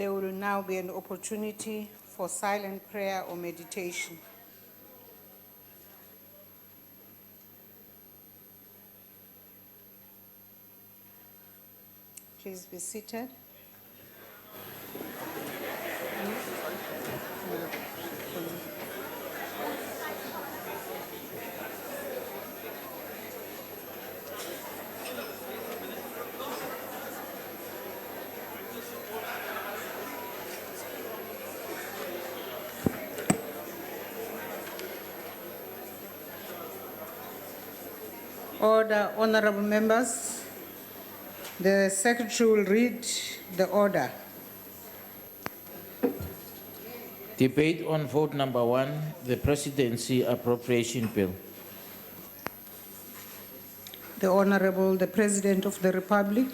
There will now be an opportunity for silent prayer or meditation. Please be seated. Order, honorable members. The secretary will read the order. Debate on vote number 1, the presidency appropriation bill. The Honorable, the President of the Republic.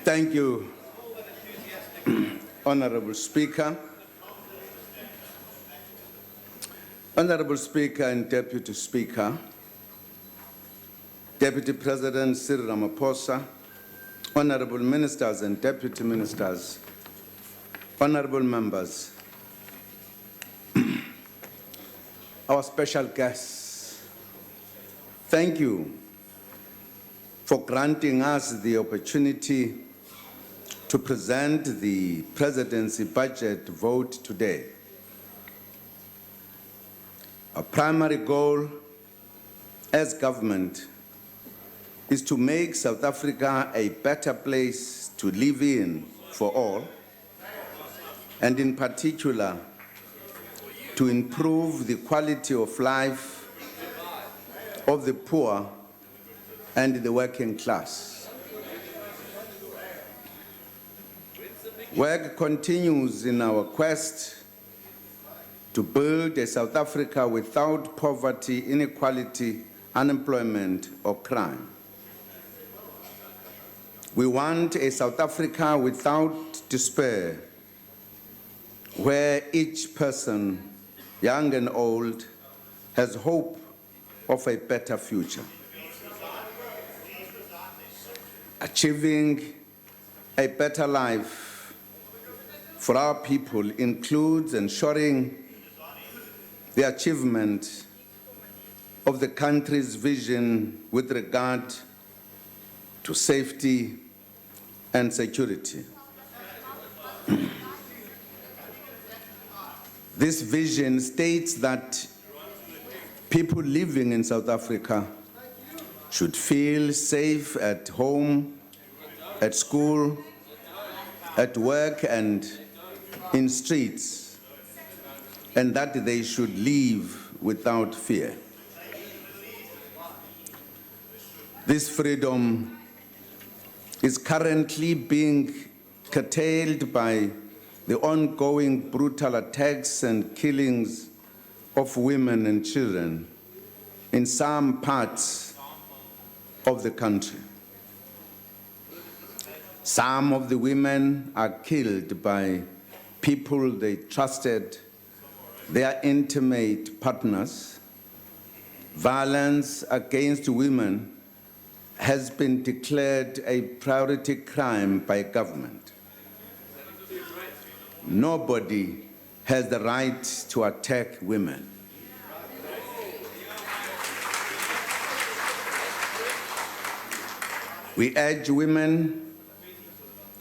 Thank you, Honorable Speaker. Honorable Speaker and Deputy Speaker, Deputy President Cyril Ramaphosa, Honorable Ministers and Deputy Ministers, Honorable Members, our special guests, thank you for granting us the opportunity to present the presidency budget vote today. Our primary goal as government is to make South Africa a better place to live in for all, and in particular, to improve the quality of life of the poor and the working class. Work continues in our quest to build a South Africa without poverty, inequality, unemployment, or crime. We want a South Africa without despair, where each person, young and old, has hope of a better future. Achieving a better life for our people includes ensuring the achievement of the country's vision with regard to safety and security. This vision states that people living in South Africa should feel safe at home, at school, at work, and in streets, and that they should live without fear. This freedom is currently being curtailed by the ongoing brutal attacks and killings of women and children in some parts of the country. Some of the women are killed by people they trusted, their intimate partners. Violence against women has been declared a priority crime by government. Nobody has the right to attack women. We urge women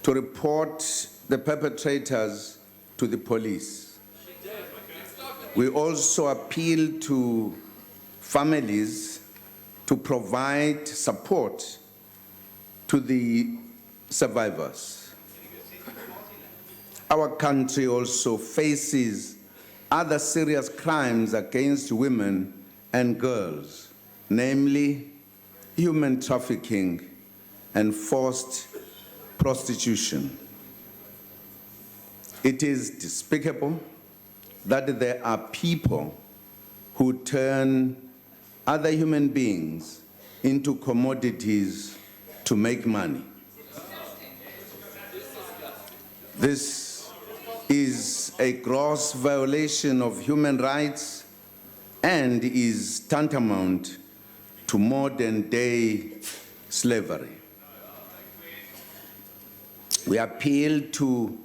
to report the perpetrators to the police. We also appeal to families to provide support to the survivors. Our country also faces other serious crimes against women and girls, namely human trafficking and forced prostitution. It is despicable that there are people who turn other human beings into commodities to make money. This is a gross violation of human rights and is tantamount to modern-day slavery. We appeal to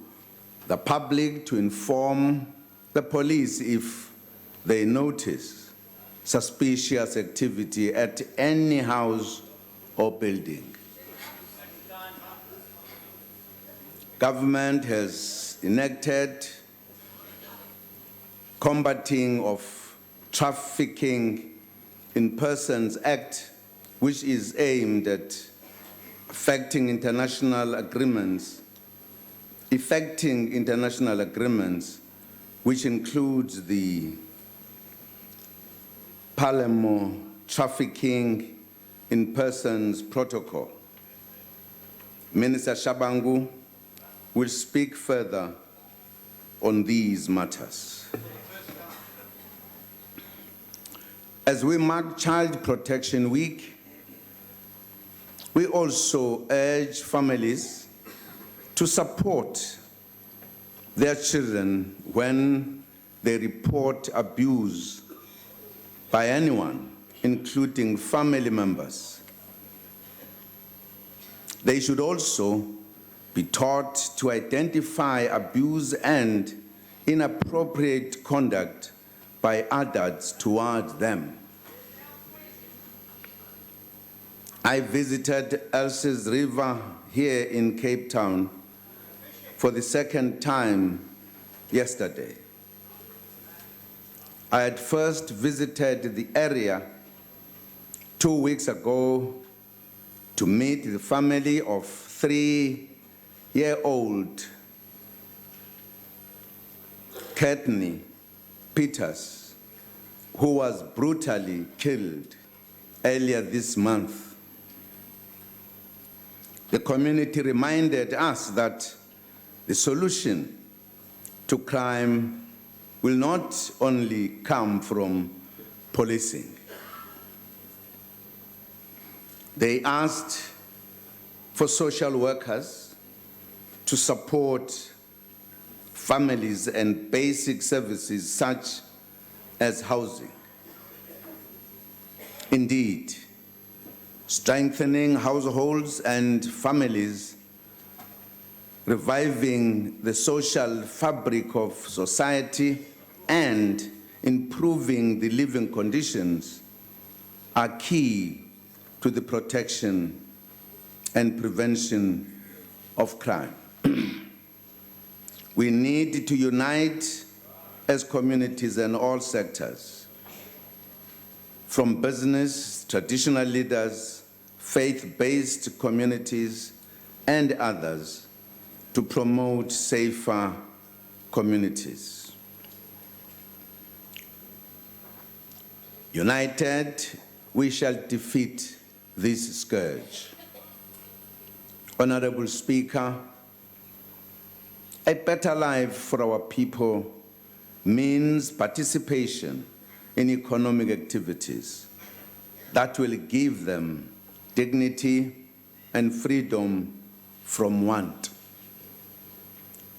the public to inform the police if they notice suspicious activity at any house or building. Government has enacted Combating of Trafficking in Persons Act, which is aimed at effecting international agreements, which includes the Palermo Trafficking in Persons Protocol. Minister Shabangu will speak further on these matters. As we mark Child Protection Week, we also urge families to support their children when they report abuse by anyone, including family members. They should also be taught to identify abuse and inappropriate conduct by adults towards them. I visited Elsa's River here in Cape Town for the second time yesterday. I had first visited the area 2 weeks ago to meet the family of 3-year-old Courtney Peters, who was brutally killed earlier this month. The community reminded us that the solution to crime will not only come from policing. They asked for social workers to support families and basic services such as housing. Indeed, strengthening households and families, reviving the social fabric of society, and improving the living conditions are key to the protection and prevention of crime. We need to unite as communities and all sectors, from business, traditional leaders, faith-based communities, and others, to promote safer communities. United, we shall defeat this scourge. Honorable Speaker, a better life for our people means participation in economic activities that will give them dignity and freedom from want.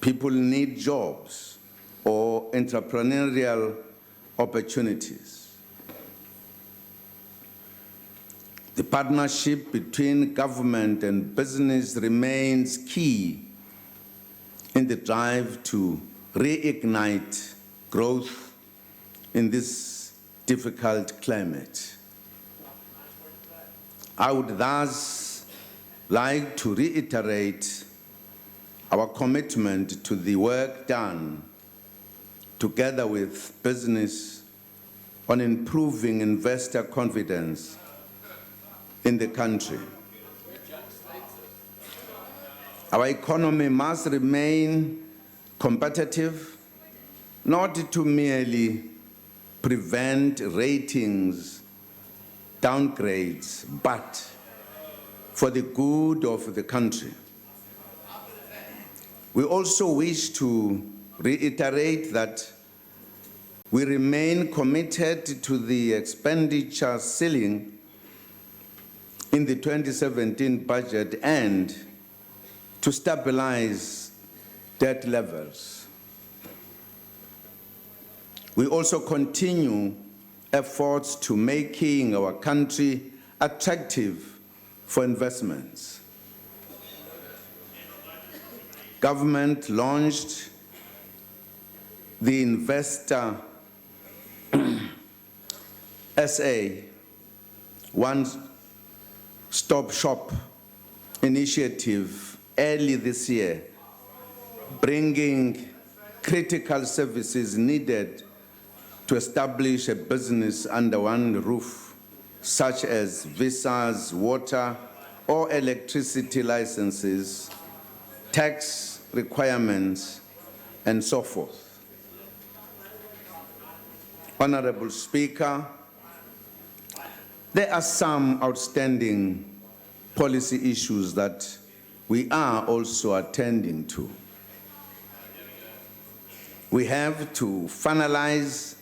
People need jobs or entrepreneurial opportunities. The partnership between government and business remains key in the drive to reignite growth in this difficult climate. I would thus like to reiterate our commitment to the work done together with business on improving investor confidence in the country. Our economy must remain competitive, not to merely prevent ratings downgrades, but for the good of the country. We also wish to reiterate that we remain committed to the expenditure ceiling in the 2017 budget and to stabilize debt levels. We also continue efforts to making our country attractive for investments. Government launched the Investor SA One-Stop Shop initiative early this year, bringing critical services needed to establish a business under one roof, such as visas, water or electricity licenses, tax requirements, and so forth. Honorable Speaker, there are some outstanding policy issues that we are also attending to. We have to finalize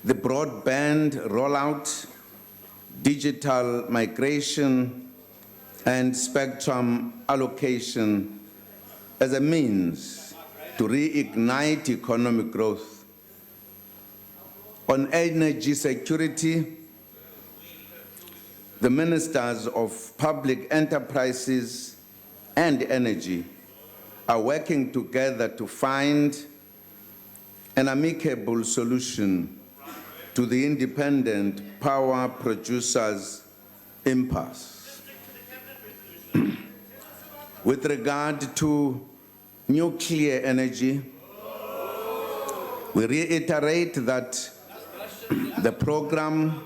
the broadband rollout, digital migration, and spectrum allocation as a means to reignite economic growth. On energy security, the ministers of public enterprises and energy are working together to find an amicable solution to the independent power producers' impasse. With regard to nuclear energy, we reiterate that the program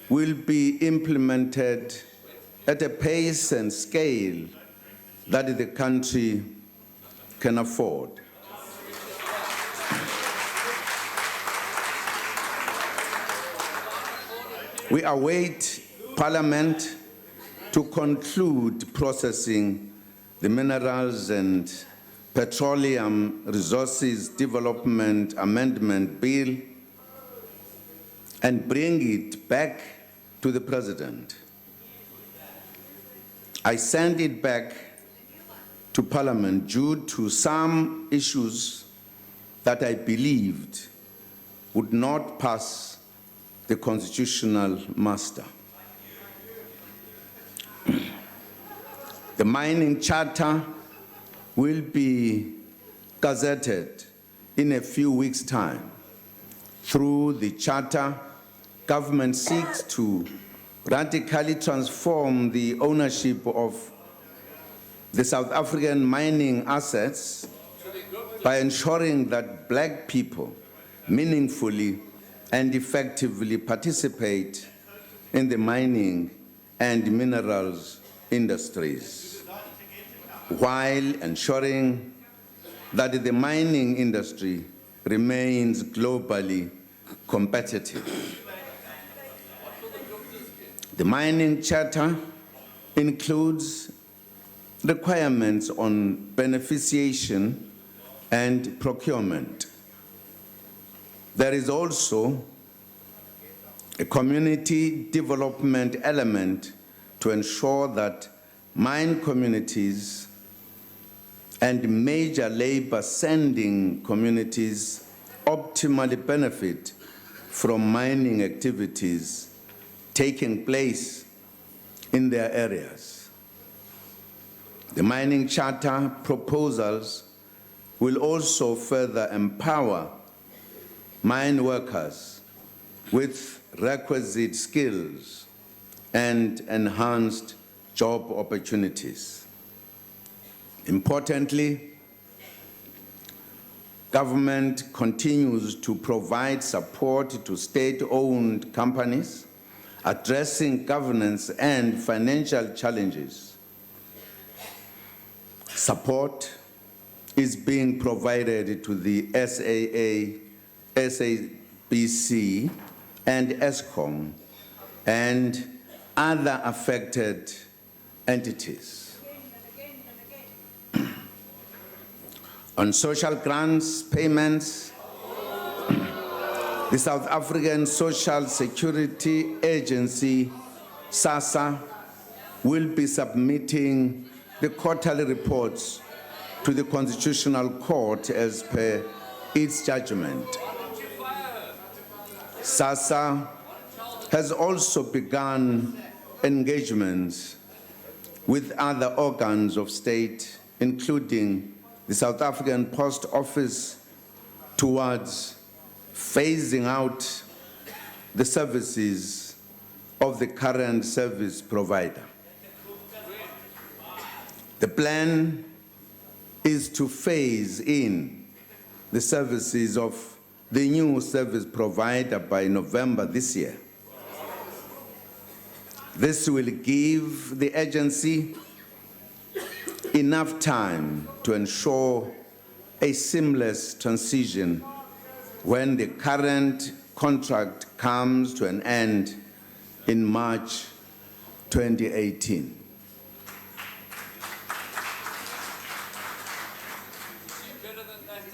will be implemented at a pace and scale that the country can afford. We await Parliament to conclude processing the Minerals and Petroleum Resources Development Amendment Bill and bring it back to the President. I send it back to Parliament due to some issues that I believed would not pass the constitutional muster. The mining charter will be gazetted in a few weeks' time. Through the charter, government seeks to radically transform the ownership of the South African mining assets by ensuring that black people meaningfully and effectively participate in the mining and minerals industries, while ensuring that the mining industry remains globally competitive. The mining charter includes requirements on beneficiation and procurement. There is also a community development element to ensure that mine communities and major labor-sending communities optimally benefit from mining activities taking place in their areas. The mining charter proposals will also further empower mine workers with requisite skills and enhanced job opportunities. Importantly, government continues to provide support to state-owned companies addressing governance and financial challenges. Support is being provided to the SAA, SABC, and ESCOM, and other affected entities. On social grants payments, the South African Social Security Agency, SASSA, will be submitting the quarterly reports to the Constitutional Court as per its judgment. SASSA has also begun engagements with other organs of state, including the South African Post Office, towards phasing out the services of the current service provider. The plan is to phase in the services of the new service provider by November this year. This will give the agency enough time to ensure a seamless transition when the current contract comes to an end in March 2018.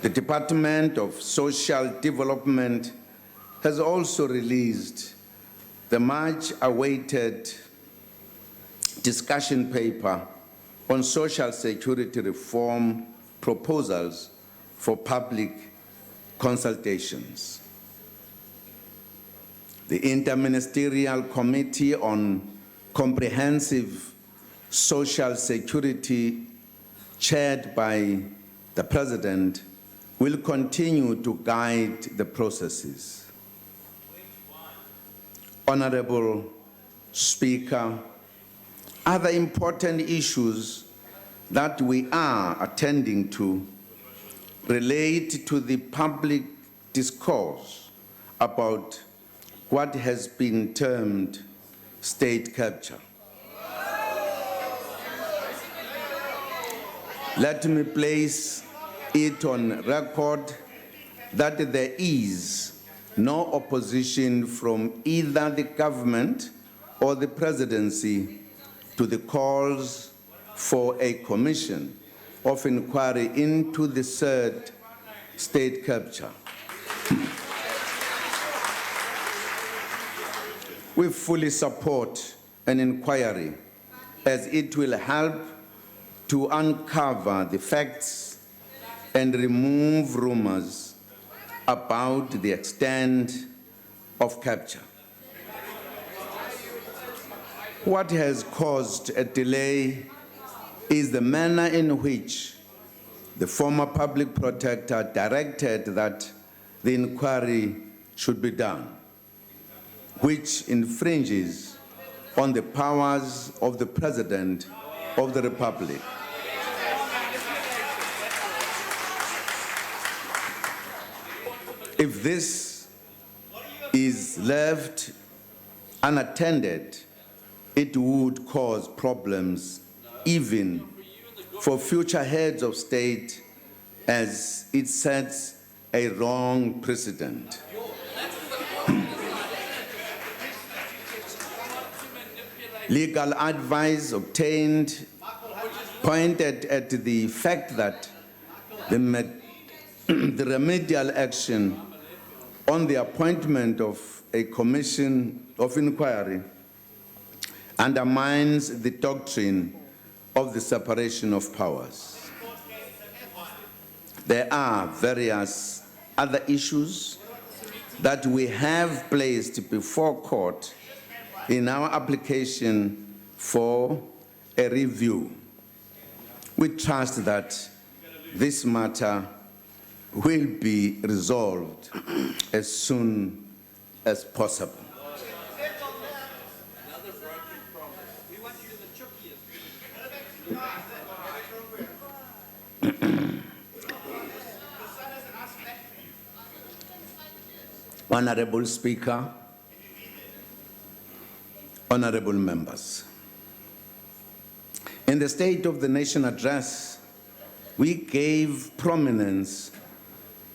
The Department of Social Development has also released the much-awaited discussion paper on social security reform proposals for public consultations. The Interministerial Committee on Comprehensive Social Security, chaired by the President, will continue to guide the processes. Honorable Speaker, other important issues that we are attending to relate to the public discourse about what has been termed state capture. Let me place it on record that there is no opposition from either the government or the presidency to the calls for a commission of inquiry into the said state capture. We fully support an inquiry as it will help to uncover the facts and remove rumors about the extent of capture. What has caused a delay is the manner in which the former public protector directed that the inquiry should be done, which infringes on the powers of the President of the Republic. If this is left unattended, it would cause problems even for future heads of state, as it sets a wrong precedent. Legal advice obtained pointed at the fact that the remedial action on the appointment of a commission of inquiry undermines the doctrine of the separation of powers. There are various other issues that we have placed before court in our application for a review. We trust that this matter will be resolved as soon as possible. Honorable Speaker, honorable members, in the State of the Nation address, we gave prominence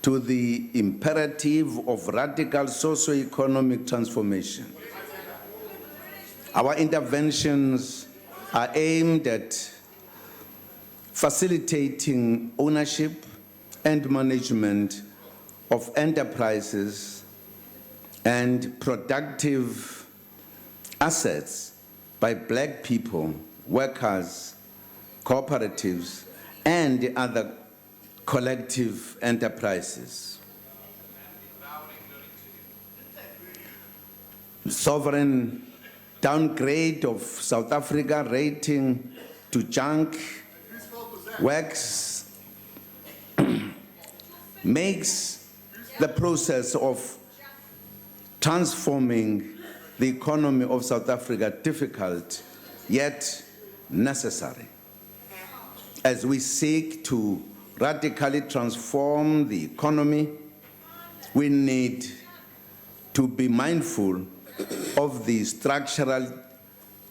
to the imperative of radical socio-economic transformation. Our interventions are aimed at facilitating ownership and management of enterprises and productive assets by Black people, workers, cooperatives, and other collective enterprises. Sovereign downgrade of South Africa rating to junk works makes the process of transforming the economy of South Africa difficult, yet necessary. As we seek to radically transform the economy, we need to be mindful of the structural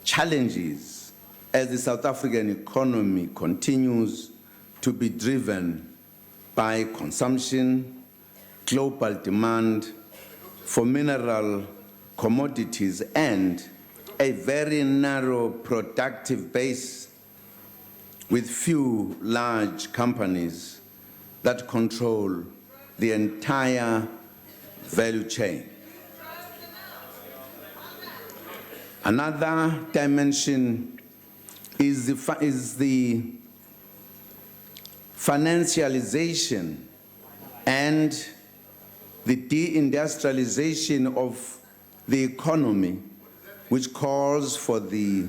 challenges as the South African economy continues to be driven by consumption, global demand for mineral commodities, and a very narrow productive base with few large companies that control the entire value chain. Another dimension is the financialization and the deindustrialization of the economy, which calls for the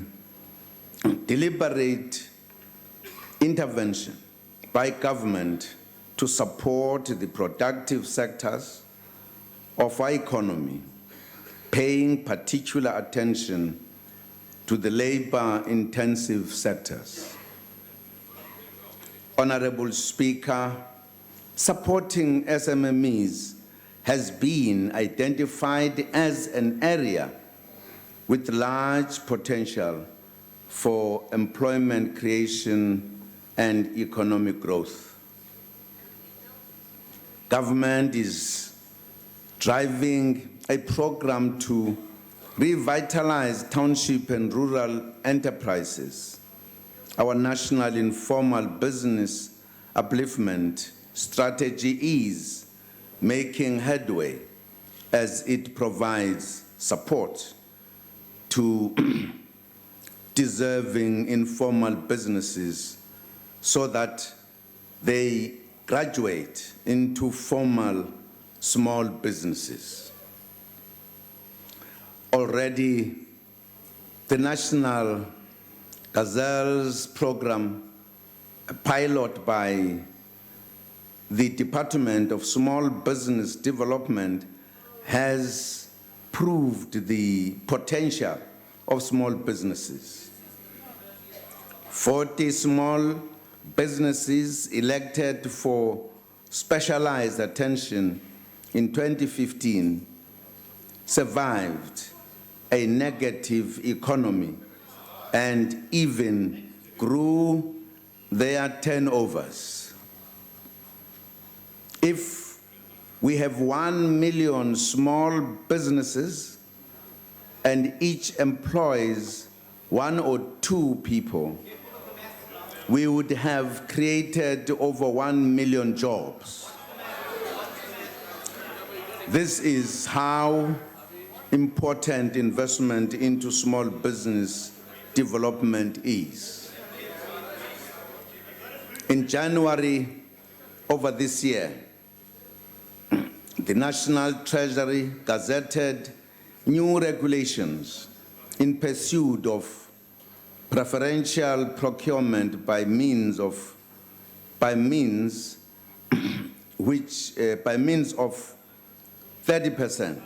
deliberate intervention by government to support the productive sectors of our economy, paying particular attention to the labor-intensive sectors. Honorable Speaker, supporting SMMEs has been identified as an area with large potential for employment creation and economic growth. Government is driving a program to revitalize township and rural enterprises. Our national informal business upliftment strategy is making headway as it provides support to deserving informal businesses so that they graduate into formal small businesses. Already, the National Gazelles program, a pilot by the Department of Small Business Development, has proved the potential of small businesses. 40 small businesses elected for specialized attention in 2015 survived a negative economy and even grew their turnovers. If we have 1 million small businesses and each employs 1 or 2 people, we would have created over 1 million jobs. This is how important investment into small business development is. In January over this year, the National Treasury gazetted new regulations in pursuit of preferential procurement by means of 30%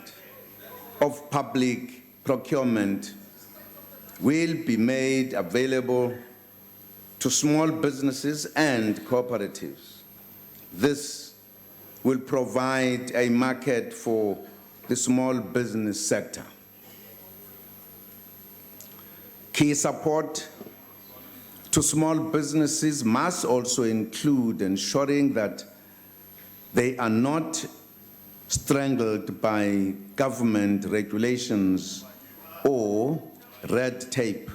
of public procurement will be made available to small businesses and cooperatives. This will provide a market for the small business sector. Key support to small businesses must also include ensuring that they are not strangled by government regulations or red tape.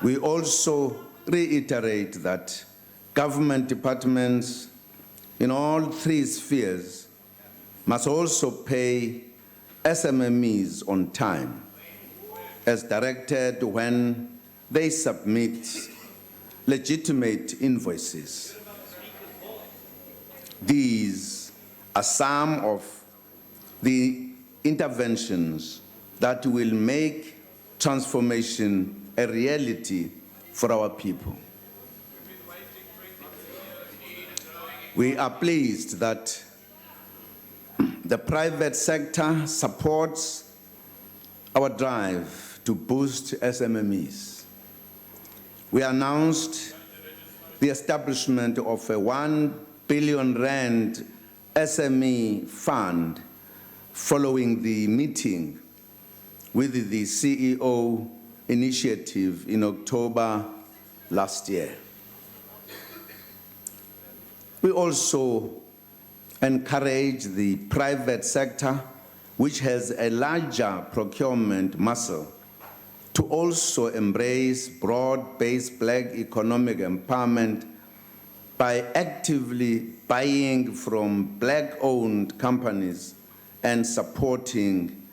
We also reiterate that government departments in all 3 spheres must also pay SMMEs on time, as directed when they submit legitimate invoices. These are some of the interventions that will make transformation a reality for our people. We are pleased that the private sector supports our drive to boost SMMEs. We announced the establishment of a 1 billion rand SME fund following the meeting with the CEO initiative in October last year. We also encourage the private sector, which has a larger procurement muscle, to also embrace broad-based Black economic empowerment by actively buying from Black-owned companies and supporting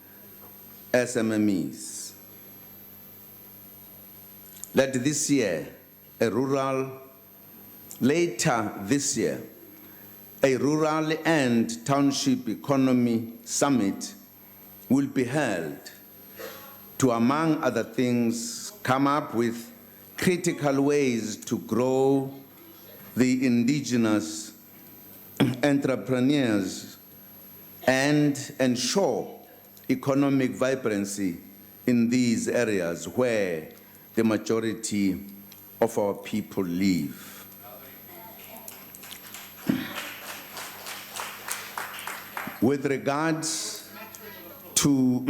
SMMEs. Later this year, a rural and township economy summit will be held to, among other things, come up with critical ways to grow the indigenous entrepreneurs and ensure economic vibrancy in these areas where the majority of our people live. With regards to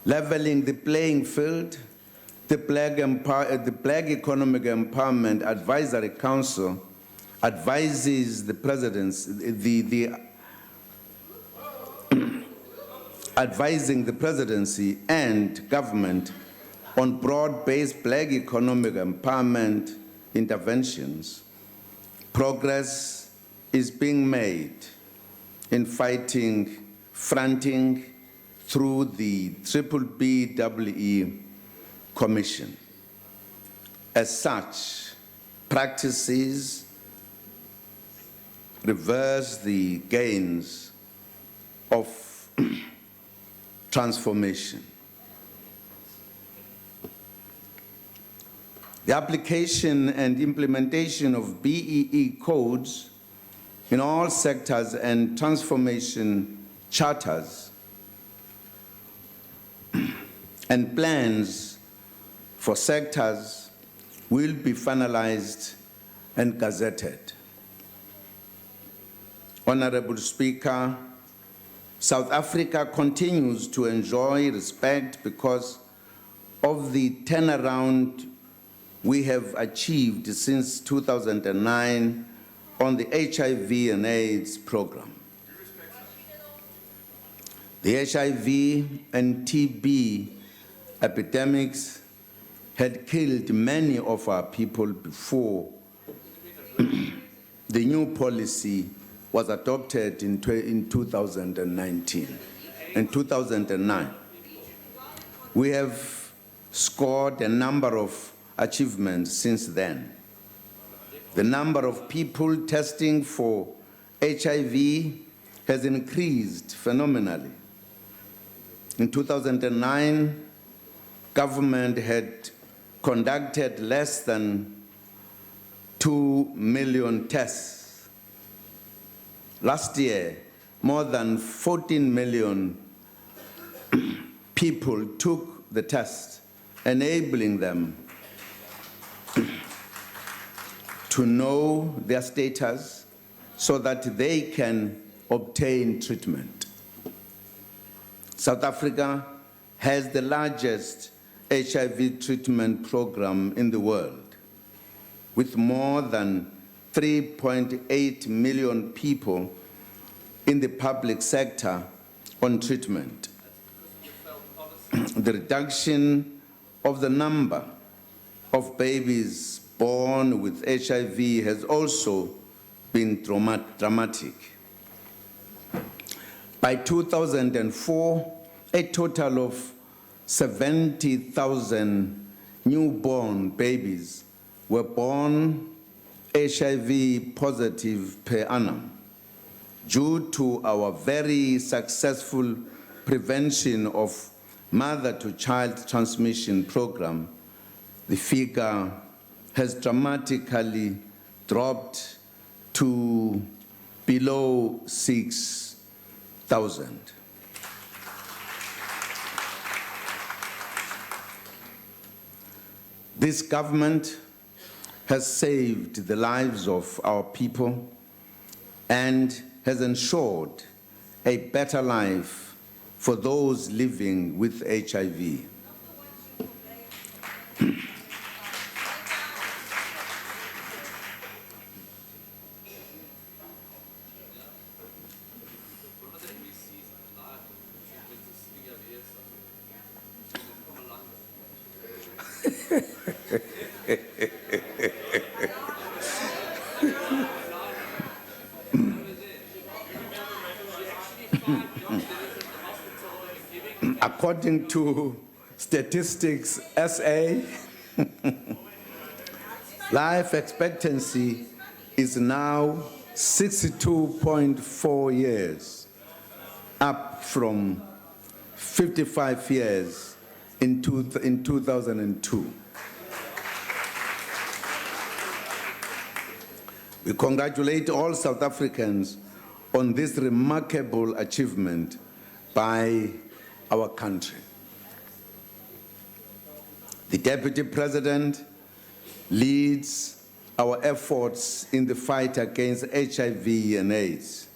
leveling the playing field, the Black Economic Empowerment Advisory Council advises the presidency, advising the presidency and government on broad-based Black economic empowerment interventions. Progress is being made in fighting fronting through the BBBEE Commission. As such, practices reverse the gains of transformation. The application and implementation of BEE codes in all sectors and transformation charters and plans for sectors will be finalized and gazetted. Honorable Speaker, South Africa continues to enjoy respect because of the turnaround we have achieved since 2009 on the HIV and AIDS program. The HIV and TB epidemics had killed many of our people before the new policy was adopted in 2019. In 2009, we have scored a number of achievements since then. The number of people testing for HIV has increased phenomenally. In 2009, government had conducted less than 2 million tests. Last year, more than 14 million people took the test, enabling them to know their status so that they can obtain treatment. South Africa has the largest HIV treatment program in the world, with more than 3.8 million people in the public sector on treatment. The reduction of the number of babies born with HIV has also been dramatic. By 2004, a total of 70,000 newborn babies were born HIV positive per annum. Due to our very successful prevention of mother-to-child transmission program, the figure has dramatically dropped to below 6,000. This government has saved the lives of our people and has ensured a better life for those living with HIV. According to Statistics SA, life expectancy is now 62.4 years, up from 55 years in 2002. We congratulate all South Africans on this remarkable achievement by our country. The Deputy President leads our efforts in the fight against HIV and AIDS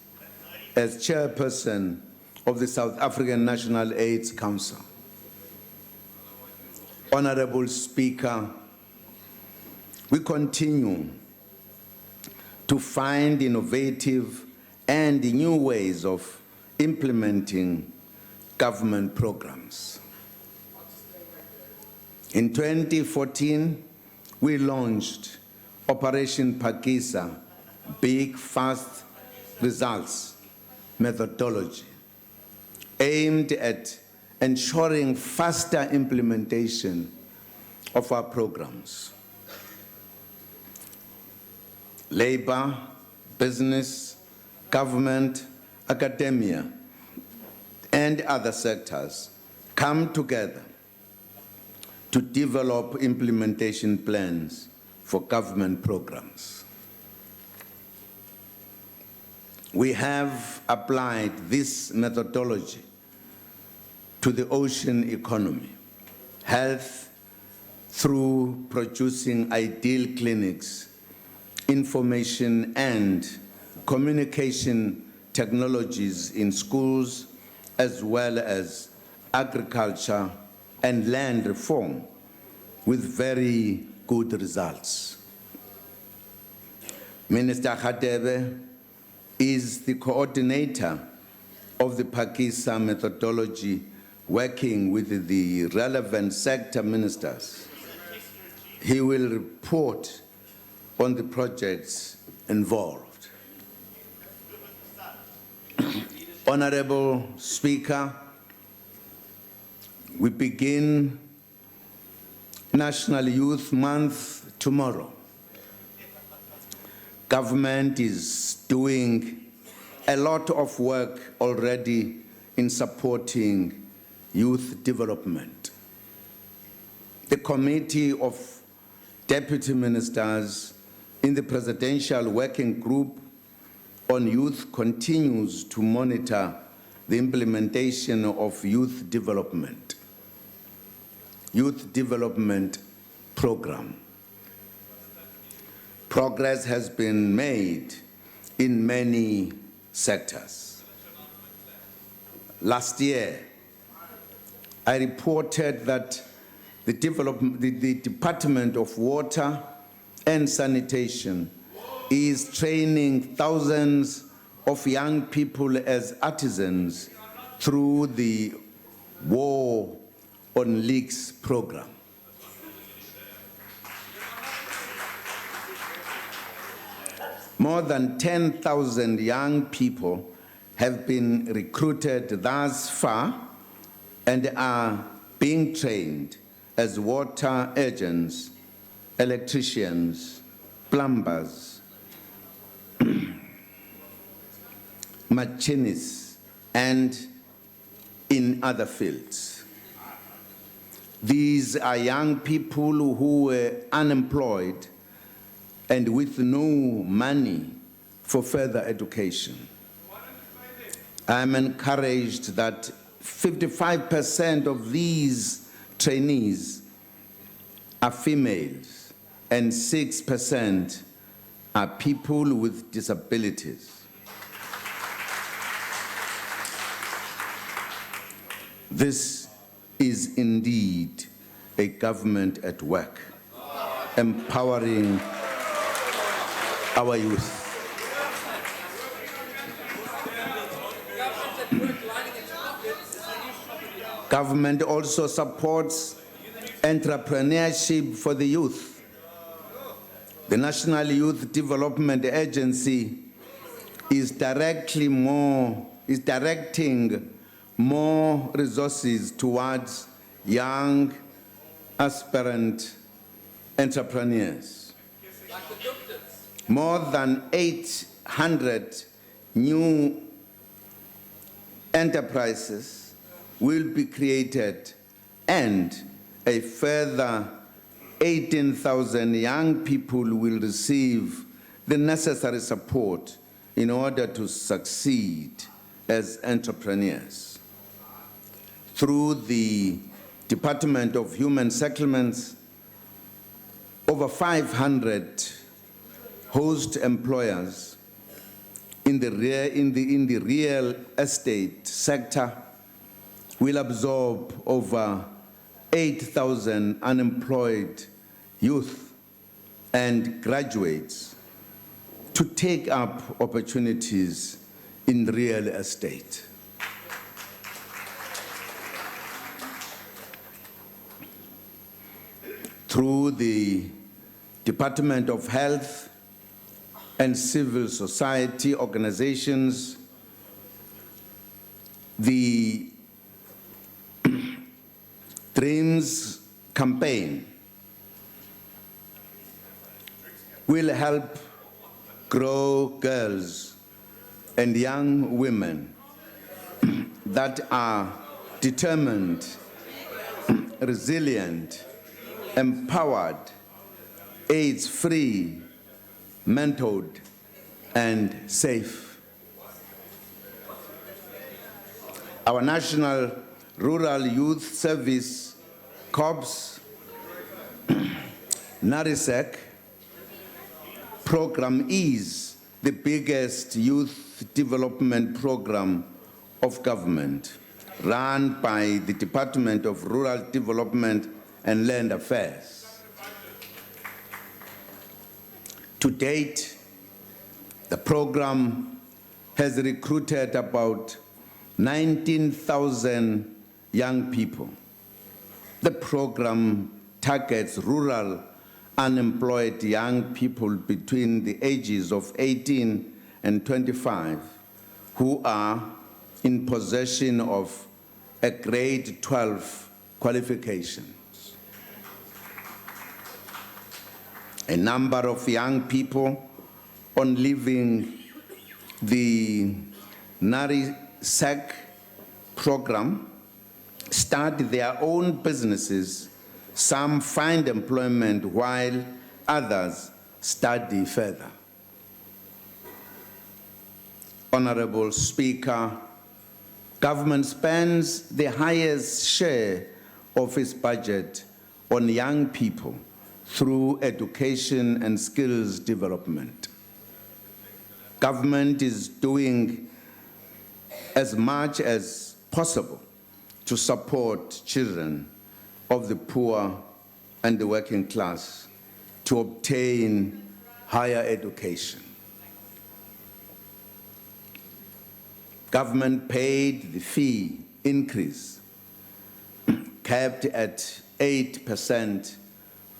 as chairperson of the South African National AIDS Council. Honorable Speaker, we continue to find innovative and new ways of implementing government programs. In 2014, we launched Operation Phakisa, Big Fast Results methodology, aimed at ensuring faster implementation of our programs. Labor, business, government, academia, and other sectors come together to develop implementation plans for government programs. We have applied this methodology to the ocean economy, health through producing ideal clinics, information and communication technologies in schools, as well as agriculture and land reform with very good results. Minister Radebe is the coordinator of the Phakisa methodology, working with the relevant sector ministers. He will report on the projects involved. Honorable Speaker, we begin National Youth Month tomorrow. Government is doing a lot of work already in supporting youth development. The Committee of Deputy Ministers in the Presidential Working Group on Youth continues to monitor the implementation of youth development program. Progress has been made in many sectors. Last year, I reported that the Department of Water and Sanitation is training thousands of young people as artisans through the War on Leaks program. More than 10,000 young people have been recruited thus far and are being trained as water agents, electricians, plumbers, machinists, and in other fields. These are young people who were unemployed and with no money for further education. I am encouraged that 55% of these trainees are females and 6% are people with disabilities. This is indeed a government at work, empowering our youth. Government also supports entrepreneurship for the youth. The National Youth Development Agency is directing more resources towards young aspirant entrepreneurs. More than 800 new enterprises will be created, and a further 18,000 young people will receive the necessary support in order to succeed as entrepreneurs. Through the Department of Human Settlements, over 500 host employers in the real estate sector will absorb over 8,000 unemployed youth and graduates to take up opportunities in real estate. Through the Department of Health and civil society organizations, the Dreams campaign will help grow girls and young women that are determined, resilient, empowered, AIDS-free, mentored, and safe. Our National Rural Youth Service Corps NARISEC program is the biggest youth development program of government, run by the Department of Rural Development and Land Affairs. To date, the program has recruited about 19,000 young people. The program targets rural unemployed young people between the ages of 18 and 25 who are in possession of a grade 12 qualification. A number of young people on leaving the NARISEC program start their own businesses. Some find employment while others study further. Honorable Speaker, government spends the highest share of its budget on young people through education and skills development. Government is doing as much as possible to support children of the poor and the working class to obtain higher education. Government paid the fee increase, capped at 8%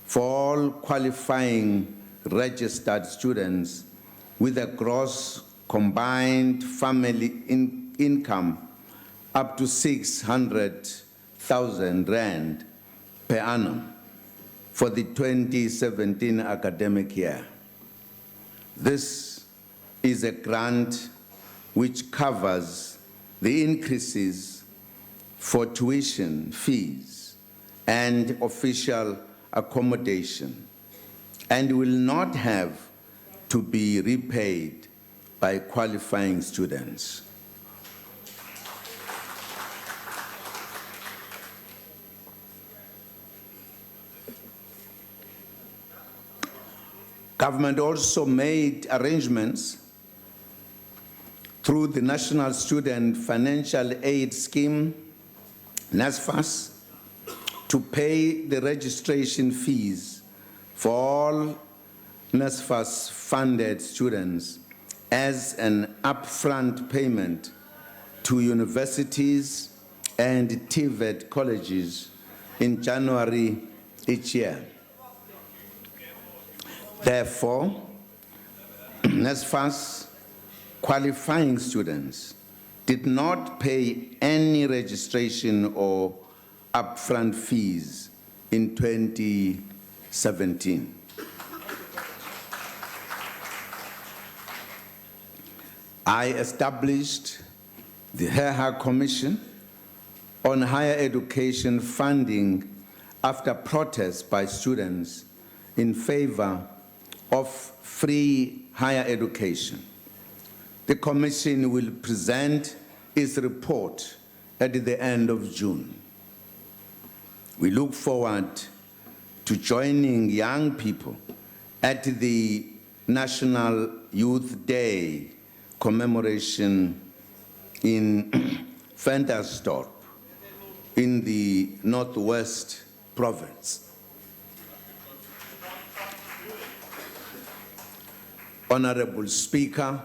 for all qualifying registered students with a gross combined family income up to 600,000 rand per annum for the 2017 academic year. This is a grant which covers the increases for tuition fees and official accommodation and will not have to be repaid by qualifying students. Government also made arrangements through the National Student Financial Aid Scheme, NSFAS, to pay the registration fees for all NSFAS-funded students as an upfront payment to universities and TVET colleges in January each year. Therefore, NSFAS qualifying students did not pay any registration or upfront fees in 2017. I established the HEHA Commission on Higher Education Funding after protests by students in favor of free higher education. The Commission will present its report at the end of June. We look forward to joining young people at the National Youth Day commemoration in Ventersdorp in the Northwest Province. Honorable Speaker,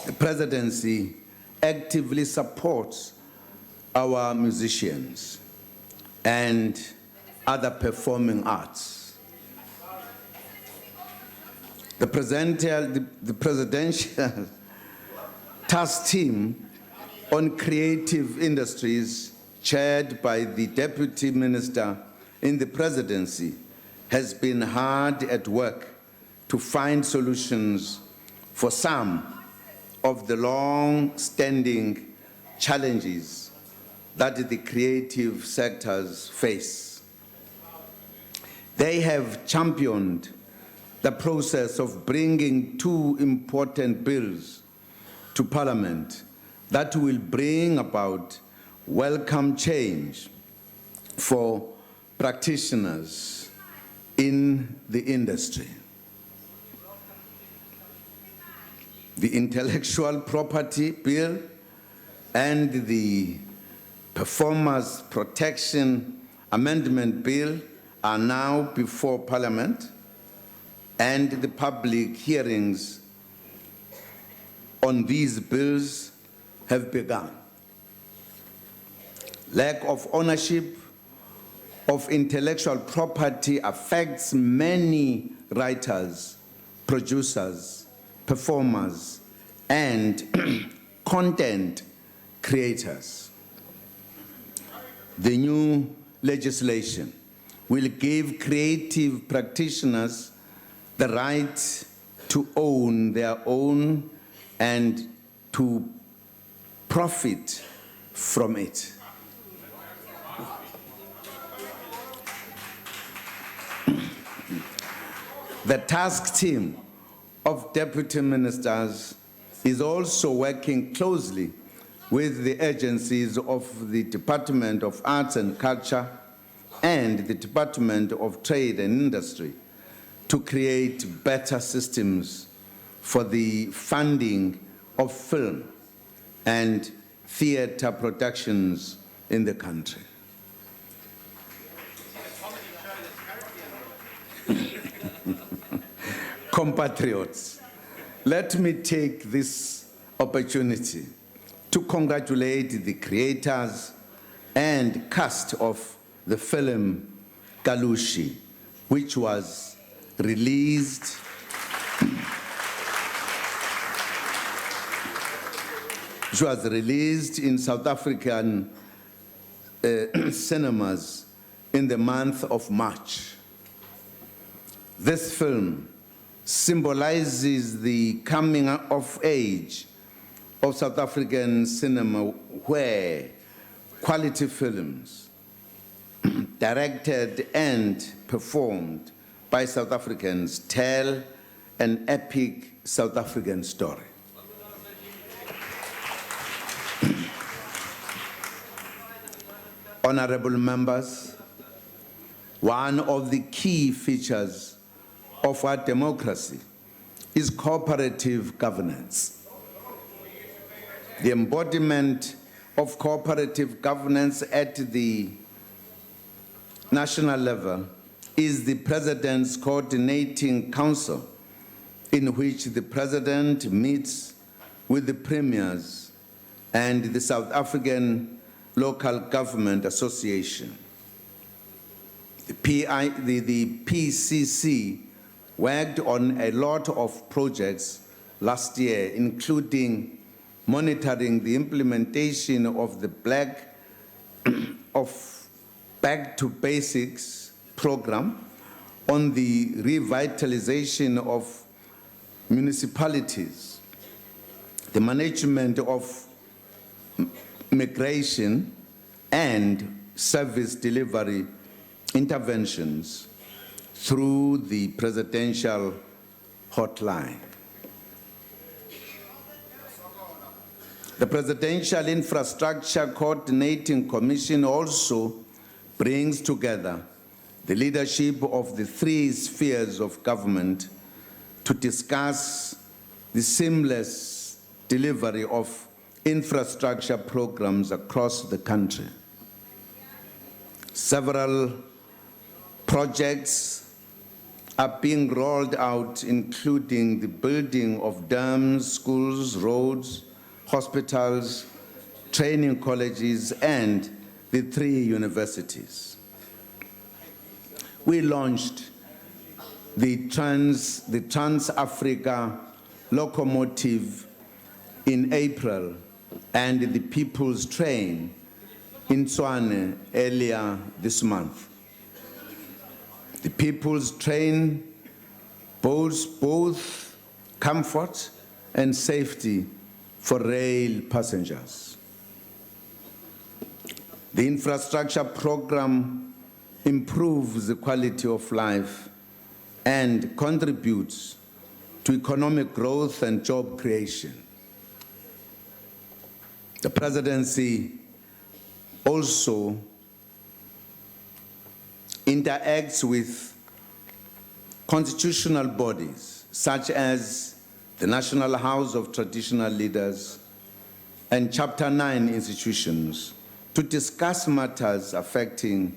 the presidency actively supports our musicians and other performing arts. The presidential task team on creative industries, chaired by the Deputy Minister in the presidency, has been hard at work to find solutions for some of the long-standing challenges that the creative sectors face. They have championed the process of bringing two important bills to Parliament that will bring about welcome change for practitioners in the industry. The Intellectual Property Bill and the Performers Protection Amendment Bill are now before Parliament, and the public hearings on these bills have begun. Lack of ownership of intellectual property affects many writers, producers, performers, and content creators. The new legislation will give creative practitioners the right to own their own and to profit from it. The task team of deputy ministers is also working closely with the agencies of the Department of Arts and Culture and the Department of Trade and Industry to create better systems for the funding of film and theater productions in the country. Compatriots, let me take this opportunity to congratulate the creators and cast of the film Kalushi, which was released in South African cinemas in the month of March. This film symbolizes the coming of age of South African cinema, where quality films directed and performed by South Africans tell an epic South African story. Honorable members, one of the key features of our democracy is cooperative governance. The embodiment of cooperative governance at the national level is the President's Coordinating Council, in which the President meets with the premiers and the South African Local Government Association. The PCC worked on a lot of projects last year, including monitoring the implementation of the Back to Basics program, on the revitalization of municipalities, the management of migration and service delivery interventions through the presidential hotline. The Presidential Infrastructure Coordinating Commission also brings together the leadership of the three spheres of government to discuss the seamless delivery of infrastructure programs across the country. Several projects are being rolled out, including the building of dams, schools, roads, hospitals, training colleges, and the 3 universities. We launched the Trans-Africa locomotive in April and the People's Train in Tshwane earlier this month. The People's Train boasts both comfort and safety for rail passengers. The infrastructure program improves the quality of life and contributes to economic growth and job creation. The presidency also interacts with constitutional bodies such as the National House of Traditional Leaders and Chapter 9 institutions to discuss matters affecting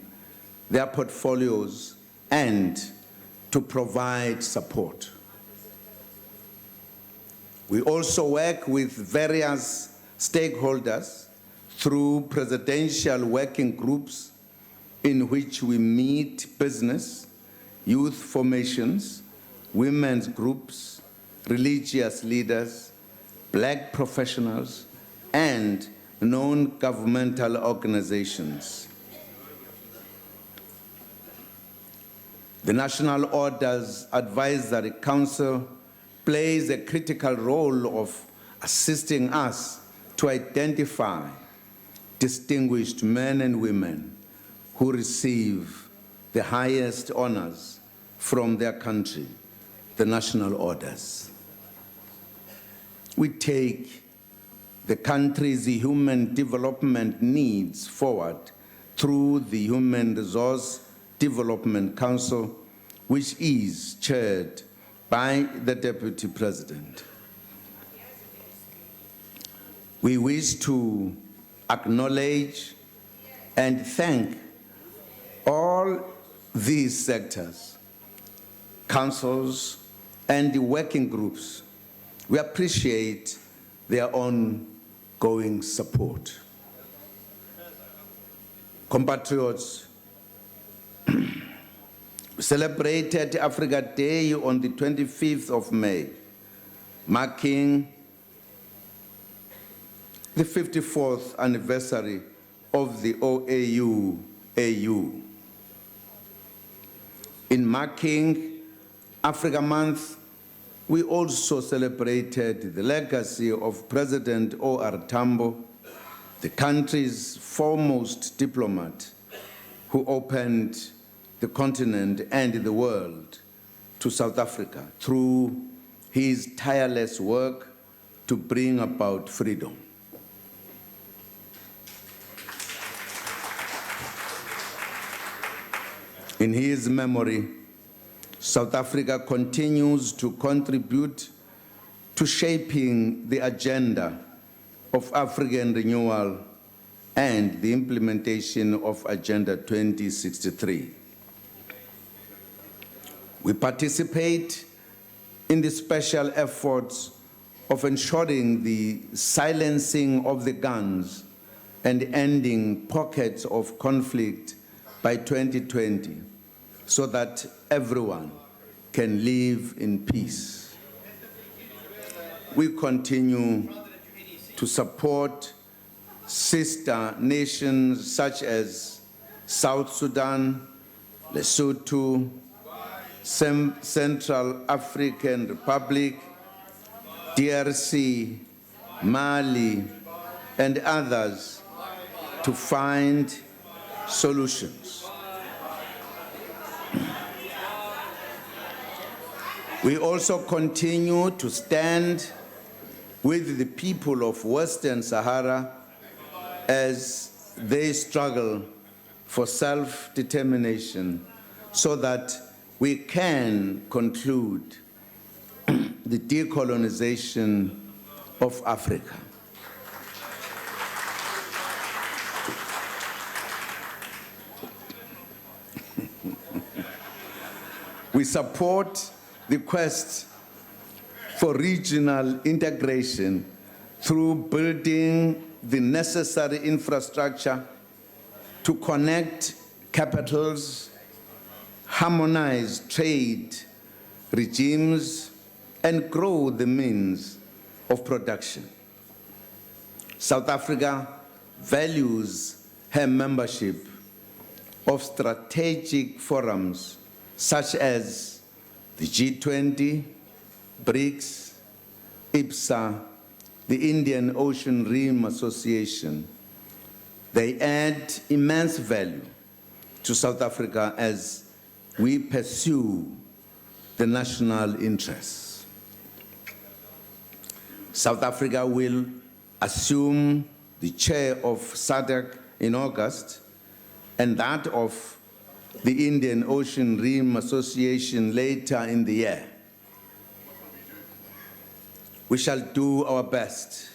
their portfolios and to provide support. We also work with various stakeholders through presidential working groups in which we meet business, youth formations, women's groups, religious leaders, black professionals, and non-governmental organizations. The National Orders Advisory Council plays a critical role of assisting us to identify distinguished men and women who receive the highest honors from their country, the National Orders. We take the country's human development needs forward through the Human Resource Development Council, which is chaired by the Deputy President. We wish to acknowledge and thank all these sectors, councils, and the working groups. We appreciate their ongoing support. Compatriots, we celebrated Africa Day on the 25th of May, marking the 54th anniversary of the OAU-AU. In marking Africa Month, we also celebrated the legacy of President O.R. Tambo, the country's foremost diplomat who opened the continent and the world to South Africa through his tireless work to bring about freedom. In his memory, South Africa continues to contribute to shaping the agenda of African renewal and the implementation of Agenda 2063. We participate in the special efforts of ensuring the silencing of the guns and ending pockets of conflict by 2020 so that everyone can live in peace. We continue to support sister nations such as South Sudan, Lesotho, Central African Republic, DRC, Mali, and others to find solutions. We also continue to stand with the people of Western Sahara as they struggle for self-determination so that we can conclude the decolonization of Africa. We support the quest for regional integration through building the necessary infrastructure to connect capitals, harmonize trade regimes, and grow the means of production. South Africa values her membership of strategic forums such as the G20, BRICS, IPSA, the Indian Ocean Rim Association. They add immense value to South Africa as we pursue the national interests. South Africa will assume the chair of SADC in August and that of the Indian Ocean Rim Association later in the year. We shall do our best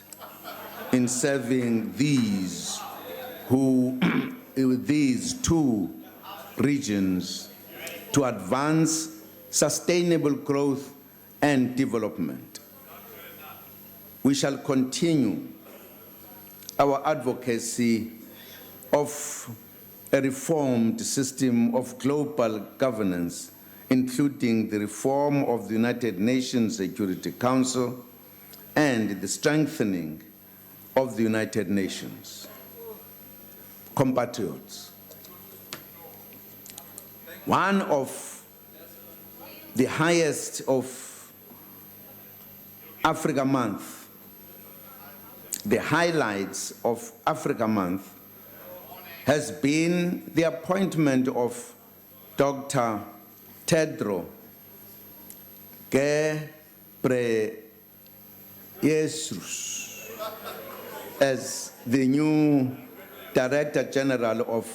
in serving these two regions to advance sustainable growth and development. We shall continue our advocacy of a reformed system of global governance, including the reform of the United Nations Security Council and the strengthening of the United Nations. Compatriots, one of the highest of Africa Month, the highlights of Africa Month has been the appointment of Dr. Tedros Ghebreyesus as the new Director General of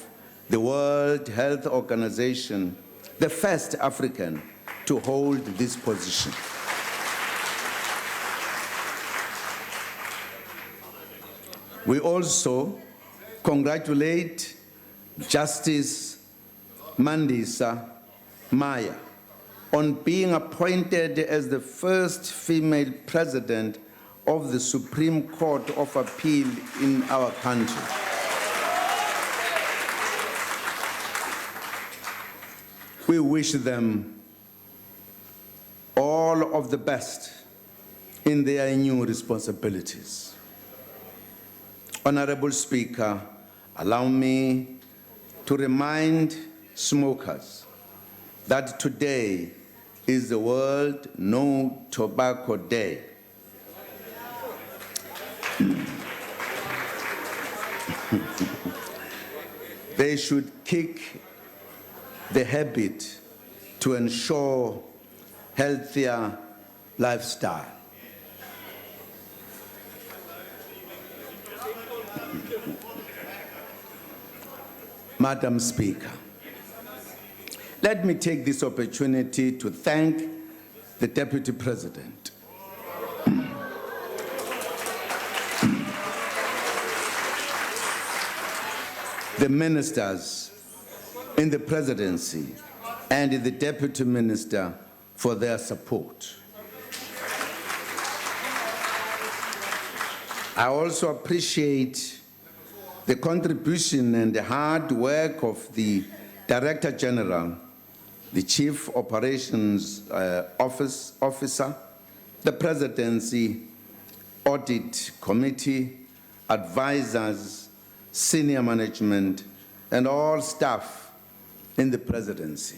the World Health Organization, the first African to hold this position. We also congratulate Justice Mandisa Maya on being appointed as the first female president of the Supreme Court of Appeal in our country. We wish them all of the best in their new responsibilities. Honorable Speaker, allow me to remind smokers that today is the World No Tobacco Day. They should kick the habit to ensure healthier lifestyle. Madam Speaker, let me take this opportunity to thank the Deputy President, the ministers in the presidency, and the Deputy Minister for their support. I also appreciate the contribution and the hard work of the Director General, the Chief Operations Officer, the Presidency, Audit Committee, advisors, senior management, and all staff in the Presidency.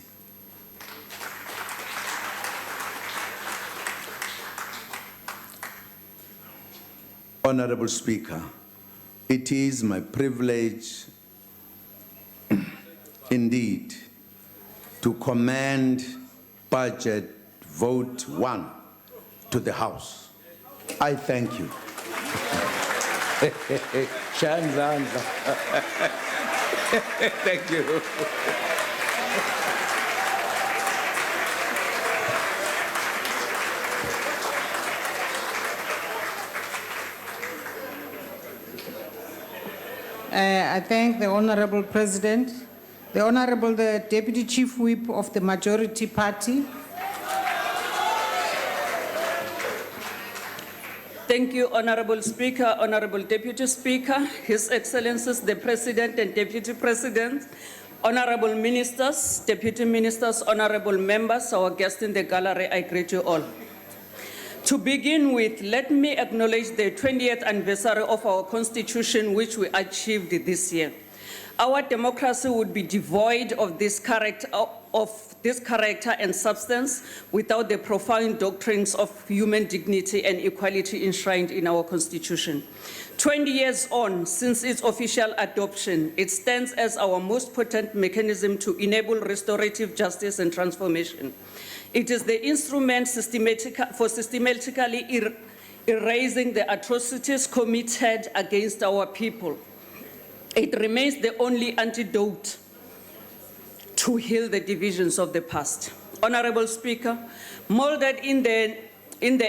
Honorable Speaker, it is my privilege indeed to commend Budget Vote 1 to the House. I thank you. Thank you. I thank the Honorable President, the Deputy Chief Whip of the Majority Party. Thank you, Honorable Speaker, Honorable Deputy Speaker, His Excellencies, the President and Deputy President, Honorable Ministers, Deputy Ministers, Honorable Members, our guests in the gallery, I greet you all. To begin with, let me acknowledge the 20th anniversary of our Constitution, which we achieved this year. Our democracy would be devoid of this character and substance without the profound doctrines of human dignity and equality enshrined in our Constitution. 20 years on, since its official adoption, it stands as our most potent mechanism to enable restorative justice and transformation. It is the instrument for systematically erasing the atrocities committed against our people. It remains the only antidote to heal the divisions of the past. Honorable Speaker, molded in the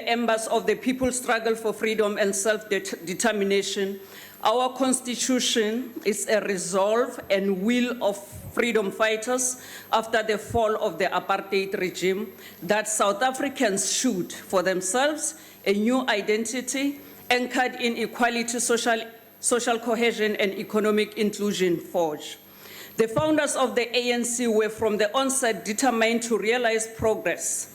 embers of the people's struggle for freedom and self-determination, our Constitution is a resolve and will of freedom fighters after the fall of the apartheid regime that South Africans should, for themselves, a new identity anchored in equality, social cohesion, and economic inclusion forge. The founders of the ANC were from the onset determined to realize progress.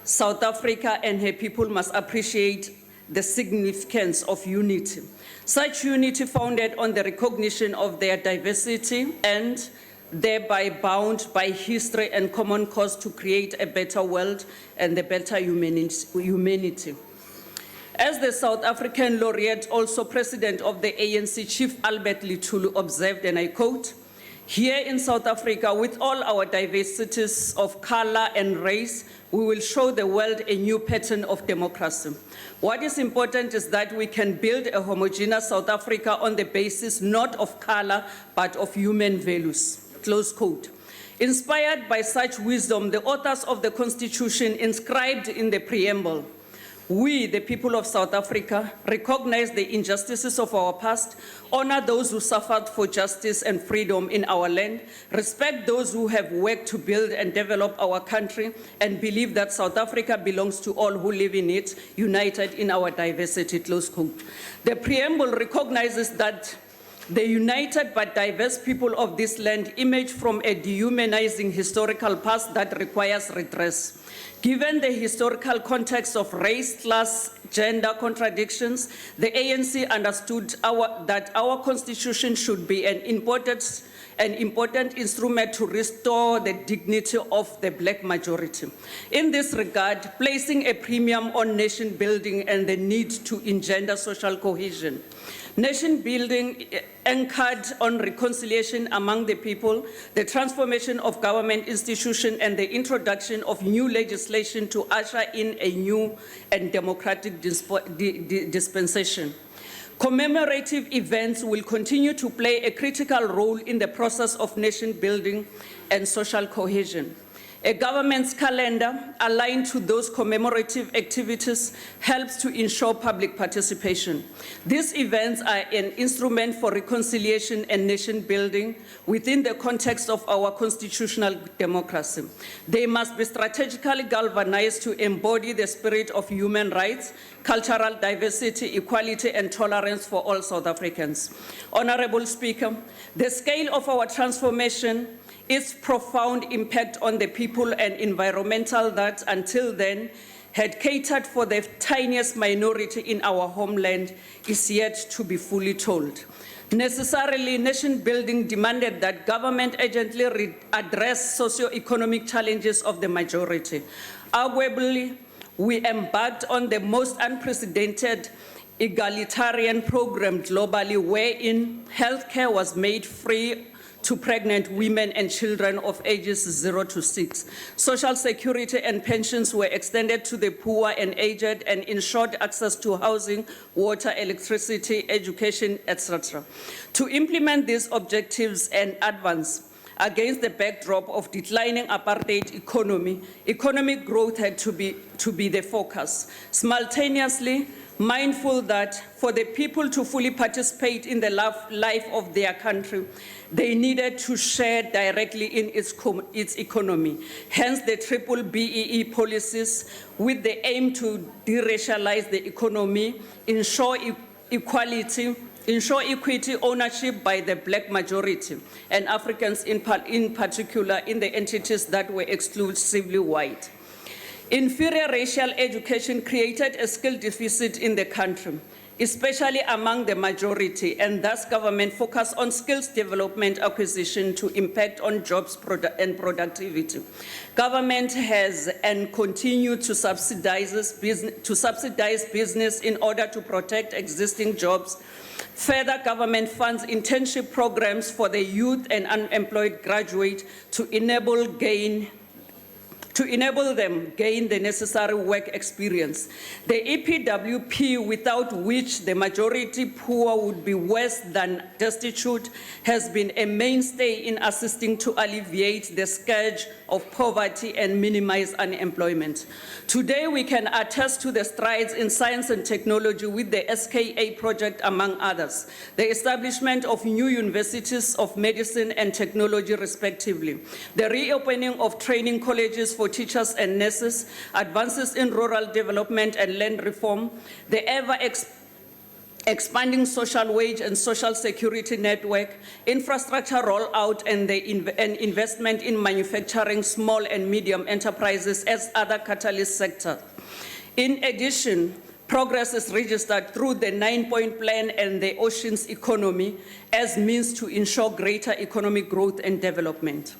South Africa and her people must appreciate the significance of unity. Such unity founded on the recognition of their diversity and thereby bound by history and common cause to create a better world and a better humanity. As the South African laureate, also president of the ANC, Chief Albert Litulu, observed, and I quote, "Here in South Africa, with all our diversities of color and race, we will show the world a new pattern of democracy. What is important is that we can build a homogeneous South Africa on the basis not of color, but of human values." Close quote. Inspired by such wisdom, the authors of the Constitution inscribed in the preamble, "We, the people of South Africa, recognize the injustices of our past, honor those who suffered for justice and freedom in our land, respect those who have worked to build and develop our country, and believe that South Africa belongs to all who live in it, united in our diversity." Close quote. The preamble recognizes that the united but diverse people of this land emerge from a dehumanizing historical past that requires redress. Given the historical context of race, class, gender contradictions, the ANC understood that our constitution should be an important instrument to restore the dignity of the black majority. In this regard, placing a premium on nation building and the need to engender social cohesion. Nation building anchored on reconciliation among the people, the transformation of government institutions, and the introduction of new legislation to usher in a new and democratic dispensation. Commemorative events will continue to play a critical role in the process of nation building and social cohesion. A government's calendar aligned to those commemorative activities helps to ensure public participation. These events are an instrument for reconciliation and nation building within the context of our constitutional democracy. They must be strategically galvanized to embody the spirit of human rights, cultural diversity, equality, and tolerance for all South Africans. Honorable Speaker, the scale of our transformation, its profound impact on the people and environmental that until then had catered for the tiniest minority in our homeland is yet to be fully told. Necessarily, nation building demanded that government urgently address socio-economic challenges of the majority. Arguably, we embarked on the most unprecedented egalitarian program globally, wherein healthcare was made free to pregnant women and children of ages 0 to 6. Social security and pensions were extended to the poor and aged and ensured access to housing, water, electricity, education, etc. To implement these objectives and advance against the backdrop of declining apartheid economy, economic growth had to be the focus. Simultaneously, mindful that for the people to fully participate in the life of their country, they needed to share directly in its economy. Hence the triple BEE policies with the aim to de-racialize the economy, ensure equality, ensure equity ownership by the black majority and Africans in particular in the entities that were exclusively white. Inferior racial education created a skill deficit in the country, especially among the majority, and thus government focused on skills development acquisition to impact on jobs and productivity. Government has and continue to subsidize business in order to protect existing jobs. Further, government funds internship programs for the youth and unemployed graduate to enable them gain the necessary work experience. The EPWP, without which the majority poor would be worse than destitute, has been a mainstay in assisting to alleviate the scourge of poverty and minimize unemployment. Today, we can attest to the strides in science and technology with the SKA project, among others, the establishment of new universities of medicine and technology, respectively, the reopening of training colleges for teachers and nurses, advances in rural development and land reform, the expanding social wage and social security network, infrastructure rollout, and investment in manufacturing, small and medium enterprises as other catalyst sectors. In addition, progress is registered through the 9-point plan and the oceans economy as means to ensure greater economic growth and development.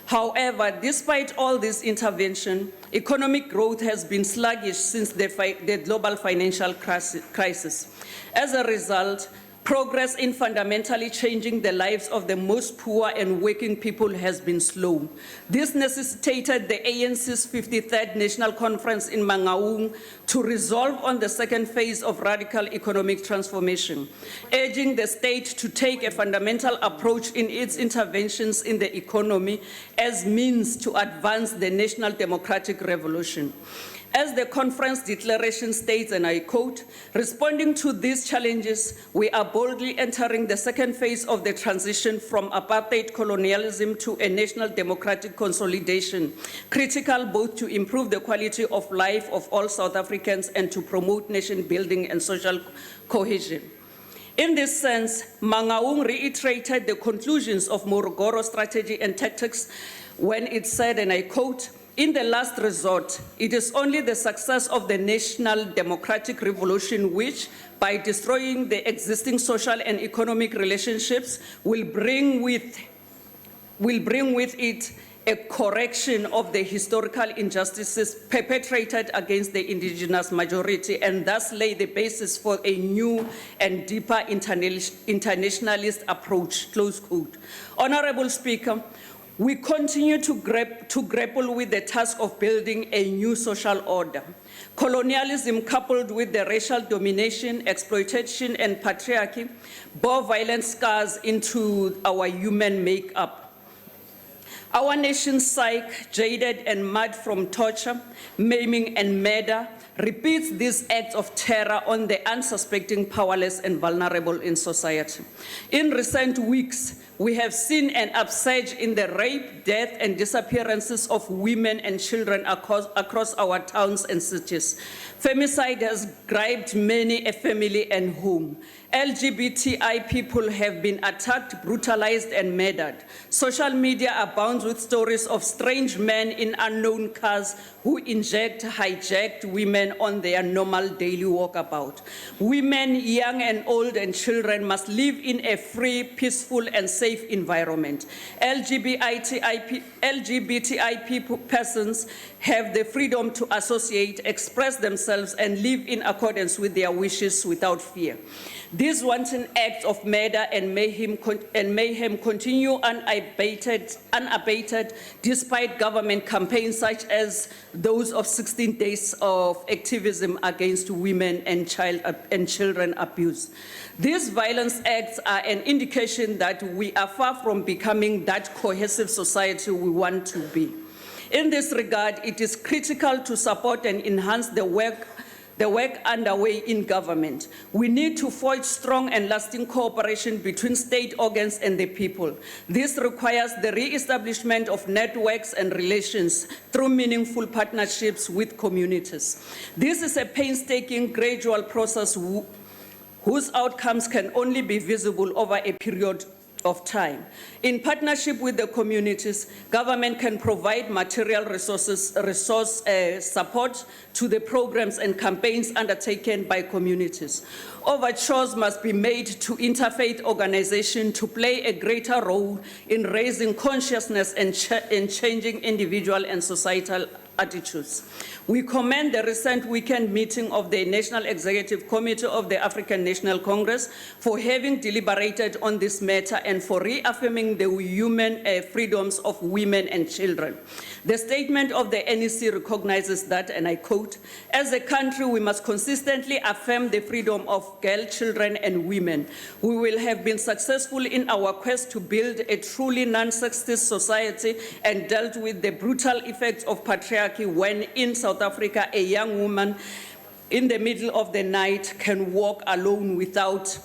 However, despite all this intervention, economic growth has been sluggish since the global financial crisis. As a result, progress in fundamentally changing the lives of the most poor and working people has been slow. This necessitated the ANC's 53rd National Conference in Mangaung to resolve on the second phase of radical economic transformation, urging the state to take a fundamental approach in its interventions in the economy as means to advance the national democratic revolution. As the conference declaration states, and I quote, responding to these challenges, we are boldly entering the second phase of the transition from apartheid colonialism to a national democratic consolidation, critical both to improve the quality of life of all South Africans and to promote nation building and social cohesion. In this sense, Mangaung reiterated the conclusions of Morogoro's strategy and tactics when it said, and I quote, In the last resort, it is only the success of the national democratic revolution which, by destroying the existing social and economic relationships, will bring with it a correction of the historical injustices perpetrated against the indigenous majority and thus lay the basis for a new and deeper internationalist approach, close quote. Honorable Speaker, we continue to grapple with the task of building a new social order. Colonialism coupled with the racial domination, exploitation, and patriarchy bore violent scars into our human makeup. Our nation's psyche, jaded and marred from torture, maiming, and murder, repeats these acts of terror on the unsuspecting, powerless, and vulnerable in society. In recent weeks, we have seen an upsurge in the rape, death, and disappearances of women and children across our towns and cities. Femicide has gripped many a family and home. LGBTI people have been attacked, brutalized, and murdered. Social media abounds with stories of strange men in unknown cars who hijacked women on their normal daily walkabout. Women, young and old, and children must live in a free, peaceful, and safe environment. LGBTI persons have the freedom to associate, express themselves, and live in accordance with their wishes without fear. These wanton acts of murder and mayhem continue unabated despite government campaigns such as those of 16 days of activism against women and children abuse. These violence acts are an indication that we are far from becoming that cohesive society we want to be. In this regard, it is critical to support and enhance the work underway in government. We need to forge strong and lasting cooperation between state organs and the people. This requires the re-establishment of networks and relations through meaningful partnerships with communities. This is a painstaking, gradual process whose outcomes can only be visible over a period of time. In partnership with the communities, government can provide material resource support to the programs and campaigns undertaken by communities. Overtures must be made to interfaith organizations to play a greater role in raising consciousness and changing individual and societal attitudes. We commend the recent weekend meeting of the National Executive Committee of the African National Congress for having deliberated on this matter and for reaffirming the human freedoms of women and children. The statement of the NEC recognizes that, and I quote, "As a country, we must consistently affirm the freedom of girls, children, and women. We will have been successful in our quest to build a truly non-sexist society and dealt with the brutal effects of patriarchy when in South Africa, a young woman in the middle of the night can walk alone without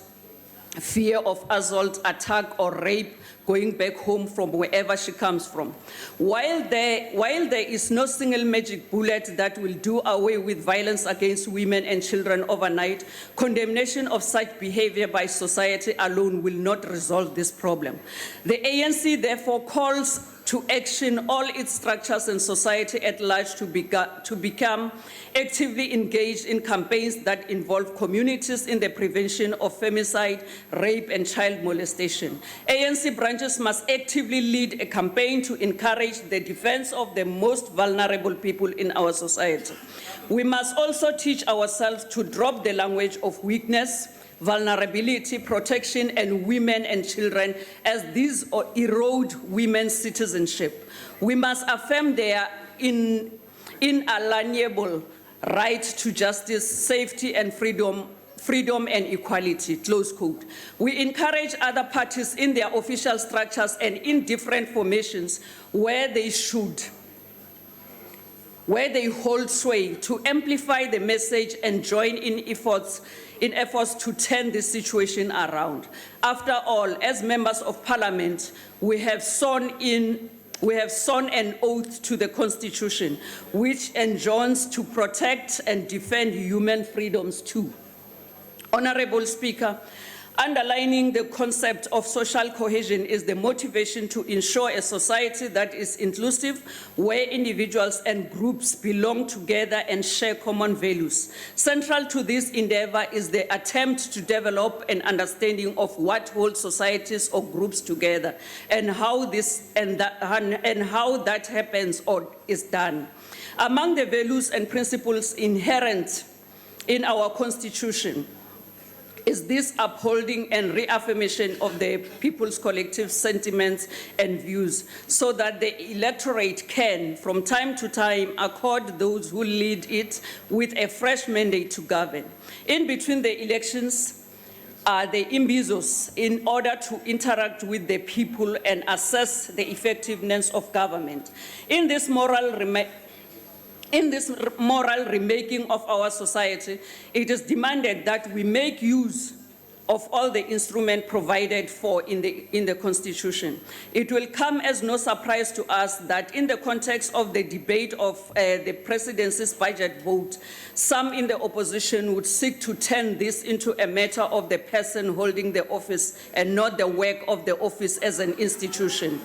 fear of assault, attack, or rape going back home from wherever she comes from. While there is no single magic bullet that will do away with violence against women and children overnight, condemnation of such behavior by society alone will not resolve this problem. The ANC therefore calls to action all its structures and society at large to become actively engaged in campaigns that involve communities in the prevention of femicide, rape, and child molestation. ANC branches must actively lead a campaign to encourage the defense of the most vulnerable people in our society. We must also teach ourselves to drop the language of weakness, vulnerability, protection, and women and children, as these erode women's citizenship. We must affirm their inalienable right to justice, safety, and freedom and equality, close quote. We encourage other parties in their official structures and in different formations where they hold sway to amplify the message and join in efforts to turn this situation around. After all, as members of parliament, we have sworn an oath to the Constitution, which enjoins to protect and defend human freedoms too. Honorable Speaker, Underlining the concept of social cohesion is the motivation to ensure a society that is inclusive, where individuals and groups belong together and share common values. Central to this endeavor is the attempt to develop an understanding of what holds societies or groups together and how that happens or is done. Among the values and principles inherent in our Constitution is this upholding and reaffirmation of the people's collective sentiments and views, so that the electorate can, from time to time, accord those who lead it with a fresh mandate to govern. In between the elections are the imbizos, in order to interact with the people and assess the effectiveness of government. In this moral remaking of our society, it is demanded that we make use of all the instruments provided for in the Constitution. It will come as no surprise to us that in the context of the debate of the presidency's budget vote, some in the opposition would seek to turn this into a matter of the person holding the office and not the work of the office as an institution.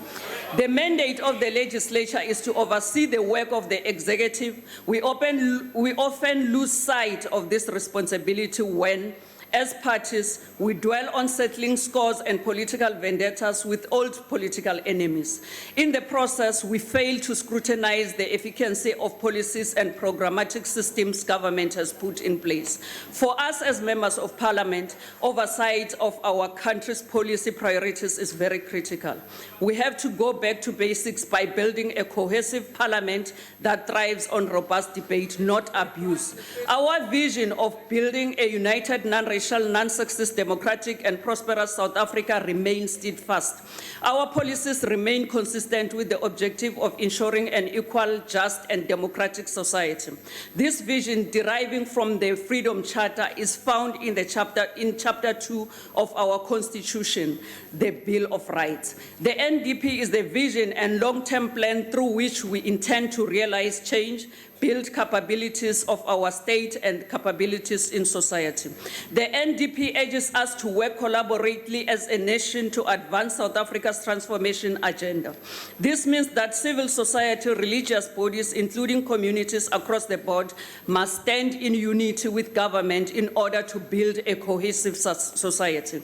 The mandate of the legislature is to oversee the work of the executive. We often lose sight of this responsibility when, as parties, we dwell on settling scores and political vendettas with old political enemies. In the process, we fail to scrutinize the efficacy of policies and programmatic systems government has put in place. For us as members of parliament, oversight of our country's policy priorities is very critical. We have to go back to basics by building a cohesive parliament that thrives on robust debate, not abuse. Our vision of building a united, non-racial, non-sexist, democratic and prosperous South Africa remains steadfast. Our policies remain consistent with the objective of ensuring an equal, just and democratic society. This vision, deriving from the Freedom Charter, is found in chapter 2 of our Constitution, the Bill of Rights. The NDP is the vision and long-term plan through which we intend to realize change, build capabilities of our state and capabilities in society. The NDP urges us to work collaboratively as a nation to advance South Africa's transformation agenda. This means that civil society, religious bodies, including communities across the board, must stand in unity with government in order to build a cohesive society.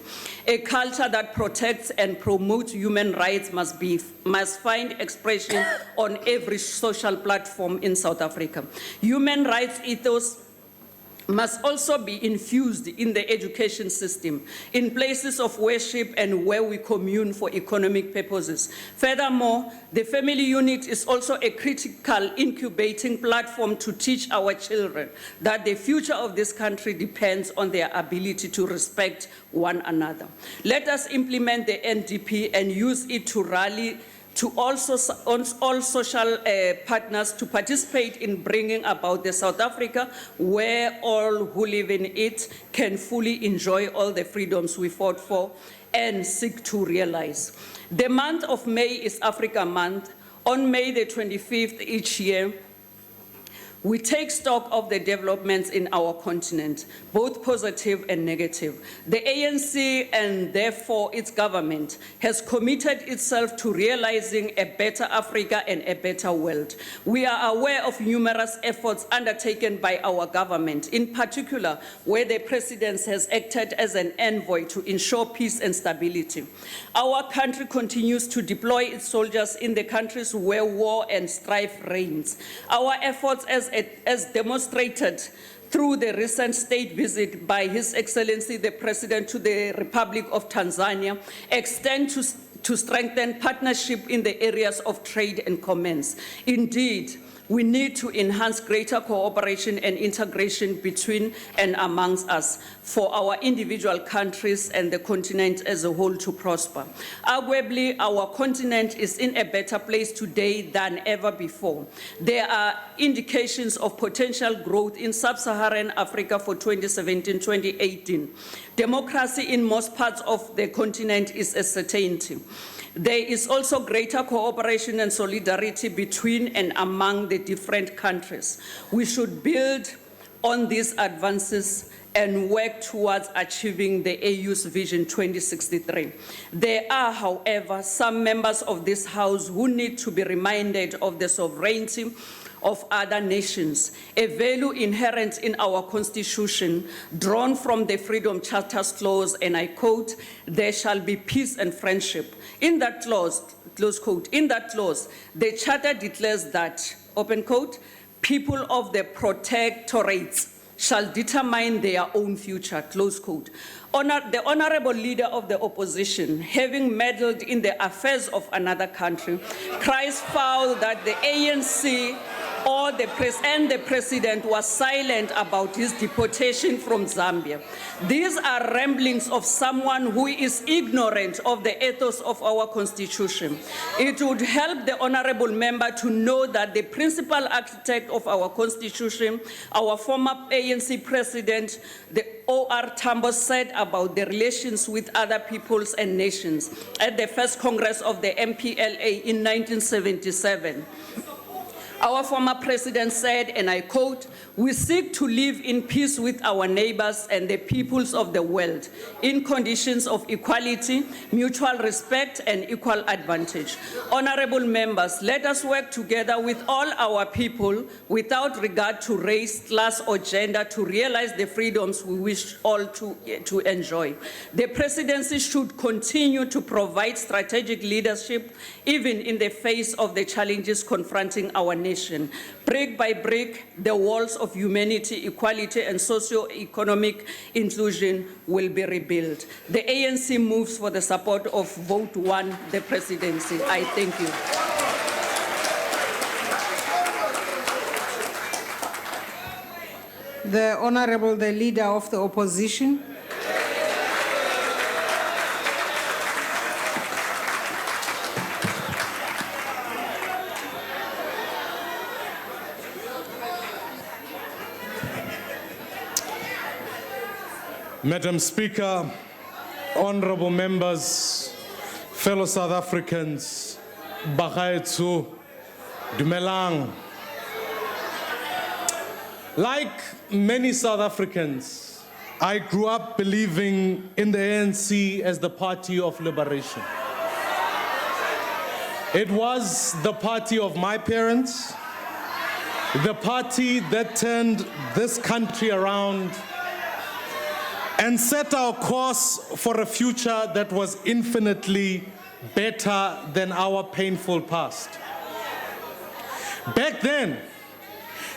A culture that protects and promotes human rights must find expression on every social platform in South Africa. Human rights ethos must also be infused in the education system, in places of worship and where we commune for economic purposes. Furthermore, the family unit is also a critical incubating platform to teach our children that the future of this country depends on their ability to respect one another. Let us implement the NDP and use it to rally to all social partners to participate in bringing about the South Africa where all who live in it can fully enjoy all the freedoms we fought for and seek to realize. The month of May is Africa Month. On May the 25th each year, we take stock of the developments in our continent, both positive and negative. The ANC, and therefore its government, has committed itself to realizing a better Africa and a better world. We are aware of numerous efforts undertaken by our government, in particular where the President has acted as an envoy to ensure peace and stability. Our country continues to deploy its soldiers in the countries where war and strife reigns. Our efforts, as demonstrated through the recent state visit by His Excellency the President to the Republic of Tanzania, extend to strengthen partnership in the areas of trade and commerce. Indeed, we need to enhance greater cooperation and integration between and amongst us for our individual countries and the continent as a whole to prosper. Arguably, our continent is in a better place today than ever before. There are indications of potential growth in sub-Saharan Africa for 2017-2018. Democracy in most parts of the continent is a certainty. There is also greater cooperation and solidarity between and among the different countries. We should build on these advances and work towards achieving the AU's Vision 2063. There are, however, some members of this House who need to be reminded of the sovereignty of other nations, a value inherent in our Constitution, drawn from the Freedom Charter's clause, and I quote, "There shall be peace and friendship." In that clause, close quote, in that clause, the Charter declares that, open quote, "people of the protectorates shall determine their own future," close quote. The honorable leader of the opposition, having meddled in the affairs of another country, cries foul that the ANC or the president was silent about his deportation from Zambia. These are ramblings of someone who is ignorant of the ethos of our Constitution. It would help the honorable member to know that the principal architect of our Constitution, our former ANC president, the O.R. Tambo, said about the relations with other peoples and nations at the first Congress of the MPLA in 1977. Our former president said, and I quote, "We seek to live in peace with our neighbors and the peoples of the world in conditions of equality, mutual respect, and equal advantage." Honorable members, let us work together with all our people without regard to race, class, or gender to realize the freedoms we wish all to enjoy. The presidency should continue to provide strategic leadership even in the face of the challenges confronting our nation. Brick by brick, the walls of humanity, equality, and socio-economic inclusion will be rebuilt. The ANC moves for the support of vote 1, the presidency. I thank you. The Honorable, the Leader of the Opposition. Madam Speaker, honorable members, fellow South Africans, Bagaetsu, Dumelang. Like many South Africans, I grew up believing in the ANC as the party of liberation. It was the party of my parents, the party that turned this country around and set our course for a future that was infinitely better than our painful past. Back then,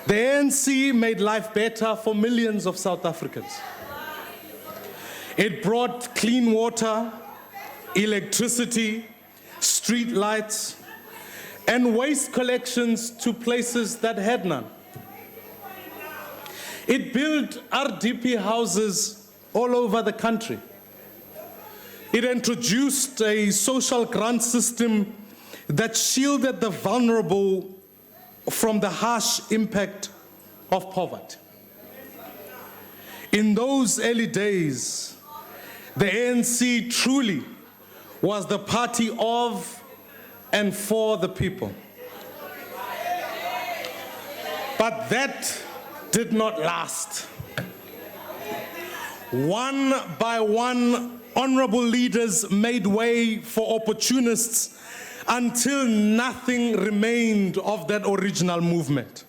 the ANC made life better for millions of South Africans. It brought clean water, electricity, street lights, and waste collections to places that had none. It built RDP houses all over the country. It introduced a social grant system that shielded the vulnerable from the harsh impact of poverty. In those early days, the ANC truly was the party of and for the people. But that did not last. One by one, honorable leaders made way for opportunists until nothing remained of that original movement.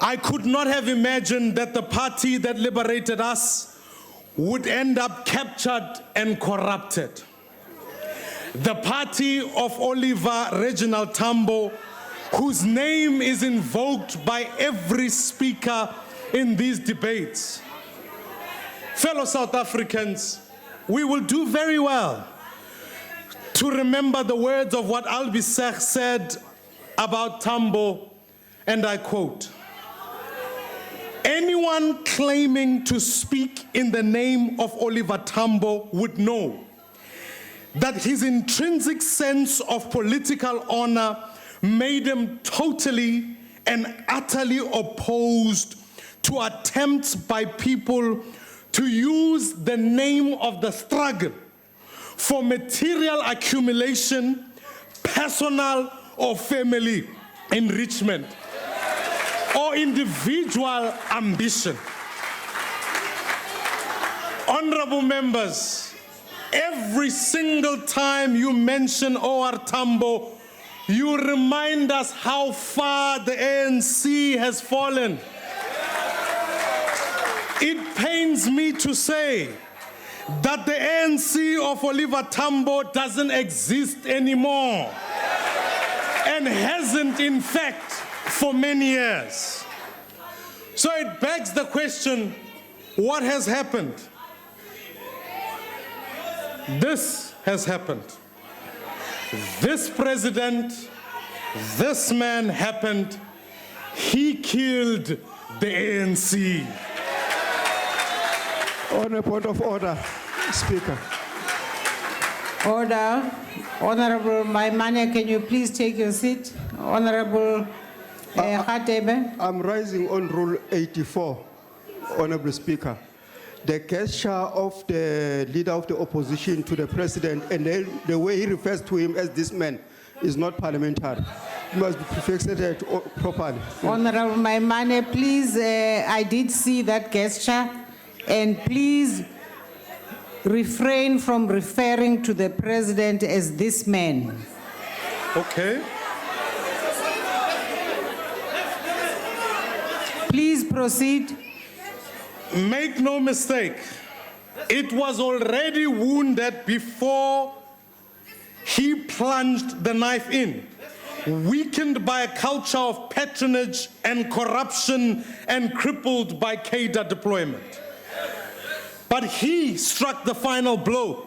I could not have imagined that the party that liberated us would end up captured and corrupted. The party of Oliver Reginald Tambo, whose name is invoked by every speaker in these debates. Fellow South Africans, we will do very well to remember the words of what Albisech said about Tambo, and I quote, "Anyone claiming to speak in the name of Oliver Tambo would know that his intrinsic sense of political honor made him totally and utterly opposed to attempts by people to use the name of the struggle for material accumulation, personal or family enrichment." or individual ambition. Honorable members, every single time you mention O.R. Tambo, you remind us how far the ANC has fallen. It pains me to say that the ANC of Oliver Tambo doesn't exist anymore and hasn't, in fact, for many years. So it begs the question, what has happened? This has happened. This president, this man happened. He killed the ANC. On a point of order, Speaker. Order. Honorable Maimane, can you please take your seat? Honorable Khatebe. I'm rising on Rule 84, Honorable Speaker. The gesture of the leader of the opposition to the president and the way he refers to him as this man is not parliamentary. It must be fixed properly. Honorable Maimane, please, I did see that gesture, and please refrain from referring to the president as this man. Okay. Please proceed. Make no mistake, it was already wounded before he plunged the knife in, weakened by a culture of patronage and corruption and crippled by cadre deployment. But he struck the final blow.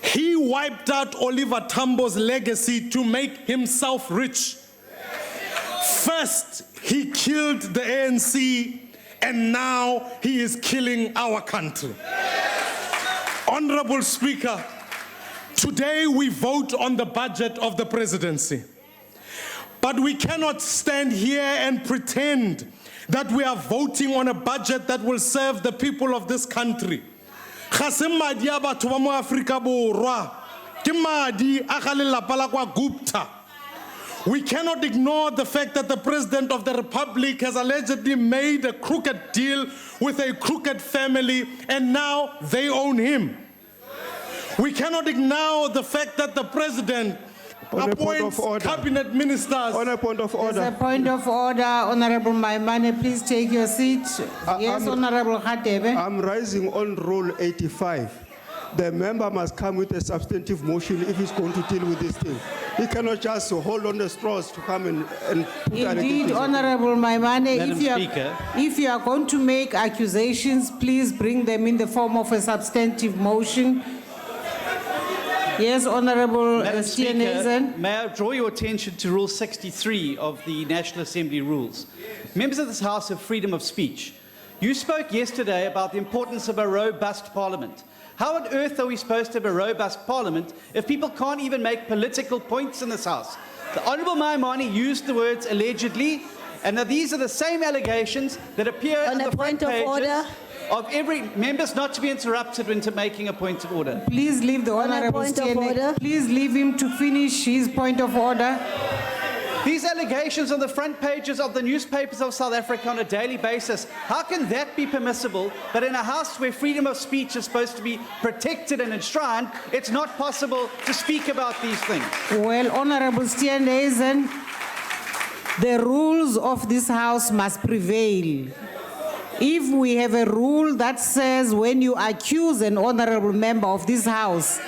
He wiped out Oliver Tambo's legacy to make himself rich. First, he killed the ANC, and now he is killing our country. Honorable Speaker, today we vote on the budget of the presidency. But we cannot stand here and pretend that we are voting on a budget that will serve the people of this country. Ga se madi a batho ba mo Afrika Borwa, ke madi a ga lelapa la kwa Gupta. We cannot ignore the fact that the President of the Republic has allegedly made a crooked deal with a crooked family, and now they own him. We cannot ignore the fact that the President appoints cabinet ministers. On a point of order. There's a point of order. Honorable Maimane, please take your seat. Yes, Honorable Khatebe. I'm rising on Rule 85. The member must come with a substantive motion if he's going to deal with this thing. He cannot just hold on the straws to come and put Indeed, Honorable Maimane, Speaker. if you are going to make accusations, please bring them in the form of a substantive motion. Yes, Honorable Madam Speaker, Steenhuisen. may I draw your attention to Rule 63 of the National Assembly rules. Members of this House have freedom of speech. You spoke yesterday about the importance of a robust parliament. How on earth are we supposed to have a robust parliament if people can't even make political points in this House? The Honourable Maimane used the words allegedly, and now these are the same allegations that appear on the front pages of every members not to be interrupted into making a point of order. Please leave the Honorable Steenhuisen. Please leave him to finish his point of order. These allegations on the front pages of the newspapers of South Africa on a daily basis, how can that be permissible that in a house where freedom of speech is supposed to be protected and enshrined, it's not possible to speak about these things? Well, Honorable Steenhuisen, the rules of this House must prevail. If we have a rule that says when you accuse an honorable member of this House,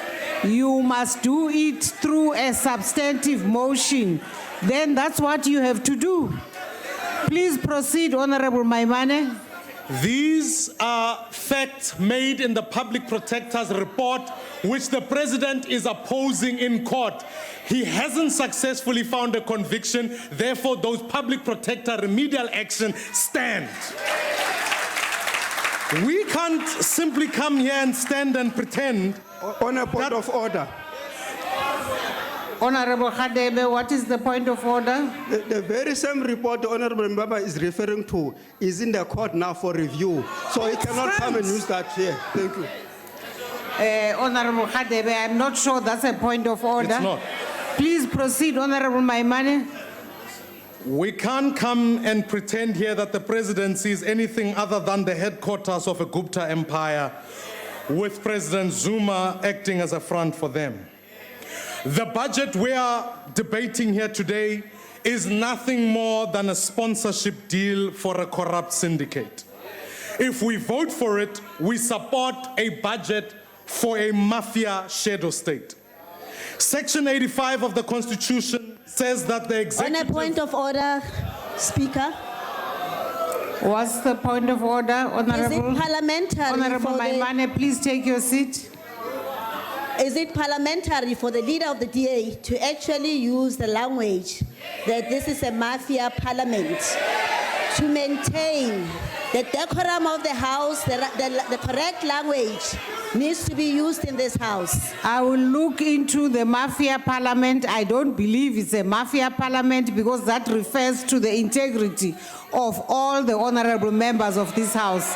you must do it through a substantive motion, then that's what you have to do. Please proceed, Honorable Maimane. These are facts made in the Public Protector's report, which the President is opposing in court. He hasn't successfully found a conviction, therefore those Public Protector remedial actions stand. We can't simply come here and stand and pretend. On a point of order. Honorable Khatebe, what is the point of order? The very same report the honorable member is referring to is in the court now for review. So he cannot come and use that here. Thank you. Honorable Khatebe, I'm not sure that's a point of order. It's not. Please proceed, Honorable Maimane. We can't come and pretend here that the presidency is anything other than the headquarters of a Gupta empire, with President Zuma acting as a front for them. The budget we are debating here today is nothing more than a sponsorship deal for a corrupt syndicate. If we vote for it, we support a budget for a mafia shadow state. Section 85 of the Constitution says that the On a executive... point of order, Speaker, What's the point of order, is Honorable? it parliamentary Honorable for the, Maimane, please take your seat. is it parliamentary for the leader of the DA to actually use the language that this is a mafia parliament to maintain the decorum of the House, the correct language needs to be used in this House? I will look into the mafia parliament. I don't believe it's a mafia parliament because that refers to the integrity of all the honorable members of this House.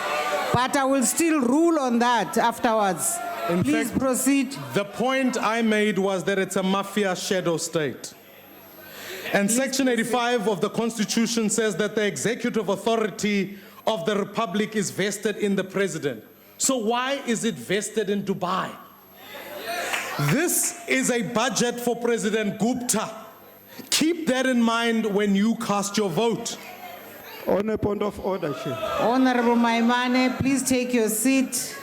But I will still rule on that afterwards. In Please fact, proceed. The point I made was that it's a mafia shadow state. And Section 85 of the Constitution says that the executive authority of the Republic is vested in the President. So why is it vested in Dubai? This is a budget for President Gupta. Keep that in mind when you cast your vote. On a point of order, Chair. Honorable Maimane, please take your seat.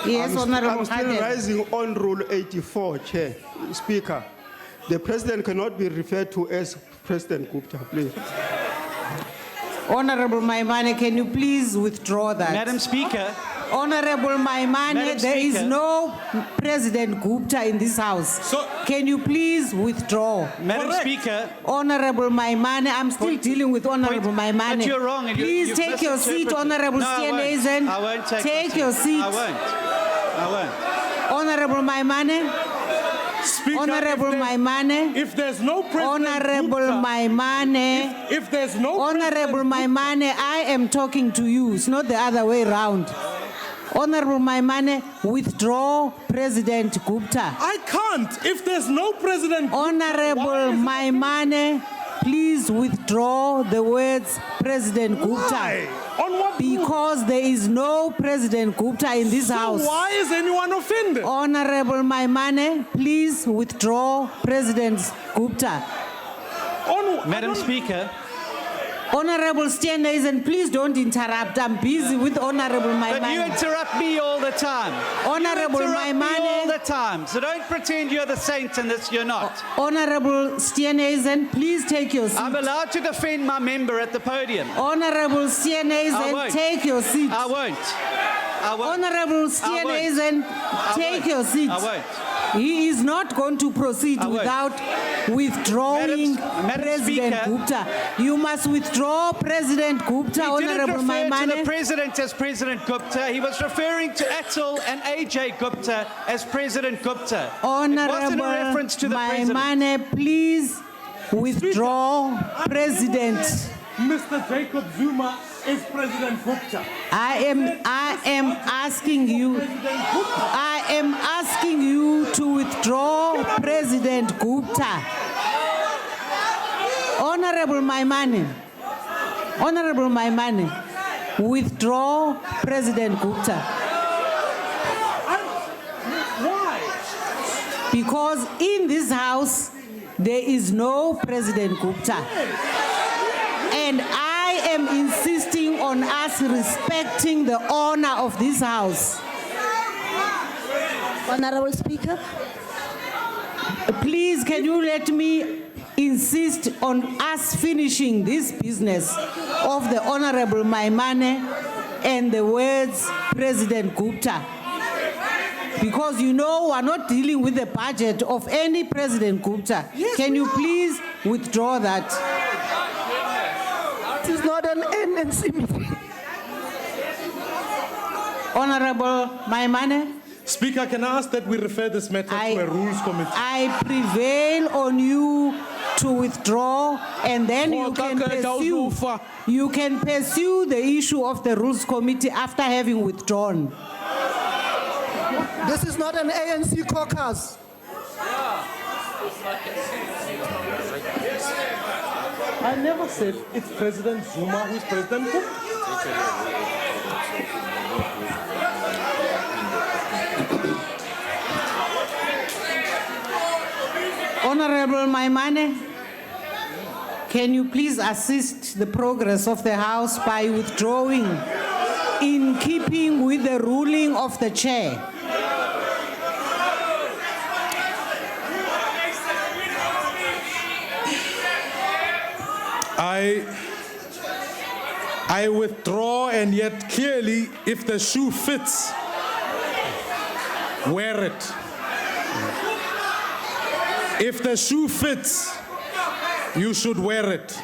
Yes, Honorable I'm still Hadebe. rising on Rule 84, Chair. Speaker, the President cannot be referred to as President Gupta, please. Honorable Maimane, can you please withdraw that? Madam Speaker, Honorable Maimane, Madam there is Speaker. no President Gupta in this House. So- Can you please withdraw? Madam Correct. Speaker, Honorable Maimane, I'm still dealing with Honorable Maimane. but you're wrong. And Please you've take your seat, misinterpreted. Honorable No, I won't. Steenhuisen. I won't take my Take your seat. I won't. Honorable Maimane. Speaker, Honorable Maimane. if there's no President Honorable Gupta, Maimane. if there's no Honorable President Gupta, Maimane, I am talking to you. It's not the other way around. Honorable Maimane, withdraw President Gupta. I can't. If there's no President Gupta, Honorable why is it- Maimane, please withdraw the words President Gupta. Why? On what group? Because there is no President Gupta in this So House. why is anyone offended? Honorable Maimane, please withdraw President Gupta. Madam Speaker, Honorable Steenhuisen, please don't interrupt. I'm busy with Honorable but you Maimane. interrupt me all the time. Honorable you interrupt me Maimane. all the time. So don't pretend you're the saint and this you're not. Honorable Steenhuisen, please take your seat. I'm allowed to defend my member at the podium. Honorable I Steenhuisen, won't. take your seat. I won't. I won't. Honorable Steenhuisen, take your seat. I won't. He is not going to proceed I won't. without withdrawing Madam President Speaker. Gupta. You must withdraw President Gupta, He didn't Honorable refer to the Maimane. president as President Gupta. He was referring to Atul and AJ Gupta as President Gupta. It wasn't a Honorable reference to the president. Maimane, please withdraw President. Mr. Jacob Zuma is President Gupta. I am asking you to withdraw President Gupta. Honorable Maimane, withdraw President Gupta. Why? Because in this House, there is no President Gupta. And I am insisting on us respecting the honor of this House. Honorable Speaker, Please, can you let me insist on us finishing this business of the Honorable Maimane and the words President Gupta? Because you know we're not dealing with the budget of any President Gupta. Can you please withdraw that? it is not an eNCA meeting. Honorable Maimane? Speaker, can I ask that we refer this matter to a rules committee? I prevail on you to withdraw, and then you can pursue the issue of the rules committee after having withdrawn. This is not an ANC caucus. I never said it's President Zuma who's President Gupta. Honorable Maimane, can you please assist the progress of the House by withdrawing in keeping with the ruling of the chair? I withdraw, and yet clearly, if the shoe fits, wear it. If the shoe fits, you should wear it.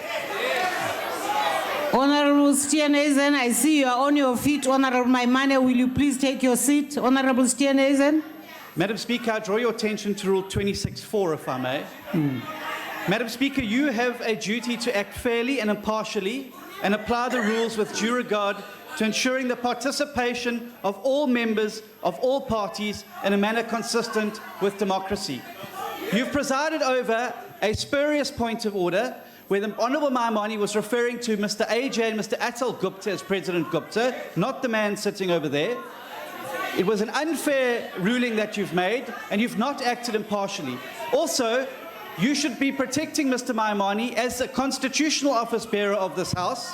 Honorable Steenhuisen, I see you are on your feet. Honorable Maimane, will you please take your seat? Honorable Steenhuisen. Madam Speaker, I draw your attention to Rule 26(4), if I may. Madam Speaker, you have a duty to act fairly and impartially and apply the rules with due regard to ensuring the participation of all members of all parties in a manner consistent with democracy. You've presided over a spurious point of order where the Honourable Maimane was referring to Mr. AJ and Mr. Atal Gupta as President Gupta, not the man sitting over there. It was an unfair ruling that you've made, and you've not acted impartially. Also, you should be protecting Mr. Maimane as a constitutional office bearer of this House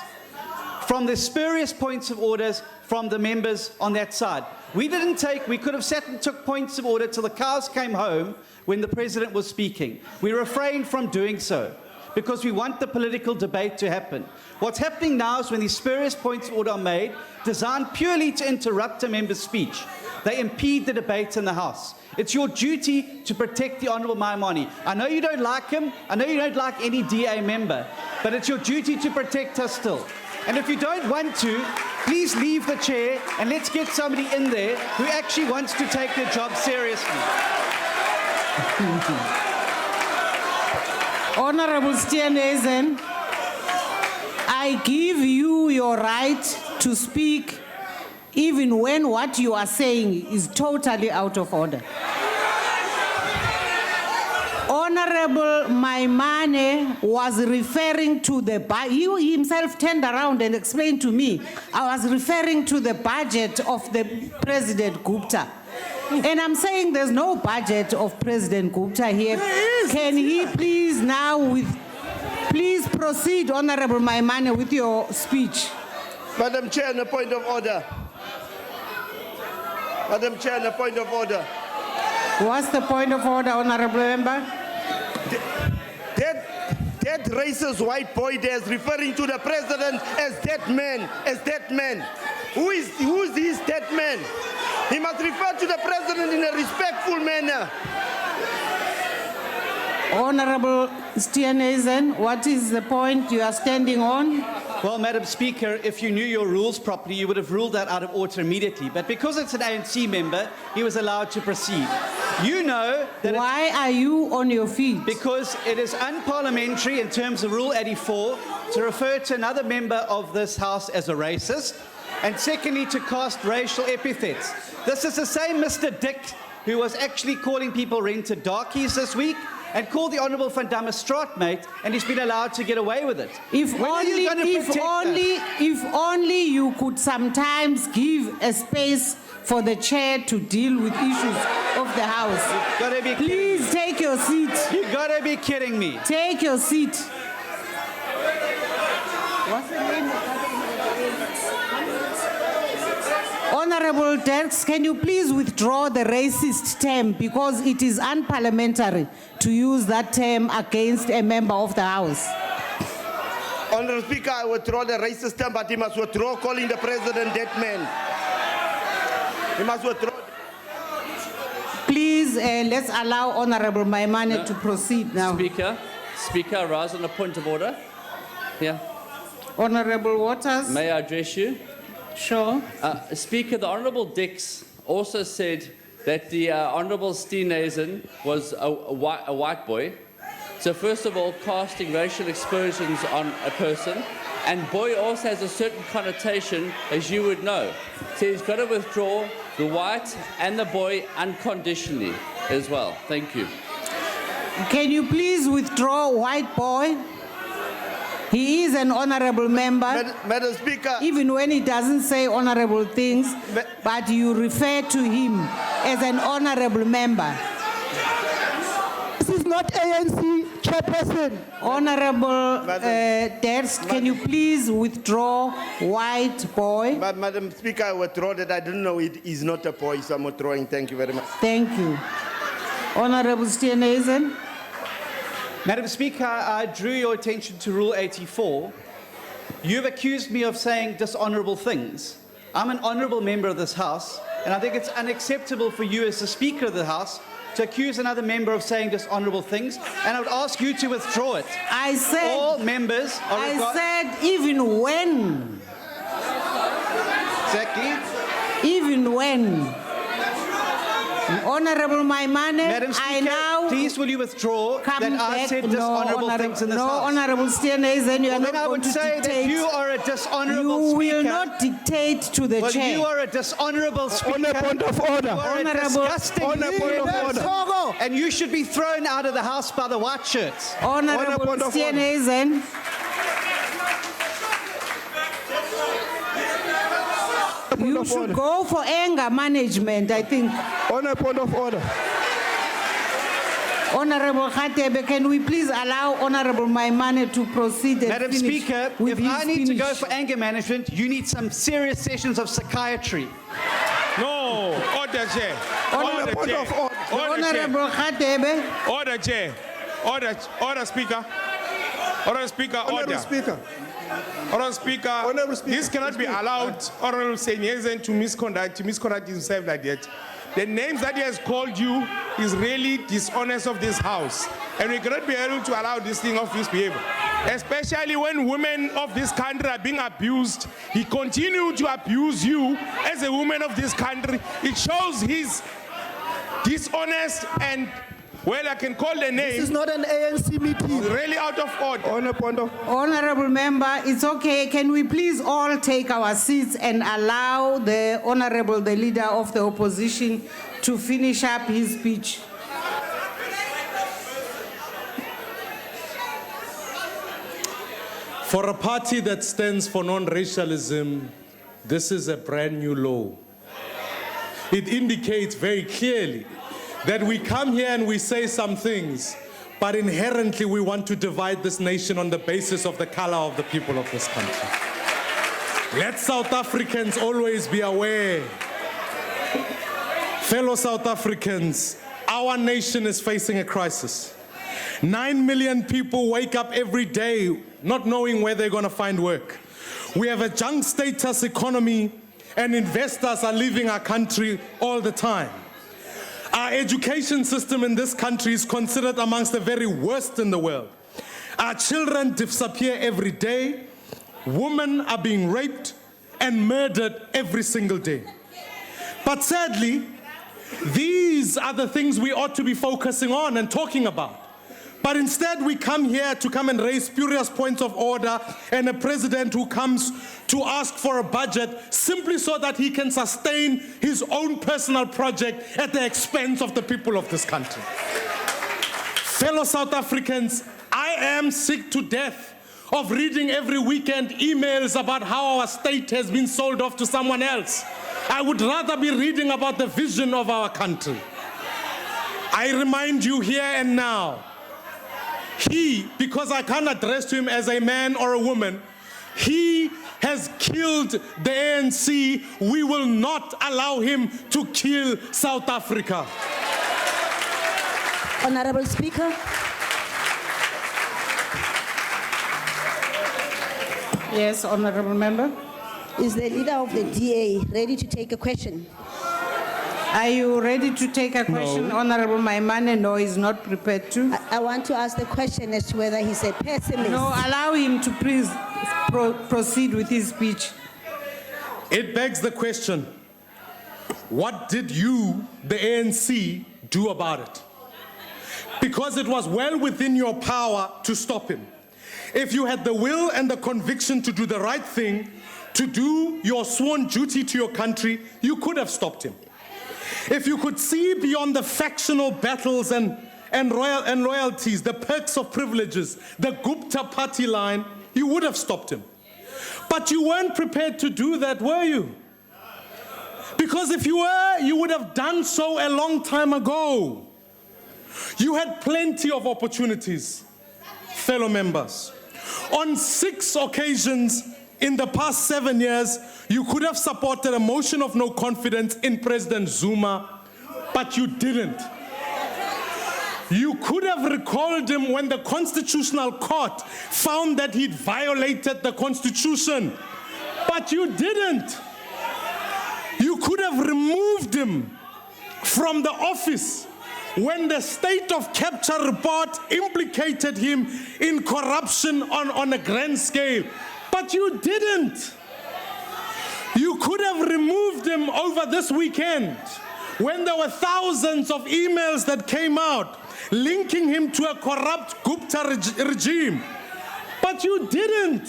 from the spurious points of orders from the members on that side. We could have sat and took points of order till the cows came home when the President was speaking. We refrained from doing so because we want the political debate to happen. What's happening now is when these spurious points of order are made, designed purely to interrupt a member's speech, they impede the debate in the House. It's your duty to protect the Honourable Maimane. I know you don't like him, I know you don't like any DA member, but it's your duty to protect her still. And if you don't want to, please leave the chair and let's get somebody in there who actually wants to take their job seriously. Honorable Steenhuisen, I give you your right to speak even when what you are saying is totally out of order. Honorable Maimane was referring to the he himself turned around and explained to me, I was referring to the budget of the President Gupta. And I'm saying there's no budget of President Gupta here. Can he please please proceed, Honorable Maimane, with your speech. Madam Chair, on a point of order. Madam Chair, on a point of order. What's the point of order, Honorable Member? That racist white boy there is referring to the President as that man, Who is this that man? He must refer to the President in a respectful manner. Honorable Steenhuisen, what is the point you are standing on? Well, Madam Speaker, if you knew your rules properly, you would have ruled that out of order immediately. But because it's an ANC member, he was allowed to proceed. You know that... Why are you on your feet? Because it is unparliamentary in terms of Rule 84 to refer to another member of this House as a racist, and secondly, to cast racial epithets. This is the same Mr. Dick who was actually calling people rented darkies this week, and called the Honourable Van Damme a straatmate, and he's been allowed to get away with it. If only you could sometimes give a space for the chair to deal with issues of the House. Gotta be Please take your seat. You gotta be kidding me. Take your seat. What's the name? Honorable Dirks, can you please withdraw the racist term because it is unparliamentary to use that term against a member of the House? Honourable Speaker, I withdraw the racist term, but he must withdraw calling the President that man. He must withdraw. Please, let's allow Honorable Maimane to proceed now. Speaker, I rise on a point of order. Yeah. Honorable Waters. May I address you? Sure. Speaker, the Honourable Dix also said that the Honourable Steenhuisen was a white boy. So first of all, casting racial aspersions on a person. And boy also has a certain connotation, as you would know. So he's got to withdraw the white and the boy unconditionally as well. Thank you. Can you please withdraw white boy? He is an honorable member, Madam Speaker, even when he doesn't say honorable things, Ma- but you refer to him as an honorable member. This is not ANC chairperson. Honorable Derst, can you please withdraw white boy? Madam Speaker, I withdraw that. I don't know it is not a boy, so I'm withdrawing. Thank you very much. Thank you. Honorable Steenhuisen. Madam Speaker, I drew your attention to Rule 84. You've accused me of saying dishonorable things. I'm an honorable member of this House, and I think it's unacceptable for you as the Speaker of the House to accuse another member of saying dishonorable things, and I would ask you to withdraw it. I said, All members are I said even when, Exactly. even when. Honorable Maimane, Madam I Speaker, now please will you withdraw come that I back. said dishonorable things in this no, House? Honorable Steenhuisen, you are Well, then not I going would to say that dictate. you are a dishonorable You speaker. will not dictate to the Well, chair. you are a dishonorable speaker. On a point of order. You are a Honorable- disgusting On a point of leader. order. And you should be thrown out of the House by the white shirts. Honorable point of order. Steenhuisen. You should go for anger management, I think. On a point of order. Honorable Khatebe, can we please allow Honorable Maimane to proceed and Madam finish Speaker, with if his I need to go finish? for anger management, you need some serious sessions of psychiatry. No, order, Chair. On Order, a point Chair. of order. Order, Chair. Honorable Khatebe, Order, Chair. Order, Speaker. Order, Speaker, order. Honorable Speaker. Honorable Speaker, Honorable Speaker, this cannot be allowed, Honorable Steenhuisen, to misconduct himself like that. The names that he has called you is really dishonest of this House. And we cannot be able to allow this thing of this behavior. Especially when women of this country are being abused. He continued to abuse you as a woman of this country. It shows his dishonest and, well, I can call the name, This is not an ANC meeting. really out of order. On a point of Honorable Member, it's okay. Can we please all take our seats and allow the Honorable, the Leader of the Opposition, to finish up his speech? For a party that stands for non-racialism, this is a brand new law. It indicates very clearly that we come here and we say some things, but inherently we want to divide this nation on the basis of the color of the people of this country. Let South Africans always be aware. Fellow South Africans, our nation is facing a crisis. 9 million people wake up every day not knowing where they're going to find work. We have a junk status economy and investors are leaving our country all the time. Our education system in this country is considered amongst the very worst in the world. Our children disappear every day. Women are being raped and murdered every single day. But sadly, these are the things we ought to be focusing on and talking about. But instead we come here to come and raise spurious points of order and a president who comes to ask for a budget simply so that he can sustain his own personal project at the expense of the people of this country. Fellow South Africans, I am sick to death of reading every weekend emails about how our state has been sold off to someone else. I would rather be reading about the vision of our country. I remind you here and now, he, because I can't address to him as a man or a woman, he has killed the ANC. We will not allow him to kill South Africa. Honorable Speaker. Yes, Honorable Member. Is the Leader of the DA ready to take a question? Are you ready to take a question, Honorable Maimane? No, he's not prepared to. I want to ask the question as to whether he's a pessimist. No, allow him to please proceed with his speech. It begs the question, what did you, the ANC, do about it? Because it was well within your power to stop him. If you had the will and the conviction to do the right thing, to do your sworn duty to your country, you could have stopped him. If you could see beyond the factional battles and loyalties, the perks of privileges, the Gupta party line, you would have stopped him. But you weren't prepared to do that, were you? Because if you were, you would have done so a long time ago. You had plenty of opportunities, fellow members. On 6 occasions in the past 7 years, you could have supported a motion of no confidence in President Zuma, but you didn't. You could have recalled him when the Constitutional Court found that he'd violated the Constitution, but you didn't. You could have removed him from the office when the state of capture report implicated him in corruption on a grand scale, but you didn't. You could have removed him over this weekend when there were thousands of emails that came out linking him to a corrupt Gupta regime, but you didn't.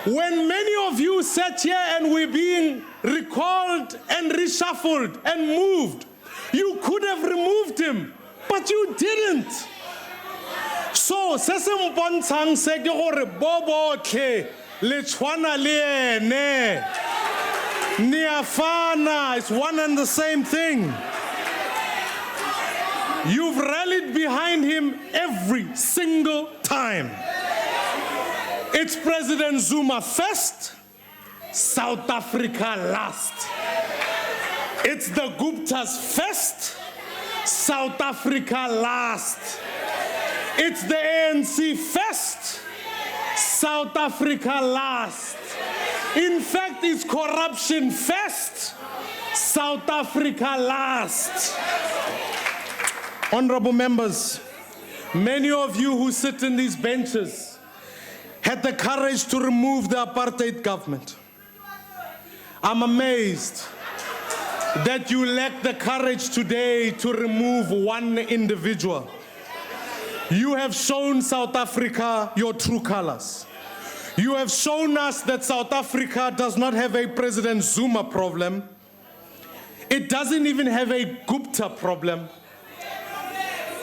When many of you sat here and were being recalled and reshuffled and moved, you could have removed him, but you didn't. So, se se mpontshang se ke gore bo botlhe le tshwana le ene. Niafana, it's one and the same thing. You've rallied behind him every single time. It's President Zuma first, South Africa last. It's the Guptas first, South Africa last. It's the ANC first, South Africa last. In fact, it's corruption first, South Africa last. Honorable members, many of you who sit in these benches had the courage to remove the apartheid government. I'm amazed that you lack the courage today to remove one individual. You have shown South Africa your true colors. You have shown us that South Africa does not have a President Zuma problem. It doesn't even have a Gupta problem.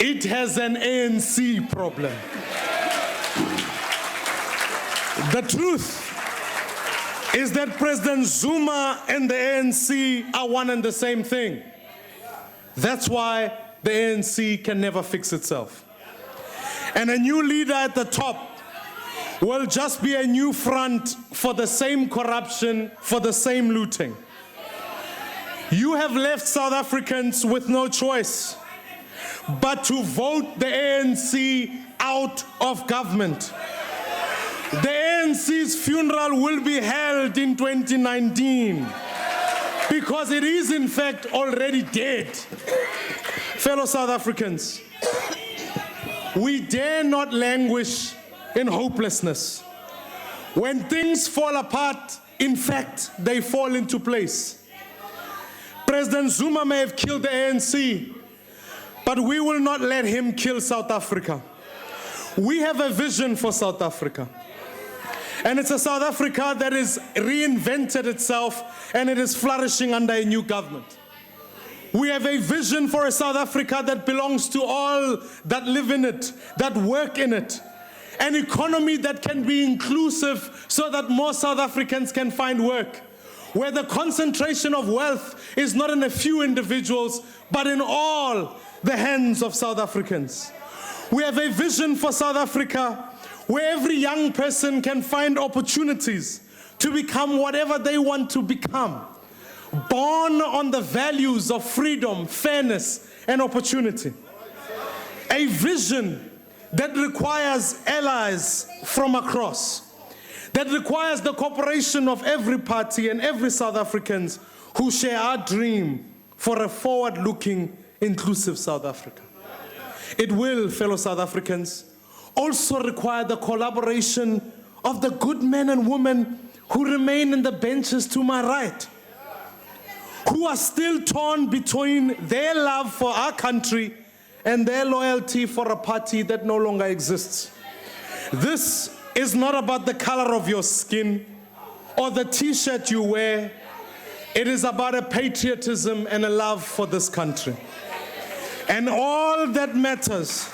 It has an ANC problem. The truth is that President Zuma and the ANC are one and the same thing. That's why the ANC can never fix itself. And a new leader at the top will just be a new front for the same corruption, for the same looting. You have left South Africans with no choice but to vote the ANC out of government. The ANC's funeral will be held in 2019 because it is in fact already dead. Fellow South Africans, we dare not languish in hopelessness. When things fall apart, in fact, they fall into place. President Zuma may have killed the ANC, but we will not let him kill South Africa. We have a vision for South Africa. And it's a South Africa that has reinvented itself and it is flourishing under a new government. We have a vision for a South Africa that belongs to all that live in it, that work in it. An economy that can be inclusive so that more South Africans can find work. Where the concentration of wealth is not in a few individuals, but in all the hands of South Africans. We have a vision for South Africa where every young person can find opportunities to become whatever they want to become, born on the values of freedom, fairness, and opportunity. A vision that requires allies from across, that requires the cooperation of every party and every South Africans who share our dream for a forward-looking, inclusive South Africa. It will, fellow South Africans, also require the collaboration of the good men and women who remain in the benches to my right, who are still torn between their love for our country and their loyalty for a party that no longer exists. This is not about the color of your skin or the t-shirt you wear. It is about a patriotism and a love for this country. And all that matters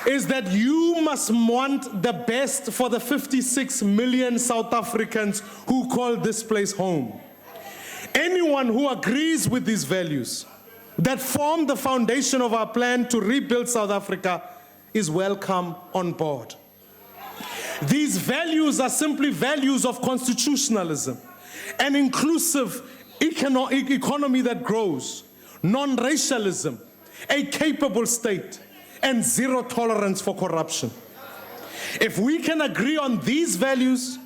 is that you must want the best for the 56 million South Africans who call this place home. Anyone who agrees with these values that form the foundation of our plan to rebuild South Africa is welcome on board. These values are simply values of constitutionalism, an inclusive economy that grows, non-racialism, a capable state, and zero tolerance for corruption. If we can agree on these values,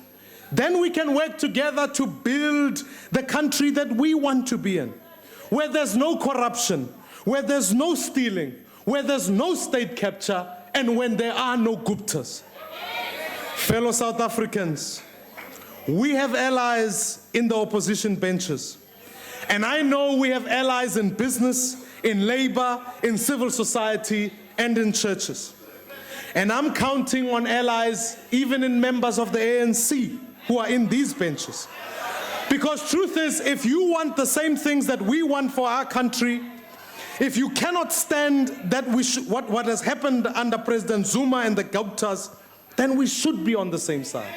then we can work together to build the country that we want to be in, where there's no corruption, where there's no stealing, where there's no state capture, and when there are no Guptas. Fellow South Africans, we have allies in the opposition benches. And I know we have allies in business, in labor, in civil society, and in churches. And I'm counting on allies even in members of the ANC who are in these benches. Because truth is, if you want the same things that we want for our country, if you cannot stand that what has happened under President Zuma and the Guptas, then we should be on the same side.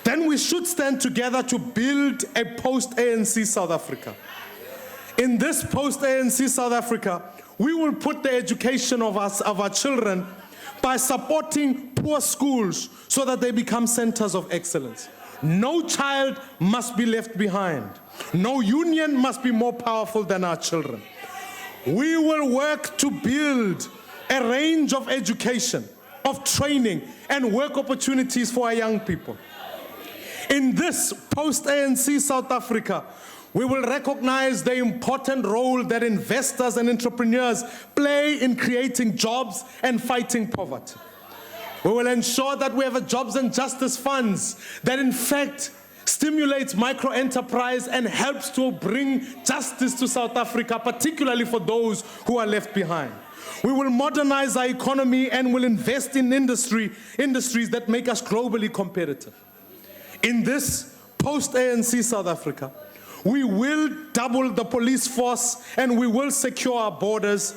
Then we should stand together to build a post-ANC South Africa. In this post-ANC South Africa, we will put the education of our children by supporting poor schools so that they become centers of excellence. No child must be left behind. No union must be more powerful than our children. We will work to build a range of education, of training, and work opportunities for our young people. In this post-ANC South Africa, we will recognize the important role that investors and entrepreneurs play in creating jobs and fighting poverty. We will ensure that we have a jobs and justice funds that in fact stimulates micro-enterprise and helps to bring justice to South Africa, particularly for those who are left behind. We will modernize our economy and will invest in industries that make us globally competitive. In this post-ANC South Africa, we will double the police force and we will secure our borders,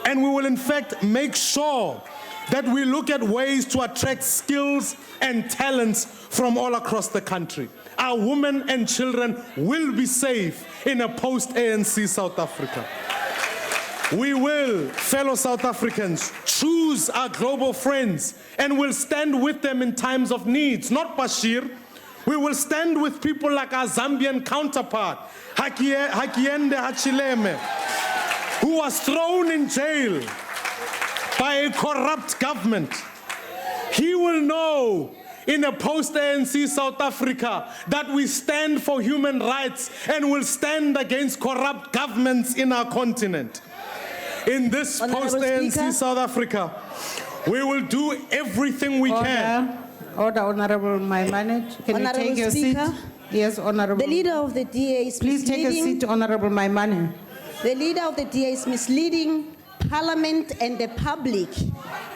and we will in fact make sure that we look at ways to attract skills and talents from all across the country. Our women and children will be safe in a post-ANC South Africa. We will, fellow South Africans, choose our global friends and will stand with them in times of needs, not Bashir. We will stand with people like our Zambian counterpart, Hakainde Hichilema, who was thrown in jail by a corrupt government. He will know in a post-ANC South Africa that we stand for human rights and will stand against corrupt governments in our continent. In this post-ANC South Africa, we will do everything we can. Order, Honorable Maimane. Can you take your seat? Yes, Honorable. The leader of the DA is Please take a seat, Honorable Maimane. The leader of the DA is misleading Parliament and the public,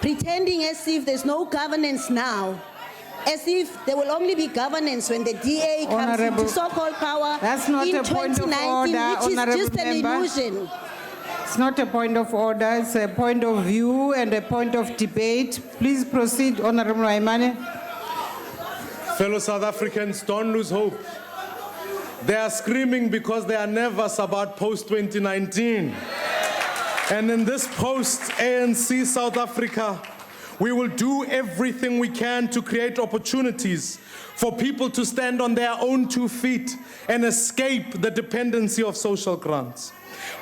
pretending as if there's no governance now, as if there will only be governance when the DA comes into so-called power. That's not in a point of 2019, order, which Honorable is just an member. illusion. It's not a point of order, it's a point of view and a point of debate. Please proceed, Honorable Maimane. Fellow South Africans, don't lose hope. They are screaming because they are nervous about post-2019. And in this post-ANC South Africa, we will do everything we can to create opportunities for people to stand on their own 2 feet and escape the dependency of social grants.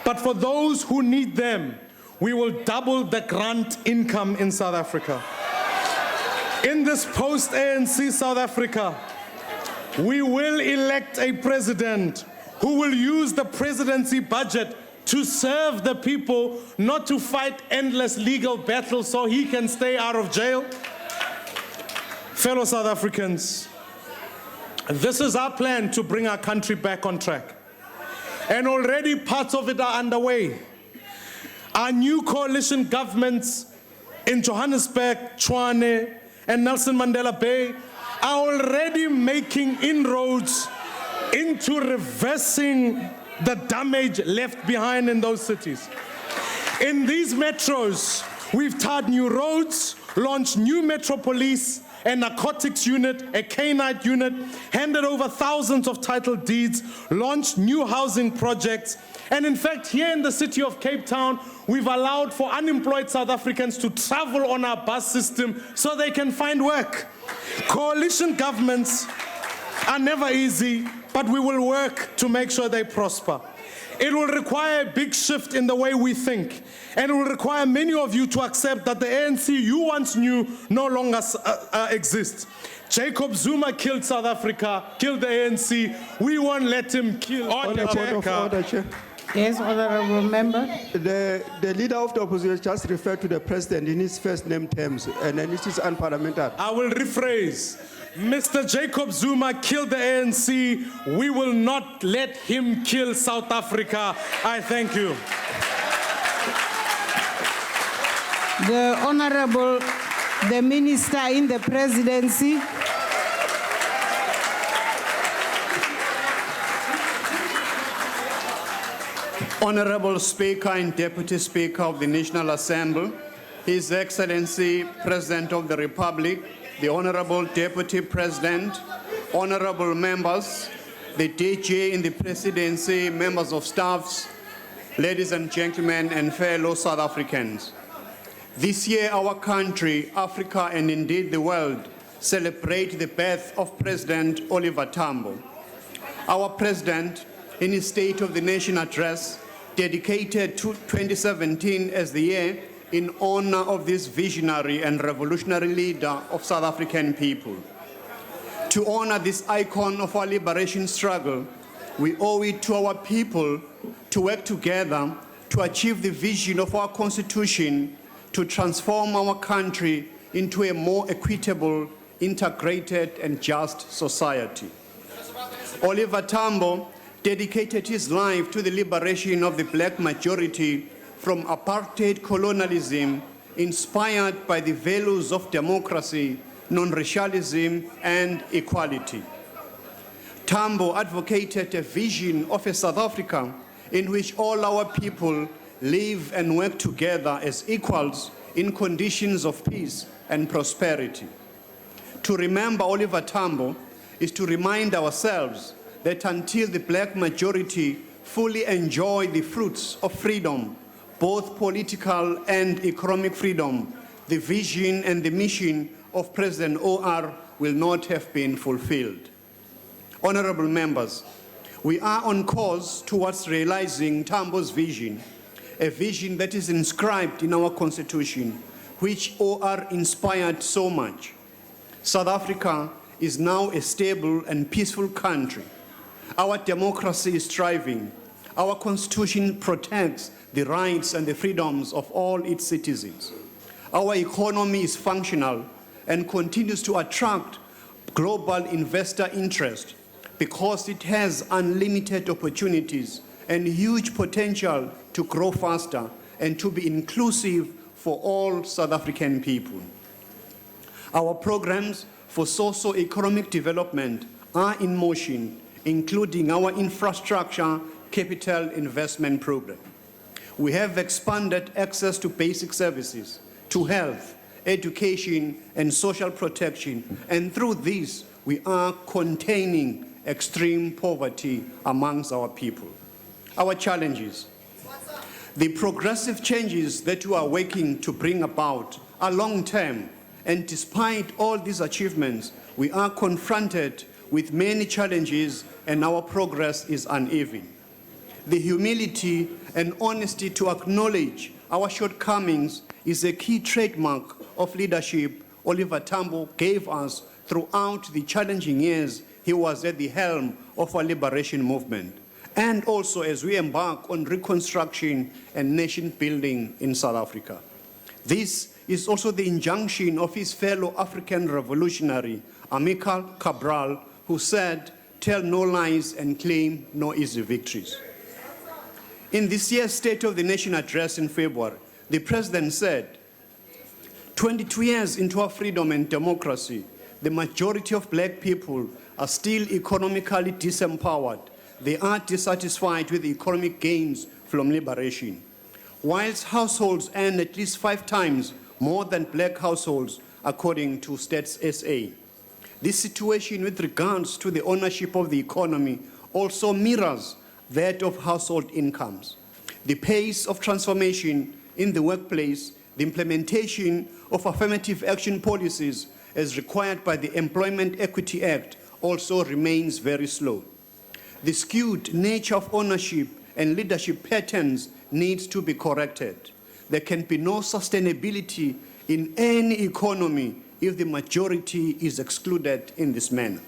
But for those who need them, we will double the grant income in South Africa. In this post-ANC South Africa, we will elect a president who will use the presidency budget to serve the people, not to fight endless legal battles so he can stay out of jail. Fellow South Africans, this is our plan to bring our country back on track. And already parts of it are underway. Our new coalition governments in Johannesburg, Tshwane, and Nelson Mandela Bay are already making inroads into reversing the damage left behind in those cities. In these metros, We've tarred new roads, launched new Metro Police, a narcotics unit, a K-9 unit, handed over thousands of title deeds, launched new housing projects, and in fact, here in the city of Cape Town, we've allowed for unemployed South Africans to travel on our bus system so they can find work. Coalition governments are never easy, but we will work to make sure they prosper. It will require a big shift in the way we think, and it will require many of you to accept that the ANC you once knew no longer exists. Jacob Zuma killed South Africa, killed the ANC. We won't let him kill Order, Chair. Yes, honorable member. The leader of the opposition just referred to the president in his first name terms, and then it is unparliamentary. I will rephrase. Mr. Jacob Zuma killed the ANC. We will not let him kill South Africa. I thank you. The honorable, the minister in the presidency. Honorable Speaker and Deputy Speaker of the National Assembly, His Excellency President of the Republic, the Honorable Deputy President, honorable members, the DJ in the presidency, members of staffs, ladies and gentlemen, and fellow South Africans. This year, our country, Africa, and indeed the world celebrate the birth of President Oliver Tambo. Our president, in his State of the Nation address, dedicated to 2017 as the year in honor of this visionary and revolutionary leader of South African people. To honor this icon of our liberation struggle, we owe it to our people to work together to achieve the vision of our Constitution to transform our country into a more equitable, integrated, and just society. Oliver Tambo dedicated his life to the liberation of the black majority from apartheid colonialism, inspired by the values of democracy, non-racialism, and equality. Tambo advocated a vision of a South Africa in which all our people live and work together as equals in conditions of peace and prosperity. To remember Oliver Tambo is to remind ourselves that until the black majority fully enjoy the fruits of freedom, both political and economic freedom, the vision and the mission of President OR will not have been fulfilled. Honorable members, we are on course towards realizing Tambo's vision, a vision that is inscribed in our Constitution, which OR inspired so much. South Africa is now a stable and peaceful country. Our democracy is thriving. Our Constitution protects the rights and the freedoms of all its citizens. Our economy is functional and continues to attract global investor interest because it has unlimited opportunities and huge potential to grow faster and to be inclusive for all South African people. Our programs for socio-economic development are in motion, including our infrastructure capital investment program. We have expanded access to basic services, to health, education, and social protection, and through this, we are containing extreme poverty amongst our people. Our challenges. The progressive changes that we are working to bring about are long-term, and despite all these achievements, we are confronted with many challenges and our progress is uneven. The humility and honesty to acknowledge our shortcomings is a key trademark of leadership Oliver Tambo gave us throughout the challenging years he was at the helm of our liberation movement, and also as we embark on reconstruction and nation building in South Africa. This is also the injunction of his fellow African revolutionary, Amilcar Cabral, who said, "Tell no lies and claim no easy victories." In this year's State of the Nation address in February, the President said, 22 years into our freedom and democracy, the majority of black people are still economically disempowered. They are dissatisfied with the economic gains from liberation. whilst households earn at least 5 times more than black households, according to Stats SA. This situation with regards to the ownership of the economy also mirrors that of household incomes. The pace of transformation in the workplace, the implementation of affirmative action policies as required by the Employment Equity Act also remains very slow. The skewed nature of ownership and leadership patterns needs to be corrected. There can be no sustainability in any economy if the majority is excluded in this manner.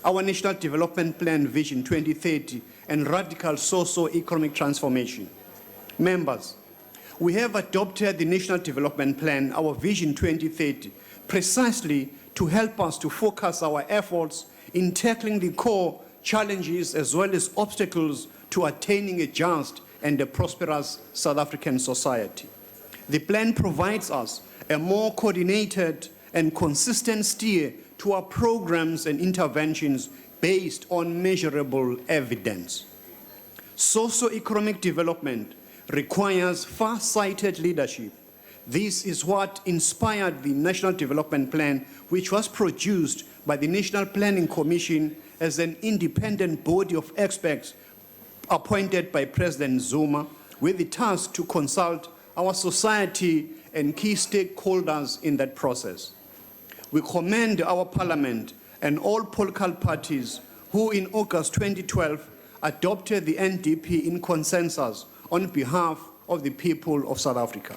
Our National Development Plan Vision 2030 and radical socio-economic transformation. Members, we have adopted the National Development Plan, our Vision 2030, precisely to help us to focus our efforts in tackling the core challenges as well as obstacles to attaining a just and a prosperous South African society. The plan provides us a more coordinated and consistent steer to our programs and interventions based on measurable evidence. Socio-economic development requires far-sighted leadership. This is what inspired the National Development Plan, which was produced by the National Planning Commission as an independent body of experts appointed by President Zuma with the task to consult our society and key stakeholders in that process. We commend our parliament and all political parties who in August 2012 adopted the NDP in consensus on behalf of the people of South Africa.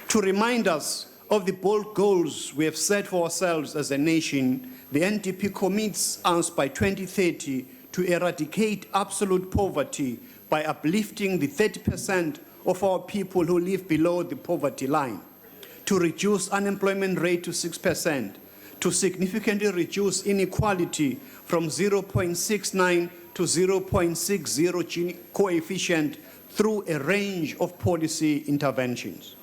To remind us of the bold goals we have set for ourselves as a nation, the NDP commits us by 2030 to eradicate absolute poverty by uplifting the 30% of our people who live below the poverty line, to reduce unemployment rate to 6%, to significantly reduce inequality from 0.69 to 0.60 Gini coefficient through a range of policy interventions.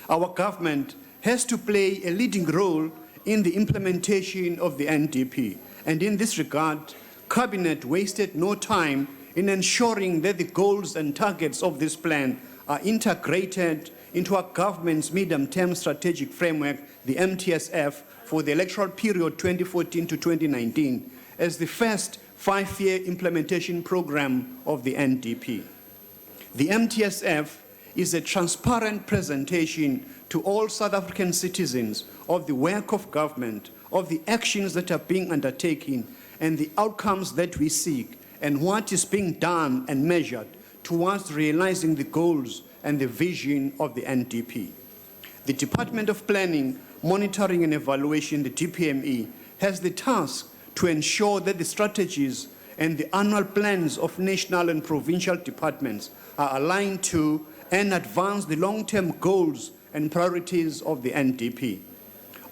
Our government has to play a leading role in the implementation of the NDP, and in this regard, Cabinet wasted no time in ensuring that the goals and targets of this plan are integrated into our government's medium-term strategic framework, the MTSF, for the electoral period 2014 to 2019, as the first 5-year implementation program of the NDP. The MTSF is a transparent presentation to all South African citizens of the work of government, of the actions that are being undertaken, and the outcomes that we seek, and what is being done and measured towards realizing the goals and the vision of the NDP. The Department of Planning, Monitoring and Evaluation, the DPME, has the task to ensure that the strategies and the annual plans of national and provincial departments are aligned to and advance the long-term goals and priorities of the NDP.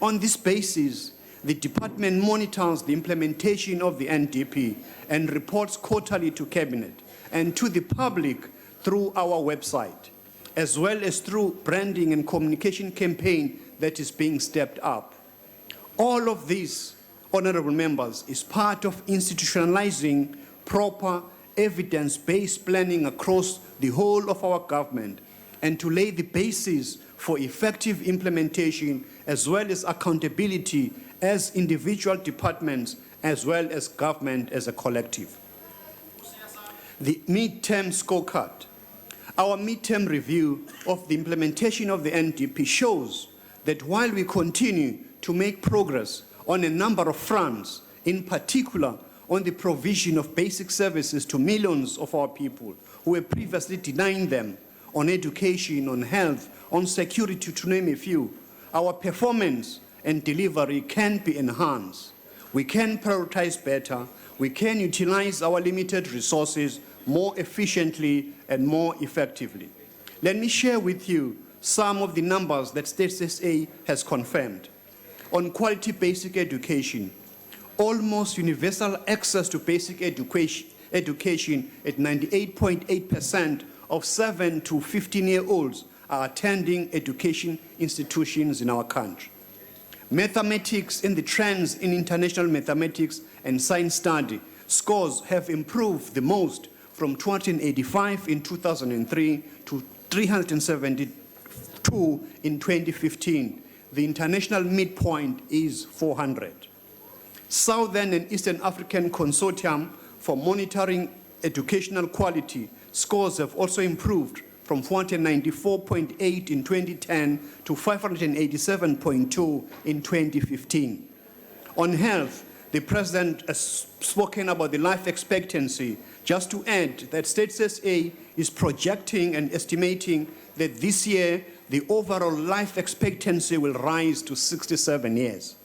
On this basis, the department monitors the implementation of the NDP and reports quarterly to Cabinet and to the public through our website, as well as through branding and communication campaign that is being stepped up. All of this, honorable members, is part of institutionalizing proper evidence-based planning across the whole of our government and to lay the basis for effective implementation as well as accountability as individual departments as well as government as a collective. The mid-term scorecard. Our mid-term review of the implementation of the NDP shows that while we continue to make progress on a number of fronts, in particular on the provision of basic services to millions of our people who were previously denying them, on education, on health, on security, to name a few, our performance and delivery can be enhanced. We can prioritize better. We can utilize our limited resources more efficiently and more effectively. Let me share with you some of the numbers that State SA has confirmed. On quality basic education, almost universal access to basic education at 98.8% of 7 to 15-year-olds are attending education institutions in our country. Mathematics and the trends in international mathematics and science study scores have improved the most from 285 in 2003 to 372 in 2015. The international midpoint is 400. Southern and Eastern African Consortium for Monitoring Educational Quality scores have also improved from 494.8 in 2010 to 587.2 in 2015. On health, the President has spoken about the life expectancy. Just to add that State SA is projecting and estimating that this year the overall life expectancy will rise to 67 years.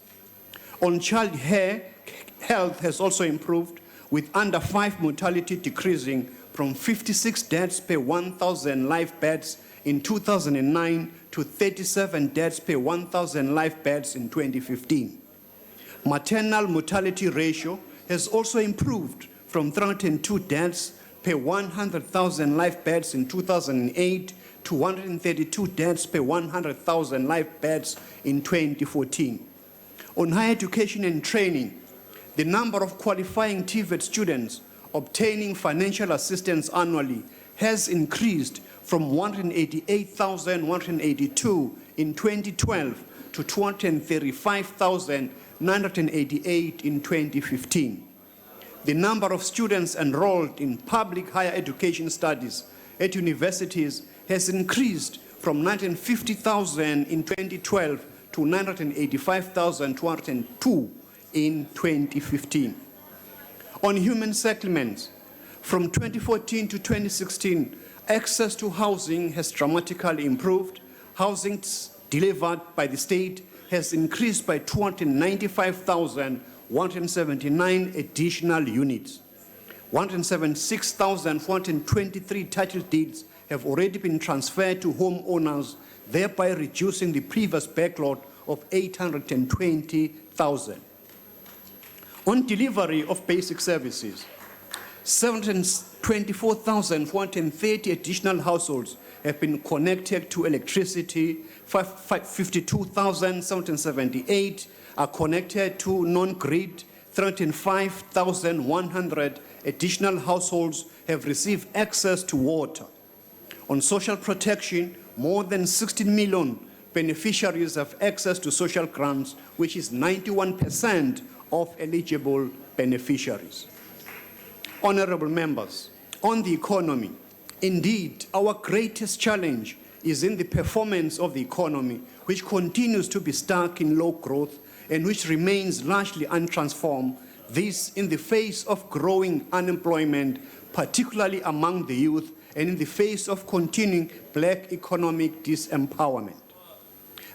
On child health has also improved, with under 5 mortality decreasing from 56 deaths per 1,000 live births in 2009 to 37 deaths per 1,000 live births in 2015. Maternal mortality ratio has also improved from 302 deaths per 100,000 live births in 2008 to 132 deaths per 100,000 live births in 2014. On higher education and training, the number of qualifying TVET students obtaining financial assistance annually has increased from 188,182 in 2012 to 235,988 in 2015. The number of students enrolled in public higher education studies at universities has increased from 950,000 in 2012 to 985,202 in 2015. On human settlements, from 2014 to 2016, access to housing has dramatically improved. Housing delivered by the state has increased by 295,179 additional units. 176,423 title deeds have already been transferred to homeowners, thereby reducing the previous backlog of 820,000. On delivery of basic services, 724,430 additional households have been connected to electricity, 52,778 are connected to non-grid, 305,100 additional households have received access to water. On social protection, more than 16 million beneficiaries have access to social grants, which is 91% of eligible beneficiaries. Honorable members, on the economy, indeed, our greatest challenge is in the performance of the economy, which continues to be stuck in low growth and which remains largely untransformed, this in the face of growing unemployment, particularly among the youth, and in the face of continuing black economic disempowerment.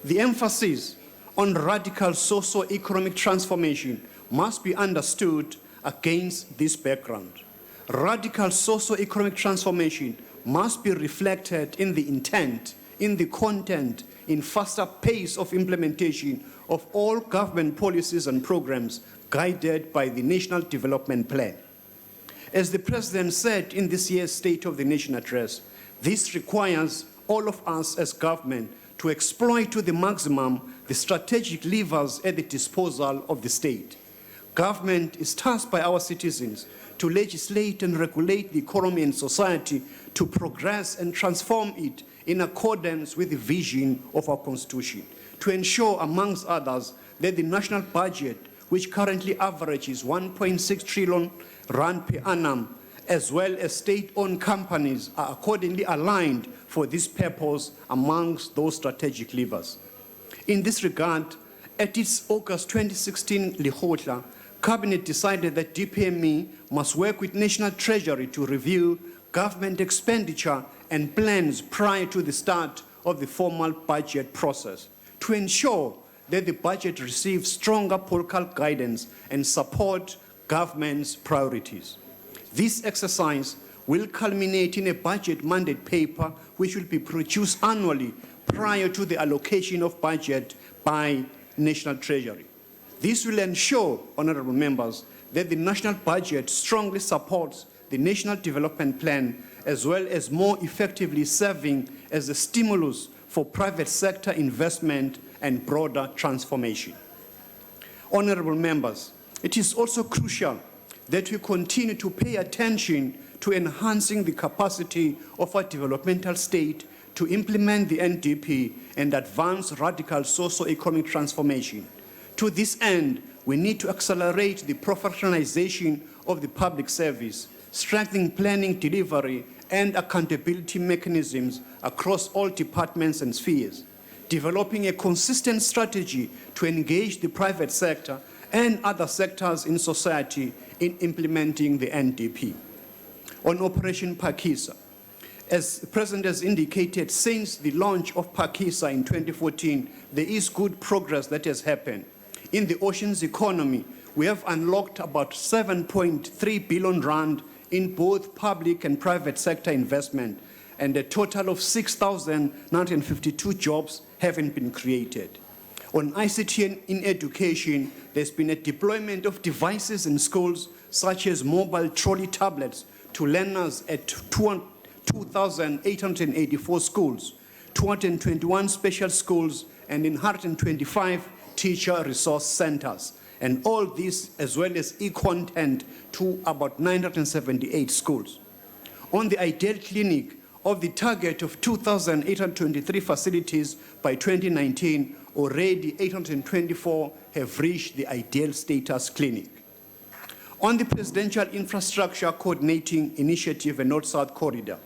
The emphasis on radical socio-economic transformation must be understood against this background. Radical socio-economic transformation must be reflected in the intent, in the content, in faster pace of implementation of all government policies and programs guided by the National Development Plan. As the President said in this year's State of the Nation address, this requires all of us as government to exploit to the maximum the strategic levers at the disposal of the state. Government is tasked by our citizens to legislate and regulate the economy and society to progress and transform it in accordance with the vision of our Constitution, to ensure, amongst others, that the national budget, which currently averages 1.6 trillion rand per annum, as well as state-owned companies, are accordingly aligned for this purpose amongst those strategic levers. In this regard, at its August 2016 Lekgotla, Cabinet decided that DPME must work with National Treasury to review government expenditure and plans prior to the start of the formal budget process to ensure that the budget receives stronger political guidance and support government's priorities. This exercise will culminate in a budget mandate paper which will be produced annually prior to the allocation of budget by National Treasury. This will ensure, honorable members, that the national budget strongly supports the National Development Plan, as well as more effectively serving as a stimulus for private sector investment and broader transformation. Honorable members, it is also crucial that we continue to pay attention to enhancing the capacity of our developmental state to implement the NDP and advance radical socio-economic transformation. To this end, we need to accelerate the professionalization of the public service, strengthening planning, delivery, and accountability mechanisms across all departments and spheres, developing a consistent strategy to engage the private sector and other sectors in society in implementing the NDP. On Operation Phakisa, as the President has indicated, since the launch of Phakisa in 2014, there is good progress that has happened. In the oceans economy, we have unlocked about 7.3 billion rand in both public and private sector investment, and a total of 6,952 jobs haven't been created. On ICT and in education, there's been a deployment of devices in schools, such as mobile trolley tablets, to learners at 2,884 schools, 221 special schools, and in 125 teacher resource centers. And all this, as well as e-content, to about 978 schools. On the Ideal Clinic, of the target of 2,823 facilities by 2019, already 824 have reached the ideal status clinic. On the Presidential Infrastructure Coordinating Initiative and North-South Corridor,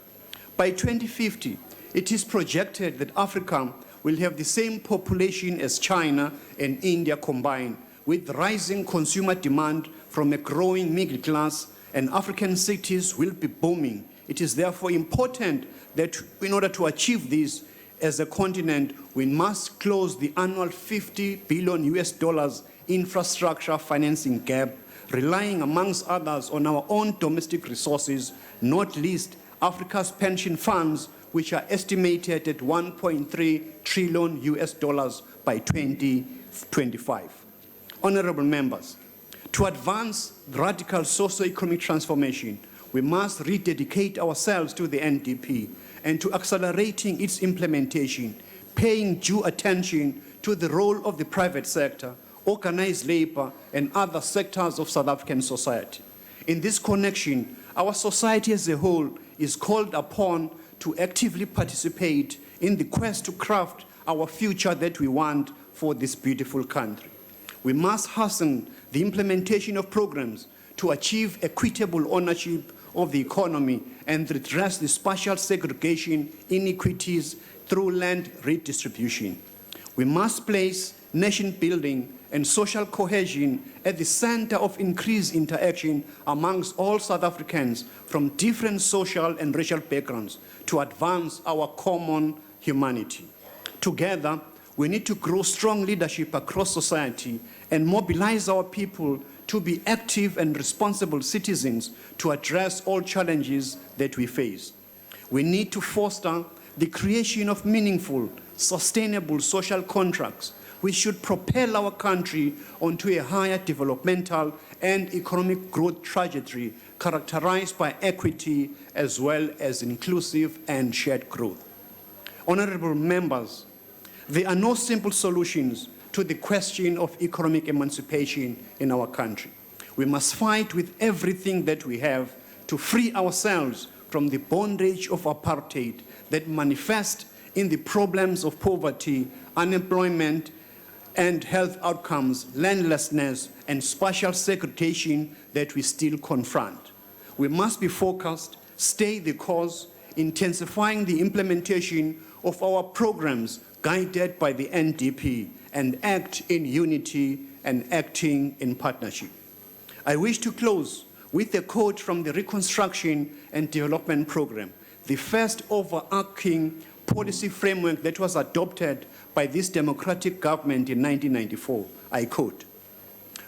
by 2050, it is projected that Africa will have the same population as China and India combined, with rising consumer demand from a growing middle class, and African cities will be booming. It is therefore important that in order to achieve this as a continent, we must close the annual $50 billion infrastructure financing gap, relying amongst others on our own domestic resources, not least Africa's pension funds, which are estimated at $1.3 trillion by 2025. Honorable members, to advance radical socio-economic transformation, we must rededicate ourselves to the NDP and to accelerating its implementation, paying due attention to the role of the private sector, organized labor, and other sectors of South African society. In this connection, our society as a whole is called upon to actively participate in the quest to craft our future that we want for this beautiful country. We must hasten the implementation of programs to achieve equitable ownership of the economy and redress the spatial segregation inequities through land redistribution. We must place nation building and social cohesion at the center of increased interaction amongst all South Africans from different social and racial backgrounds to advance our common humanity. Together, we need to grow strong leadership across society and mobilize our people to be active and responsible citizens to address all challenges that we face. We need to foster the creation of meaningful, sustainable social contracts which should propel our country onto a higher developmental and economic growth trajectory characterized by equity as well as inclusive and shared growth. Honorable members, there are no simple solutions to the question of economic emancipation in our country. We must fight with everything that we have to free ourselves from the bondage of apartheid that manifest in the problems of poverty, unemployment, and health outcomes, landlessness, and spatial segregation that we still confront. We must be focused, stay the course, intensifying the implementation of our programs guided by the NDP, and act in unity and acting in partnership. I wish to close with a quote from the Reconstruction and Development Program, the first overarching policy framework that was adopted by this democratic government in 1994. I quote,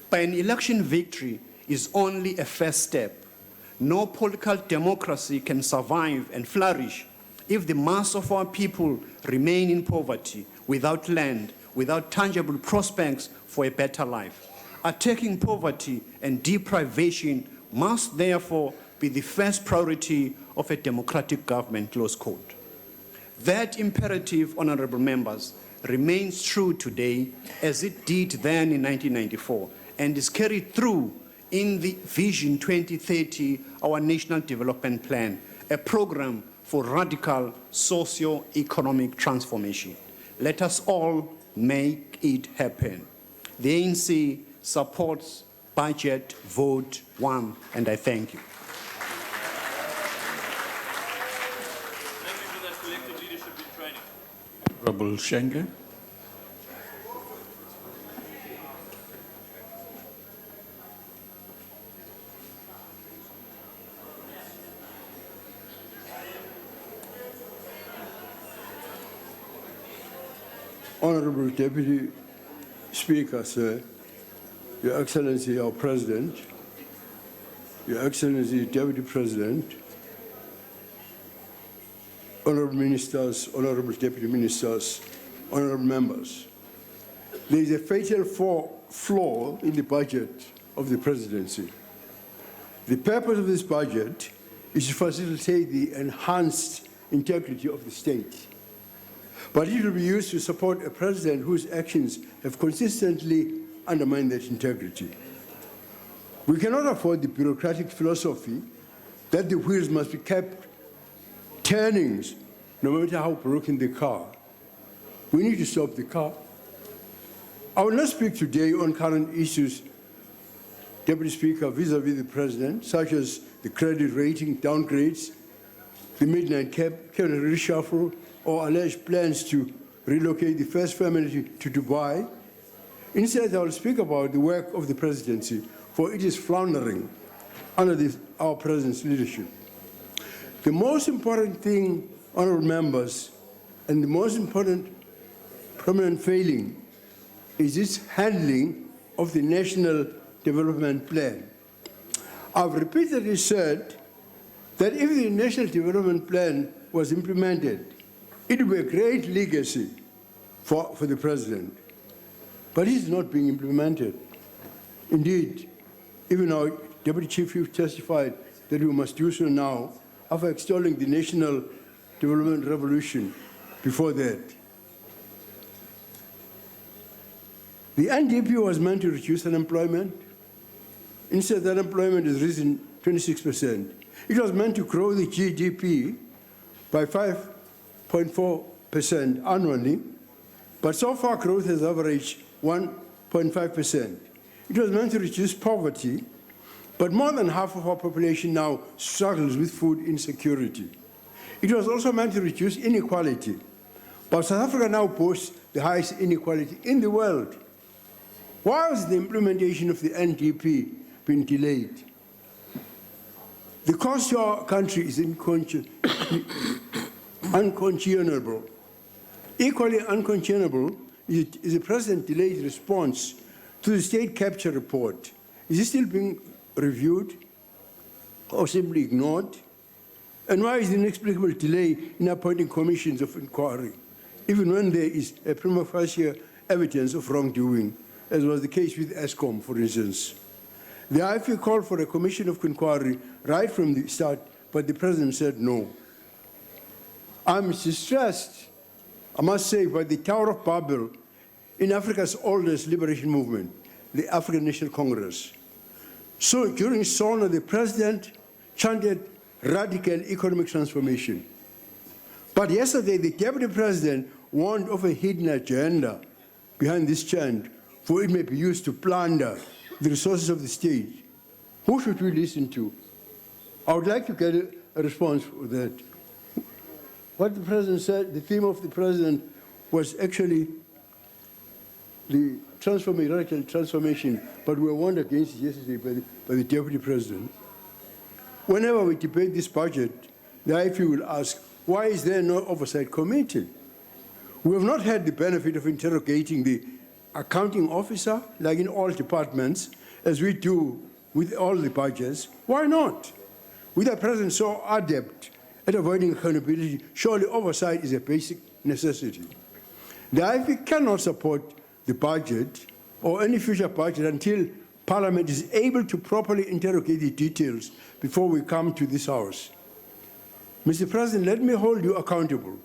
"By an election victory is only a first step. No political democracy can survive and flourish if the mass of our people remain in poverty, without land, without tangible prospects for a better life. Attacking poverty and deprivation must therefore be the first priority of a democratic government," close quote. That imperative, honorable members, remains true today as it did then in 1994 and is carried through in the Vision 2030, our national development plan, a program for radical socio-economic transformation. Let us all make it happen. The ANC supports budget vote 1, and I thank you. Thank you for that collective leadership in training. Honorable Schenke. Honorable Deputy Speaker, sir, Your Excellency, our President, Your Excellency, Deputy President, Honorable Ministers, Honorable Deputy Ministers, Honorable Members, there is a fatal flaw in the budget of the Presidency. The purpose of this budget is to facilitate the enhanced integrity of the state. But it will be used to support a president whose actions have consistently undermined that integrity. We cannot afford the bureaucratic philosophy that the wheels must be kept turning no matter how broken the car. We need to stop the car. I will not speak today on current issues, Deputy Speaker, vis-à-vis the President, such as the credit rating downgrades, the midnight cabinet reshuffle, or alleged plans to relocate the first family to Dubai. Instead, I will speak about the work of the Presidency, for it is floundering under our President's leadership. The most important thing, honorable members, and the most important prominent failing is its handling of the National Development Plan. I've repeatedly said that if the National Development Plan was implemented, it would be a great legacy for the President. But it is not being implemented. Indeed, even our Deputy Chief Whip testified that we must do so now after extolling the National Development Revolution before that. The NDP was meant to reduce unemployment. Instead, unemployment has risen 26%. It was meant to grow the GDP by 5.4% annually, but so far growth has averaged 1.5%. It was meant to reduce poverty, but more than half of our population now struggles with food insecurity. It was also meant to reduce inequality, but South Africa now boasts the highest inequality in the world. Why has the implementation of the NDP been delayed? The cost to our country is unconscionable. Equally unconscionable is the President's delayed response to the state capture report. Is it still being reviewed or simply ignored? And why is the inexplicable delay in appointing commissions of inquiry, even when there is a prima facie evidence of wrongdoing, as was the case with ESCOM, for instance? The IFA called for a commission of inquiry right from the start, but the President said no. I'm distressed, I must say, by the Tower of Babel in Africa's oldest liberation movement, the African National Congress. So during SONA, the President chanted radical economic transformation. But yesterday, the Deputy President warned of a hidden agenda behind this chant, for it may be used to plunder the resources of the state. Who should we listen to? I would like to get a response for that. What the President said, the theme of the President was actually the radical transformation, but we were warned against it yesterday by the Deputy President. Whenever we debate this budget, the IFU will ask, why is there no oversight committee? We have not had the benefit of interrogating the accounting officer, like in all departments, as we do with all the budgets. Why not? With a President so adept at avoiding accountability, surely oversight is a basic necessity. The IFA cannot support the budget or any future budget until Parliament is able to properly interrogate the details before we come to this House. Mr. President, let me hold you accountable.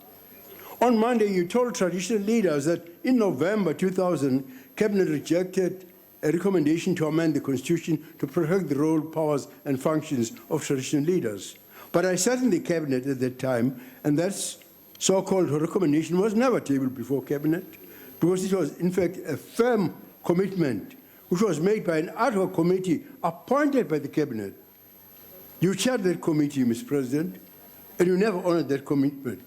On Monday, you told traditional leaders that in November 2000, Cabinet rejected a recommendation to amend the Constitution to protect the role, powers, and functions of traditional leaders. But I sat in the cabinet at that time, and that so-called recommendation was never tabled before cabinet, because it was, in fact, a firm commitment which was made by an ad hoc committee appointed by the cabinet. You chaired that committee, Mr. President, and you never honored that commitment.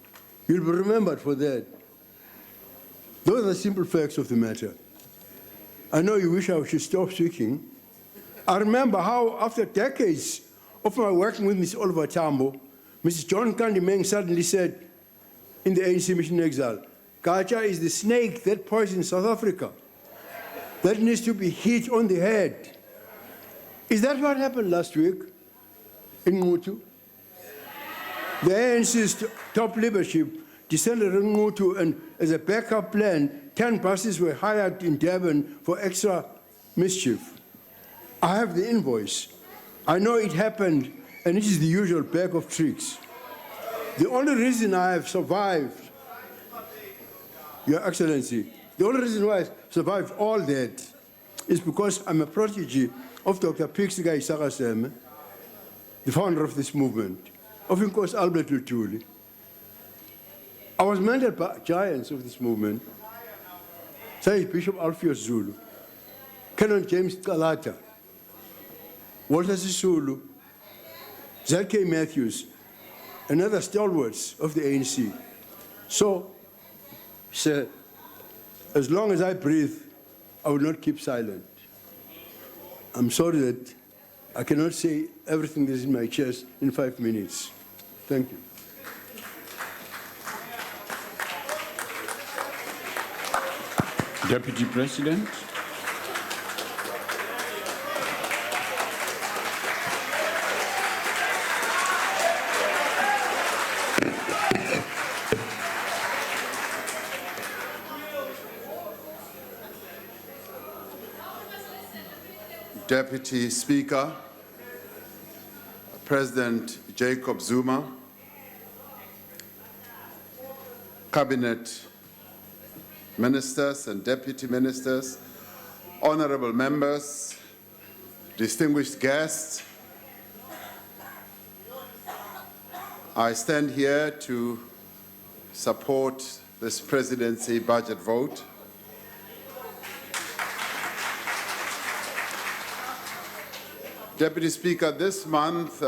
You'll be remembered for that. Those are the simple facts of the matter. I know you wish I should stop speaking. I remember how, after decades of my working with Ms. Oliver Tambo, Mrs. John Kandi Meng suddenly said in the ANC Mission in Exile, Gaja is the snake that poisons South Africa. That needs to be hit on the head. Is that what happened last week in Ngutu? The ANC's top leadership descended on Ngutu, and as a backup plan, 10 buses were hired in Durban for extra mischief. I have the invoice. I know it happened, and it is the usual bag of tricks. The only reason I have survived, Your Excellency, the only reason why I survived all that is because I'm a protege of Dr. Pixigai Sagaseme, the founder of this movement, of Inkosi Albert Lutuli. I was mentored by giants of this movement, such as Bishop Alpheus Zulu, Canon James Kalata, Walter Sisulu, Z.K. Matthews, and other stalwarts of the ANC. So, sir, as long as I breathe, I will not keep silent. I'm sorry that I cannot say everything that is in my chest in 5 minutes. Thank you. Deputy President. Deputy Speaker, President Jacob Zuma, Cabinet Ministers and Deputy Ministers, honorable members, distinguished guests, I stand here to support this presidency budget vote. Deputy Speaker, this month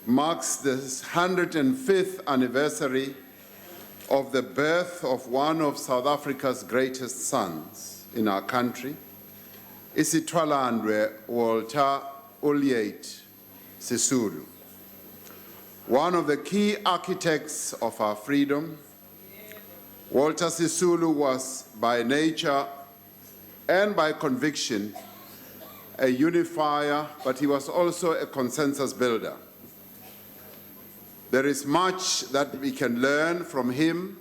marks the 105th anniversary of the birth of one of South Africa's greatest sons in our country, Isitwalandwe Walter Ulyate Sisulu. One of the key architects of our freedom, Walter Sisulu was by nature and by conviction a unifier, but he was also a consensus builder. There is much that we can learn from him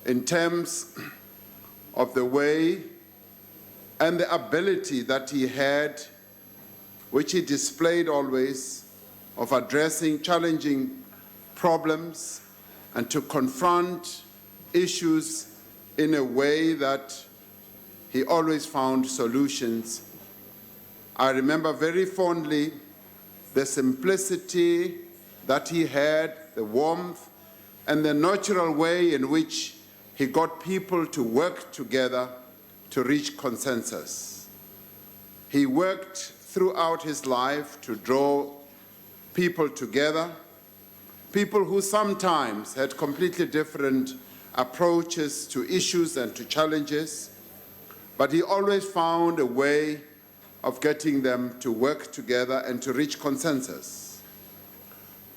in terms of the way and the ability that he had, which he displayed always, of addressing challenging problems and to confront issues in a way that he always found solutions. I remember very fondly the simplicity that he had, the warmth, and the natural way in which he got people to work together to reach consensus. He worked throughout his life to draw people together, people who sometimes had completely different approaches to issues and to challenges, but he always found a way of getting them to work together and to reach consensus.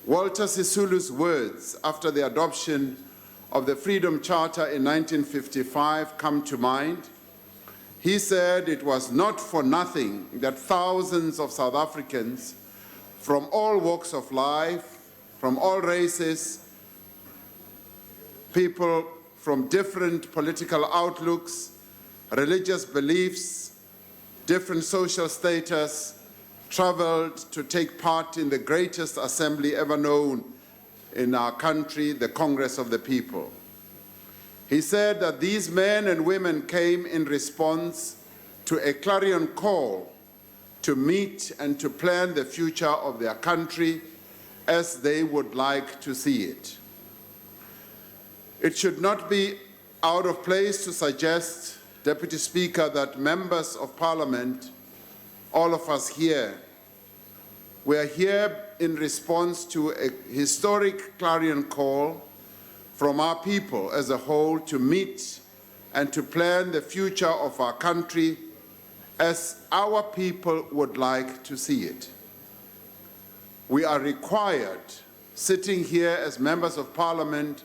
Walter Sisulu's words after the adoption of the Freedom Charter in 1955 come to mind. He said it was not for nothing that thousands of South Africans from all walks of life, from all races, people from different political outlooks, religious beliefs, different social status, traveled to take part in the greatest assembly ever known in our country, the Congress of the People. He said that these men and women came in response to a clarion call to meet and to plan the future of their country as they would like to see it. It should not be out of place to suggest, Deputy Speaker, that members of Parliament, all of us here, we are here in response to a historic clarion call from our people as a whole to meet and to plan the future of our country as our people would like to see it. We are required, sitting here as members of Parliament,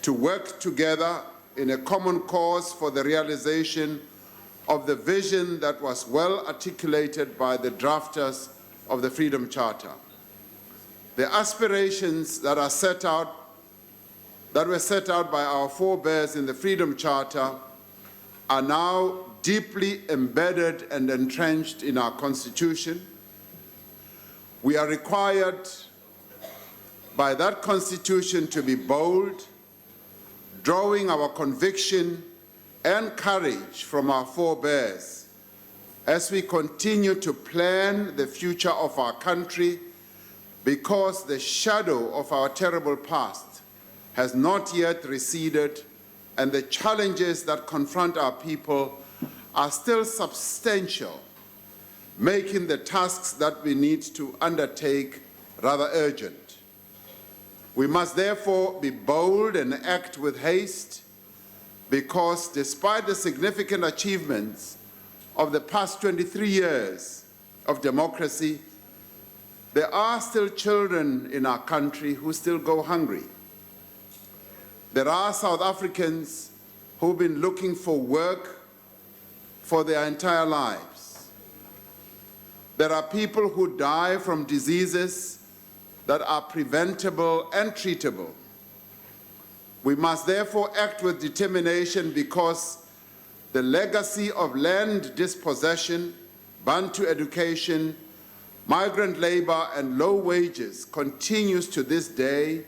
to work together in a common cause for the realization of the vision that was well articulated by the drafters of the Freedom Charter. The aspirations that were set out by our forebears in the Freedom Charter are now deeply embedded and entrenched in our Constitution. We are required by that Constitution to be bold, drawing our conviction and courage from our forebears as we continue to plan the future of our country, because the shadow of our terrible past has not yet receded and the challenges that confront our people are still substantial, making the tasks that we need to undertake rather urgent. We must therefore be bold and act with haste, because despite the significant achievements of the past 23 years of democracy, there are still children in our country who still go hungry. There are South Africans who've been looking for work for their entire lives. There are people who die from diseases that are preventable and treatable. We must therefore act with determination, because the legacy of land dispossession, Bantu education, migrant labor, and low wages continues to this day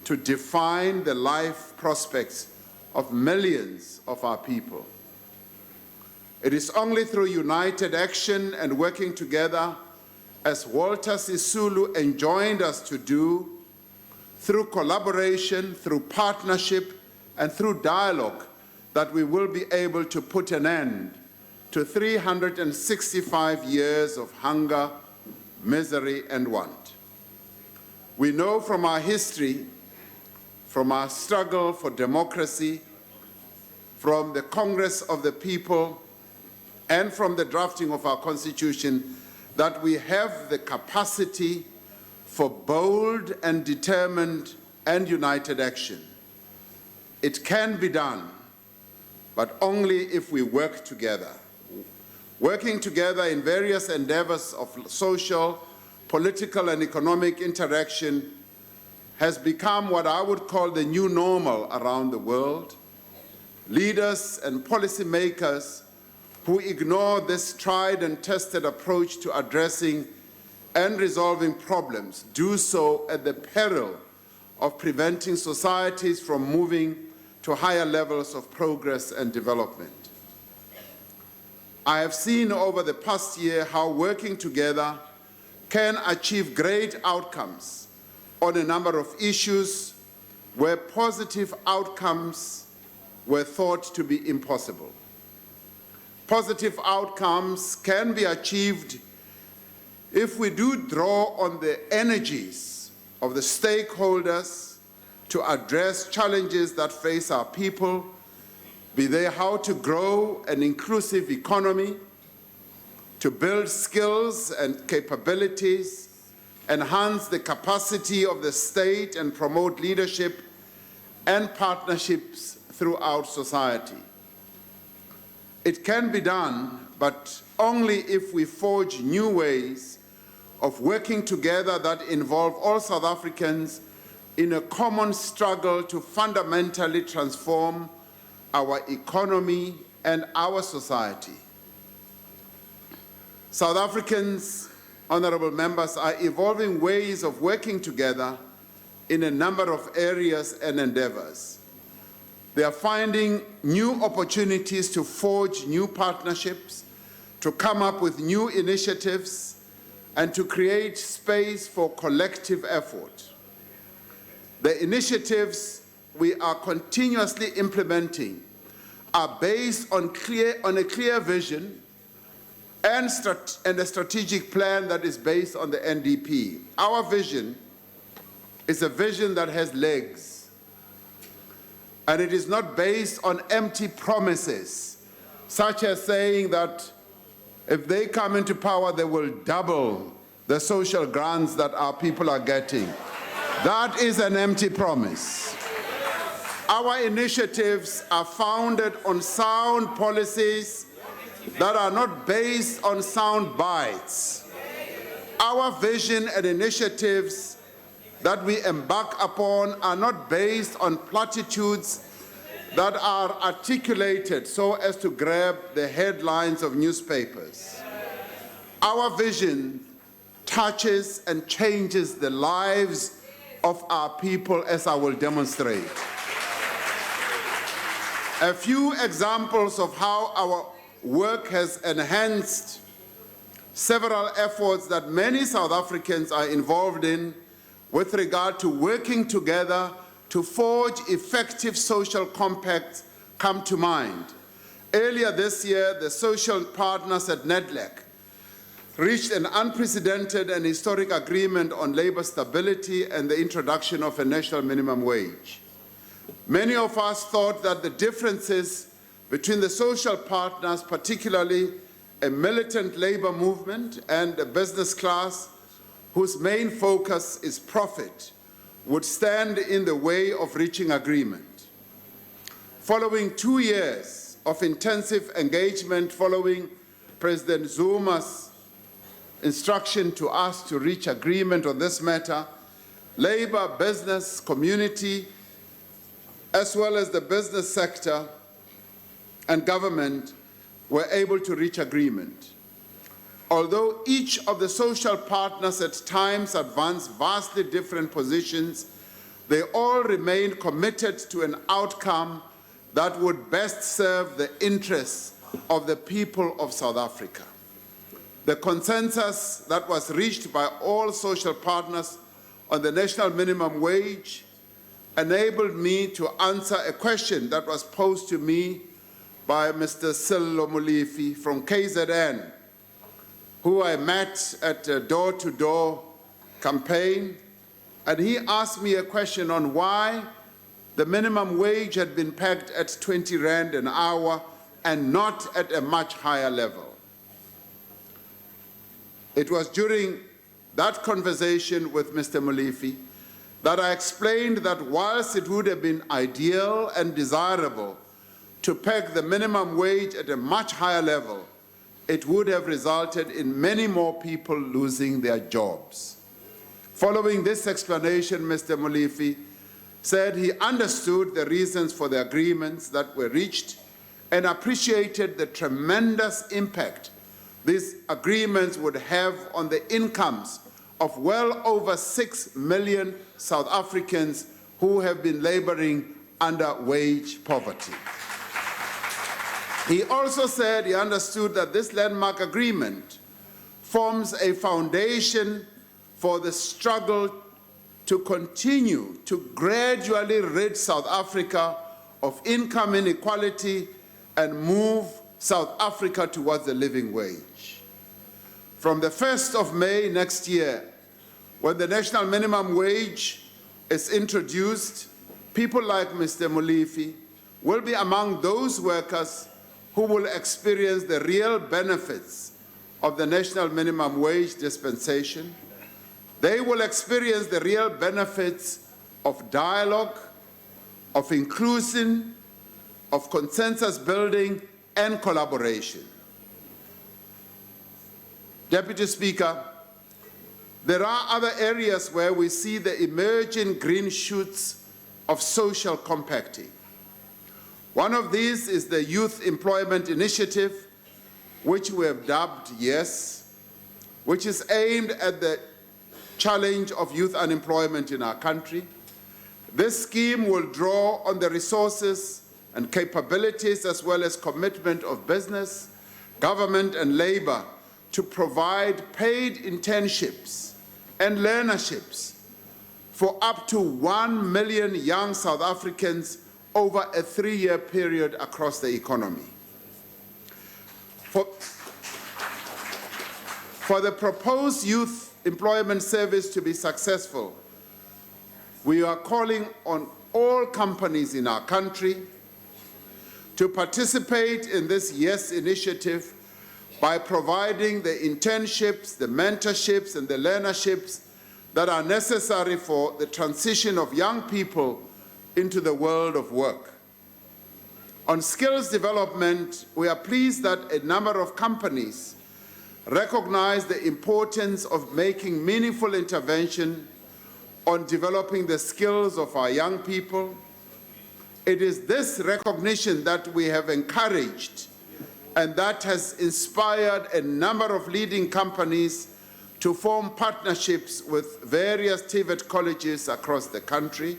to define the life prospects of millions of our people. It is only through united action and working together, as Walter Sisulu enjoined us to do, through collaboration, through partnership, and through dialogue, that we will be able to put an end to 365 years of hunger, misery, and want. We know from our history, from our struggle for democracy, from the Congress of the People, and from the drafting of our Constitution, that we have the capacity for bold and determined and united action. It can be done, but only if we work together. Working together in various endeavors of social, political, and economic interaction has become what I would call the new normal around the world. Leaders and policymakers who ignore this tried and tested approach to addressing and resolving problems do so at the peril of preventing societies from moving to higher levels of progress and development. I have seen over the past year how working together can achieve great outcomes on a number of issues where positive outcomes were thought to be impossible. Positive outcomes can be achieved if we do draw on the energies of the stakeholders to address challenges that face our people, be they how to grow an inclusive economy, to build skills and capabilities, enhance the capacity of the state, and promote leadership and partnerships throughout society. It can be done, but only if we forge new ways of working together that involve all South Africans in a common struggle to fundamentally transform our economy and our society. South Africans, honorable members, are evolving ways of working together in a number of areas and endeavors. They are finding new opportunities to forge new partnerships to come up with new initiatives and to create space for collective effort. The initiatives we are continuously implementing are based on a clear vision and a strategic plan that is based on the NDP. Our vision is a vision that has legs, and it is not based on empty promises, such as saying that if they come into power, they will double the social grants that our people are getting. That is an empty promise. Our initiatives are founded on sound policies that are not based on sound bites. Our vision and initiatives that we embark upon are not based on platitudes that are articulated so as to grab the headlines of newspapers. Our vision touches and changes the lives of our people, as I will demonstrate. A few examples of how our work has enhanced several efforts that many South Africans are involved in with regard to working together to forge effective social compacts come to mind. Earlier this year, the social partners at NEDLAC reached an unprecedented and historic agreement on labor stability and the introduction of a national minimum wage. Many of us thought that the differences between the social partners, particularly a militant labor movement and a business class whose main focus is profit, would stand in the way of reaching agreement. Following 2 years of intensive engagement following President Zuma's instruction to us to reach agreement on this matter, labor, business, community, as well as the business sector and government were able to reach agreement. Although each of the social partners at times advanced vastly different positions, they all remained committed to an outcome that would best serve the interests of the people of South Africa. The consensus that was reached by all social partners on the national minimum wage enabled me to answer a question that was posed to me by Mr. Sello Molefe from KZN, who I met at a door-to-door campaign, and he asked me a question on why the minimum wage had been pegged at 20 Rand an hour and not at a much higher level. It was during that conversation with Mr. Molefe that I explained that whilst it would have been ideal and desirable to peg the minimum wage at a much higher level, it would have resulted in many more people losing their jobs. Following this explanation, Mr. Molefe said he understood the reasons for the agreements that were reached and appreciated the tremendous impact these agreements would have on the incomes of well over 6 million South Africans who have been laboring under wage poverty. He also said he understood that this landmark agreement forms a foundation for the struggle to continue to gradually rid South Africa of income inequality and move South Africa towards the living wage. From the 1st of May next year, when the national minimum wage is introduced, people like Mr. Molefe will be among those workers who will experience the real benefits of the national minimum wage dispensation. They will experience the real benefits of dialogue, of inclusion, of consensus building, and collaboration. Deputy Speaker, there are other areas where we see the emerging green shoots of social compacting. One of these is the Youth Employment Initiative, which we have dubbed YES, which is aimed at the challenge of youth unemployment in our country. This scheme will draw on the resources and capabilities as well as commitment of business, government and labor to provide paid internships and learnerships for up to 1 million young South Africans over a 3-year period across the economy. For the proposed youth employment service to be successful, we are calling on all companies in our country to participate in this YES initiative by providing the internships, the mentorships, and the learnerships that are necessary for the transition of young people into the world of work. On skills development, we are pleased that a number of companies recognize the importance of making meaningful intervention on developing the skills of our young people. It is this recognition that we have encouraged and that has inspired a number of leading companies to form partnerships with various TVET colleges across the country.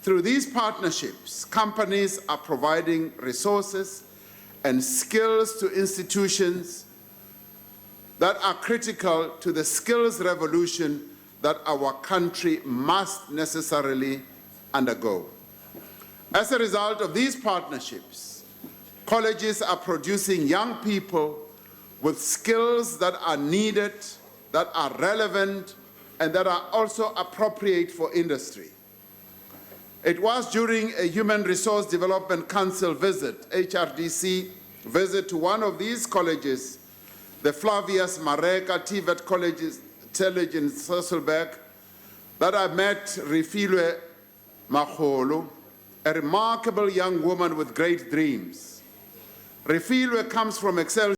Through these partnerships, companies are providing resources and skills to institutions that are critical to the skills revolution that our country must necessarily undergo. As a result of these partnerships, colleges are producing young people with skills that are needed, that are relevant, and that are also appropriate for industry. It was during a Human Resource Development Council visit, HRDC visit to one of these colleges, the Flavius Mareka TVET College in Sasolburg, that I met Refilwe Magolo, a remarkable young woman with great dreams. Refilwe comes from Excel